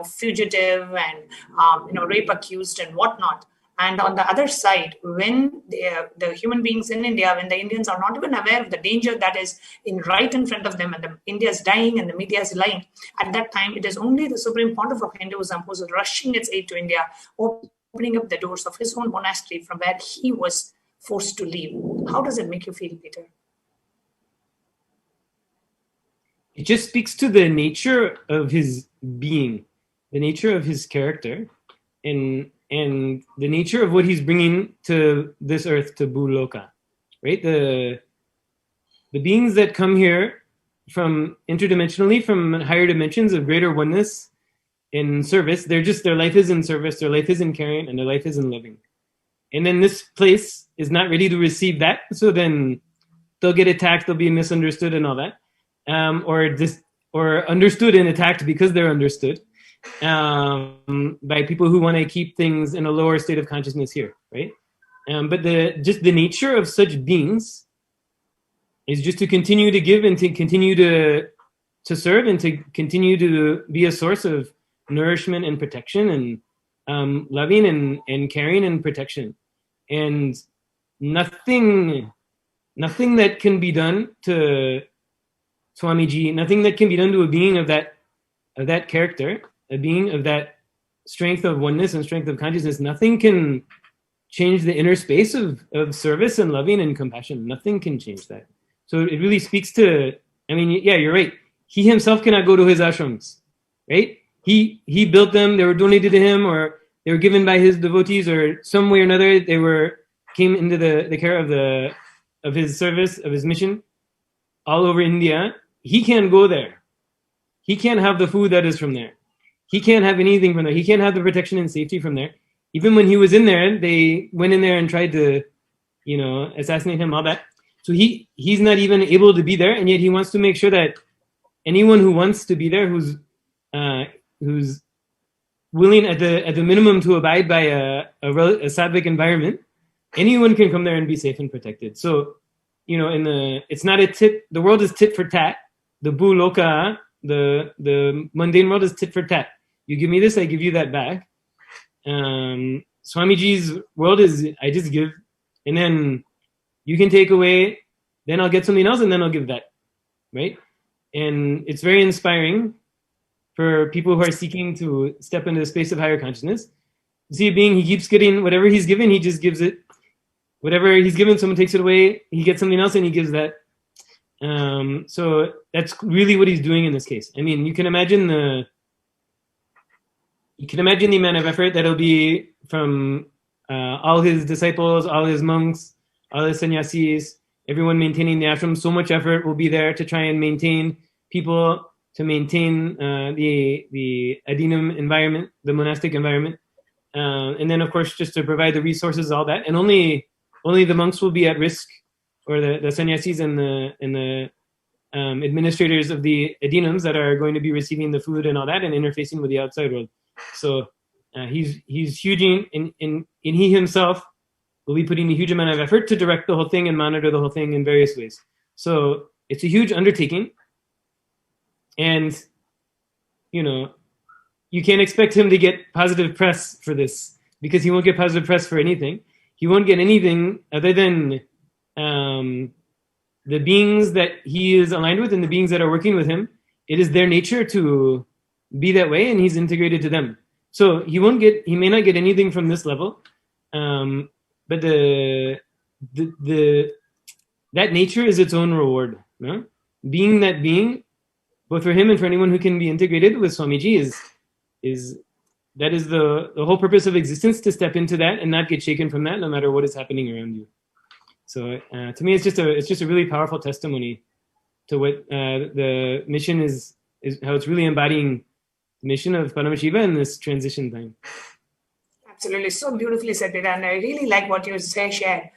fugitive and, rape accused and whatnot. And on the other side, when the human beings in India, when the Indians are not even aware of the danger that is right in front of them, and India is dying and the media is lying, at that time, it is only the Supreme Pontiff of Hinduism who is rushing its aid to India, opening up the doors of his own monastery from where he was forced to leave. How does it make you feel, Peter? It just speaks to the nature of his being, the nature of his character, and the nature of what he's bringing to this earth, to Bhuloka, right? The beings that come here from interdimensionally, from higher dimensions of greater oneness in service, their life is in service, their life is in caring, and their life is in loving. And then this place is not ready to receive that, so then they'll get attacked, they'll be misunderstood and all that, or understood and attacked because they're understood. By people who want to keep things in a lower state of consciousness here, right? But the nature of such beings is just to continue to give and to continue to serve and to continue to be a source of nourishment and protection and loving and caring and protection. And nothing that can be done to Swamiji, nothing that can be done to a being of that character, a being of that strength of oneness and strength of consciousness, nothing can change the inner space of service and loving and compassion. Nothing can change that. So it really speaks to, I mean, yeah, you're right. He himself cannot go to his ashrams, right? He built them, they were donated to him, or they were given by his devotees, or some way or another came into the care of his service, of his mission all over India. He can't go there. He can't have the food that is from there. He can't have anything from there. He can't have the protection and safety from there. Even when he was in there, they went in there and tried to, assassinate him, all that. So he's not even able to be there, and yet he wants to make sure that anyone who wants to be there, who's willing at the minimum to abide by a sattvic environment, anyone can come there and be safe and protected. So, it's not a tit. The world is tit for tat. The Bhuloka, the mundane world, is tit for tat. You give me this, I give you that back. Swamiji's world is, I just give, and then you can take away, then I'll get something else, and then I'll give that, right? And it's very inspiring for people who are seeking to step into the space of higher consciousness. You see a being, he keeps getting whatever he's given, he just gives it. Whatever he's given, someone takes it away, he gets something else, and he gives that. So that's really what he's doing in this case. I mean, you can imagine the amount of effort that'll be from all his disciples, all his monks, all his sannyasis, everyone maintaining the ashram. So much effort will be there to try and maintain people, to maintain the adinam environment, the monastic environment, and then of course just to provide the resources, all that. And only the monks will be at risk, or the sannyasis and the administrators of the adinams that are going to be receiving the food and all that and interfacing with the outside world. So he's huge in he himself will be putting a huge amount of effort to direct the whole thing and monitor the whole thing in various ways. So it's a huge undertaking, and you can't expect him to get positive press for this, because he won't get positive press for anything. He won't get anything other than the beings that he is aligned with and the beings that are working with him. It is their nature to be that way, and he's integrated to them. So he may not get anything from this level, but that nature is its own reward. No? Being that being, both for him and for anyone who can be integrated with Swamiji, is the whole purpose of existence, to step into that and not get shaken from that, no matter what is happening around you. So to me, it's just a really powerful testimony to what the mission is how it's really embodying the mission of Paramashiva in this transition time. Absolutely, so beautifully said, Peter. And I really like what you said,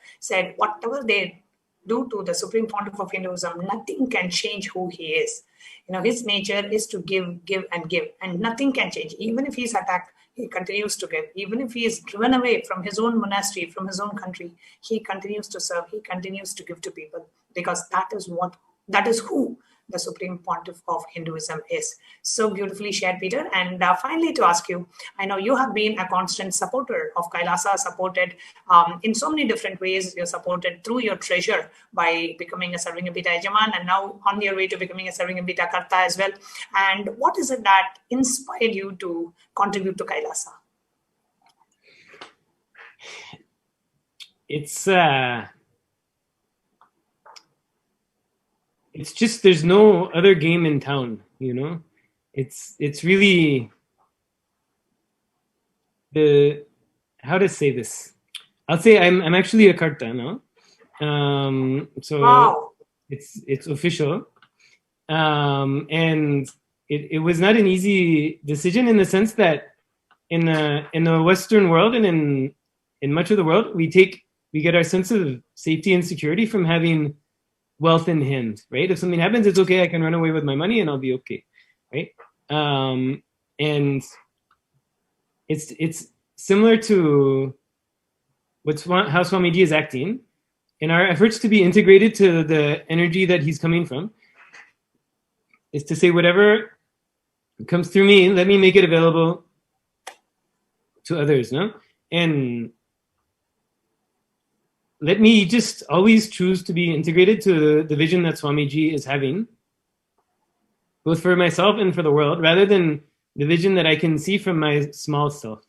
whatever they do to the Supreme Pontiff of Hinduism, nothing can change who he is. His nature is to give, and nothing can change. Even if he's attacked, he continues to give. Even if he is driven away from his own monastery, from his own country, he continues to serve. He continues to give to people, because that is who the supreme pontiff of Hinduism is. So beautifully shared, Peter. And finally, to ask you, I know you have been a constant supporter of Kailasa, supported in so many different ways. You're supported through your treasure by becoming a Sarvingambita Yajaman, and now on your way to becoming a Sarvingambita Karta as well. And what is it that inspired you to contribute to Kailasa? It's just there's no other game in town, you know. It's really the, how to say this. I'll say I'm actually a Karta now, so wow. It's official, and it was not an easy decision in the sense that in the Western world and in much of the world we get our sense of safety and security from having wealth in hand, right? If something happens, it's okay. I can run away with my money and I'll be okay, right? And it's similar to how Swamiji is acting in our efforts to be integrated to the energy that he's coming from. Is to say whatever comes through me, let me make it available to others, no? And let me just always choose to be integrated to the vision that Swamiji is having, both for myself and for the world, rather than the vision that I can see from my small self.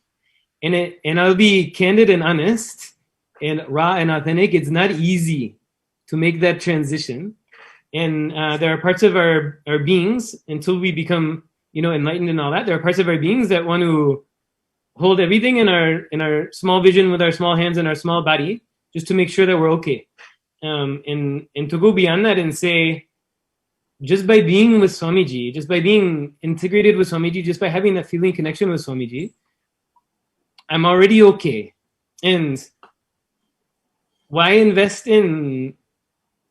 And I'll be candid and honest and raw and authentic. It's not easy to make that transition. And there are parts of our beings, until we become, you know, enlightened and all that, there are parts of our beings that want to hold everything in our small vision with our small hands and our small body, just to make sure that we're okay. And to go beyond that and say, just by being with Swamiji, just by being integrated with Swamiji, just by having that feeling connection with Swamiji, I'm already okay. And why invest in,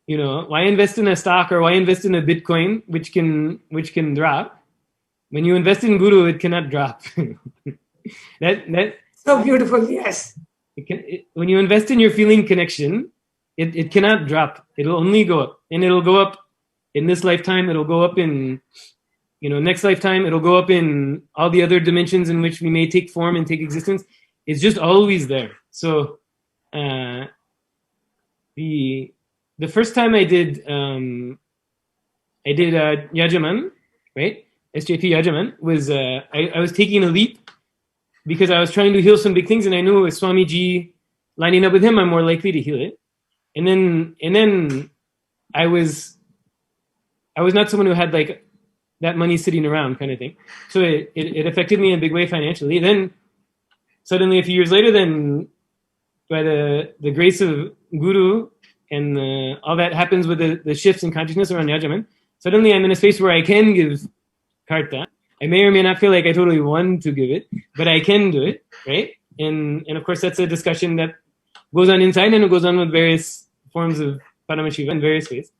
you know, why invest in a stock or why invest in a Bitcoin, which can drop? When you invest in Guru, it cannot drop. that so beautiful, yes. When you invest in your feeling connection, it cannot drop. It'll only go up, and it'll go up in this lifetime. It'll go up in, you know, next lifetime. It'll go up in all the other dimensions in which we may take form and take existence. It's just always there. So the first time I did Yajaman, right? SJP Yajaman was I was taking a leap because I was trying to heal some big things, and I knew with Swamiji lining up with him, I'm more likely to heal it. And then I was not someone who had like that money sitting around kind of thing. So it affected me in a big way financially. Then suddenly a few years later, then by the grace of Guru and all that happens with the shifts in consciousness around Yajaman, suddenly I'm in a space where I can give Karta. I may or may not feel like I totally want to give it, but I can do it, right? And of course that's a discussion that goes on inside, and it goes on with various forms of Paramashiva in various ways.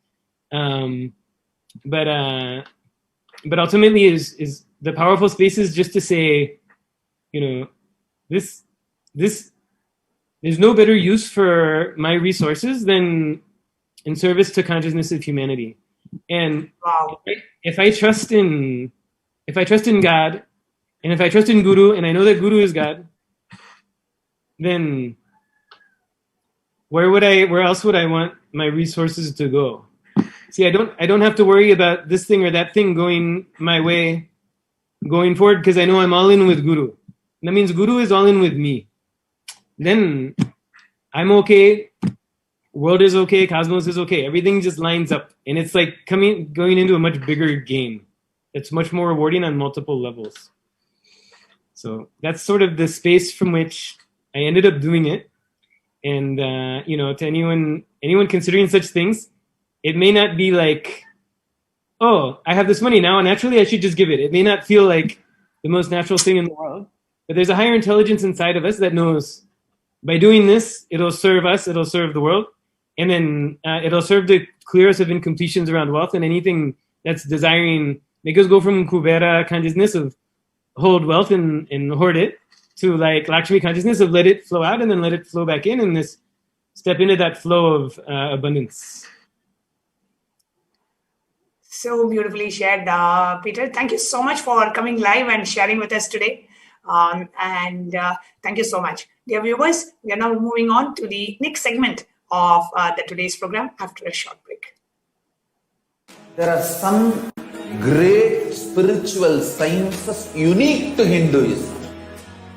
But ultimately is the powerful space is just to say, you know, this there's no better use for my resources than in service to consciousness of humanity. And wow. if I trust in God, and if I trust in Guru, and I know that Guru is God, then where else would I want my resources to go? See, I don't have to worry about this thing or that thing going my way going forward, because I know I'm all in with Guru. That means Guru is all in with me. Then I'm okay, world is okay, cosmos is okay. Everything just lines up. And it's like going into a much bigger game. It's much more rewarding on multiple levels. So that's sort of the space from which I ended up doing it. And you know, to anyone considering such things, it may not be like, oh, I have this money now, and naturally I should just give it. It may not feel like the most natural thing in the world, but there's a higher intelligence inside of us that knows by doing this, it'll serve us, it'll serve the world, and then it'll serve to clear us of incompletions around wealth and anything that's desiring, make us go from Kubera consciousness of hold wealth and hoard it, to like Lakshmi consciousness of let it flow out and then let it flow back in, and this step into that flow of abundance. So beautifully shared, Peter. Thank you so much for coming live and sharing with us today. And thank you so much. Dear viewers, we are now moving on to the next segment of the today's program after a short break. There are some great spiritual sciences unique to Hinduism.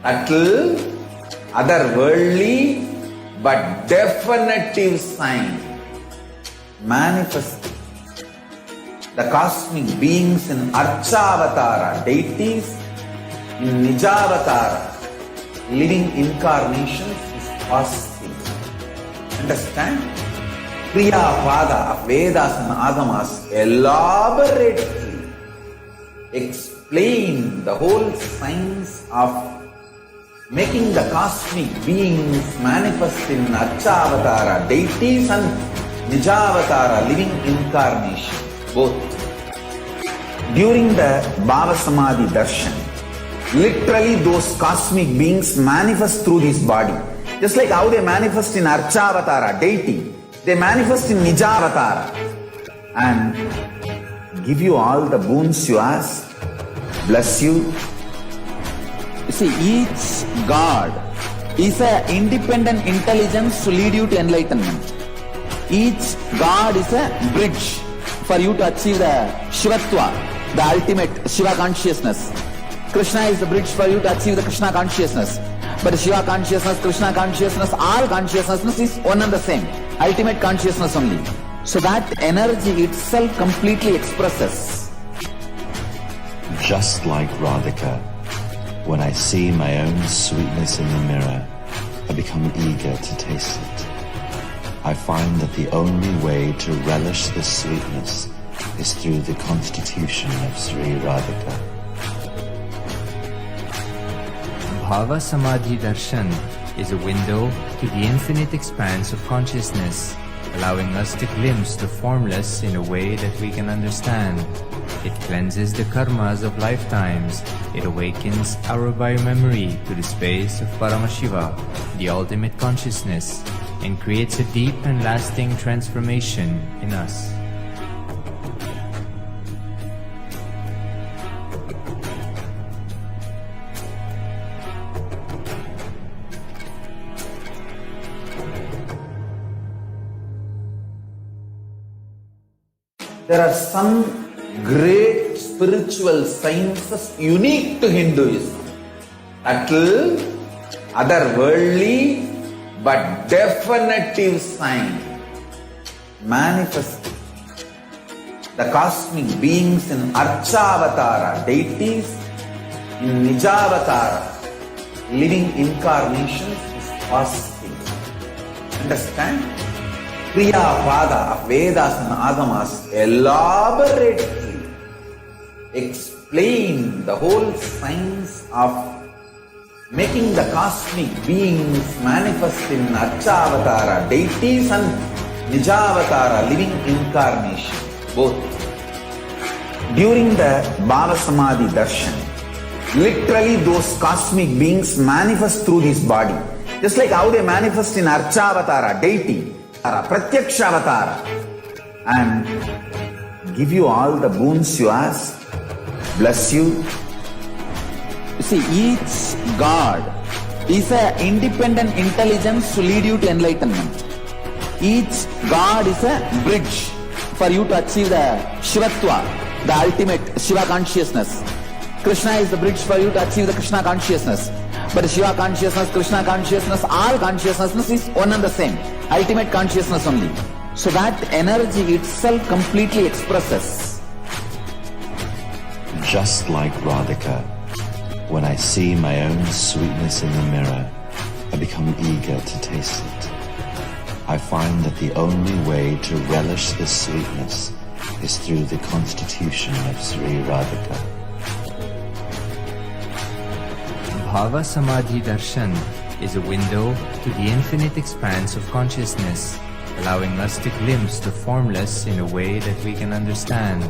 Subtle, otherworldly, but definitive sign. Manifesting the cosmic beings in Archavatara, deities in Nijavatara, living incarnations is possible. Understand? Kriya Pada of Vedas and Agamas elaborately explain the whole science of making the cosmic beings manifest in Archavatara, deities and Nijavatara, living incarnation, both. During the Bhava Samadhi Darshan, literally those cosmic beings manifest through this body. Just like how they manifest in Archavatara, deity, they manifest in Nijavatara and give you all the boons you ask, bless you. You see, each God is an independent intelligence to lead you to enlightenment. Each God is a bridge for you to achieve the Shivatva, the ultimate Shiva consciousness. Krishna is the bridge for you to achieve the Krishna consciousness. But Shiva consciousness, Krishna consciousness, all consciousness is one and the same. Ultimate consciousness only. So that energy itself completely expresses. Just like Radhika, when I see my own sweetness in the mirror, I become eager to taste it. I find that the only way to relish this sweetness is through the constitution of Sri Radhika. Bhava Samadhi Darshan is a window to the infinite expanse of consciousness, allowing us to glimpse the formless in a way that we can understand. It cleanses the karmas of lifetimes. It awakens our biomemory to the space of Paramashiva, the ultimate consciousness, and creates a deep and lasting transformation in us. There are some great spiritual sciences unique to Hinduism. Subtle, otherworldly, but definitive sign. Manifesting the cosmic beings in Archavatara, deities in Nijavatara, living incarnations is possible. Understand? Kriya Pada of Vedas and Agamas elaborately explain the whole science of making the cosmic beings manifest in Archavatara, deities and Nijavatara, living incarnation, both. During the Bhava Samadhi Darshan, literally those cosmic beings manifest through this body. Just like how they manifest in Archavatara, deity, Pratyakshavatara, and give you all the boons you ask, bless you. You see, each God is an independent intelligence to lead you to enlightenment. Each God is a bridge for you to achieve the Shivatva, the ultimate Shiva consciousness. Krishna is the bridge for you to achieve the Krishna consciousness. But Shiva consciousness, Krishna consciousness, all consciousness is one and the same. Ultimate consciousness only. So that energy itself completely expresses. Just like Radhika, when I see my own sweetness in the mirror, I become eager to taste it. I find that the only way to relish this sweetness is through the constitution of Sri Radhika. Bhava Samadhi Darshan is a window to the infinite expanse of consciousness, allowing us to glimpse the formless in a way that we can understand.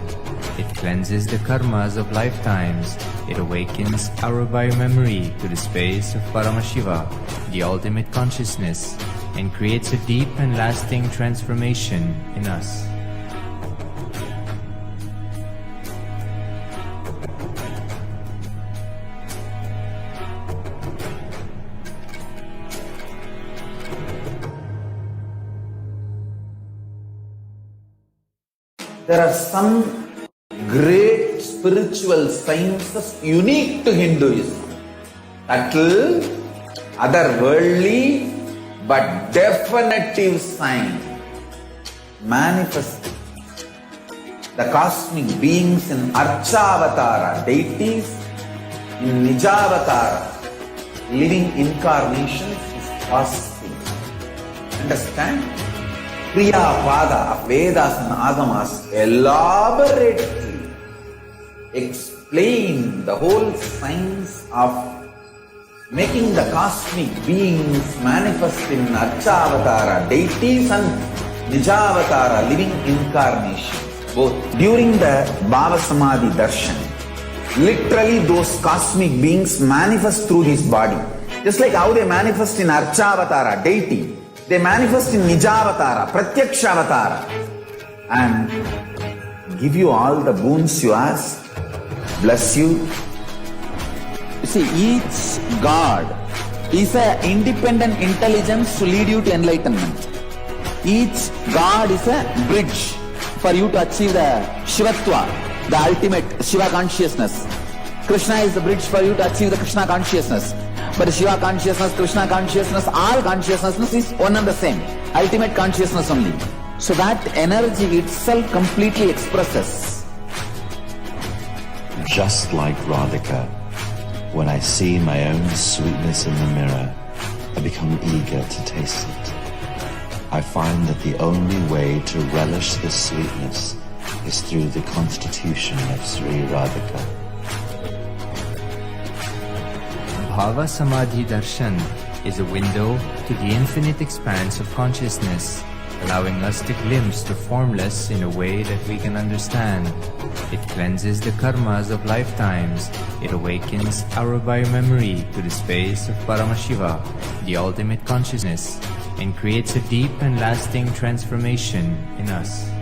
It cleanses the karmas of lifetimes. It awakens our biomemory to the space of Paramashiva, the ultimate consciousness, and creates a deep and lasting transformation in us. there are some great spiritual sciences unique to Hinduism. Subtle, otherworldly, but definitive sign. Manifesting the cosmic beings in Archavatara, deities in Nijavatara, living incarnations is possible. Understand? Kriya Pada of Vedas and Agamas elaborately explain the whole science of making the cosmic beings manifest in Archavatara, deities and Nijavatara, living incarnations. Both during the Bhava Samadhi Darshan, literally those cosmic beings manifest through his body. Just like how they manifest in Archavatara, deity, they manifest in Nijavatara, Pratyakshavatara, and give you all the boons you ask, bless you. You see, each God is an independent intelligence to lead you to enlightenment. Each God is a bridge for you to achieve the Shivatva, the ultimate Shiva consciousness. Krishna is the bridge for you to achieve the Krishna consciousness. But Shiva consciousness, Krishna consciousness, all consciousness is one and the same. Ultimate consciousness only. So that energy itself completely expresses. Just like Radhika, when I see my own sweetness in the mirror, I become eager to taste it. I find that the only way to relish this sweetness is through the constitution of Sri Radhika. Bhava Samadhi Darshan is a window to the infinite expanse of consciousness, allowing us to glimpse the formless in a way that we can understand. It cleanses the karmas of lifetimes. It awakens our biomemory to the space of Paramashiva, the ultimate consciousness, and creates a deep and lasting transformation in us.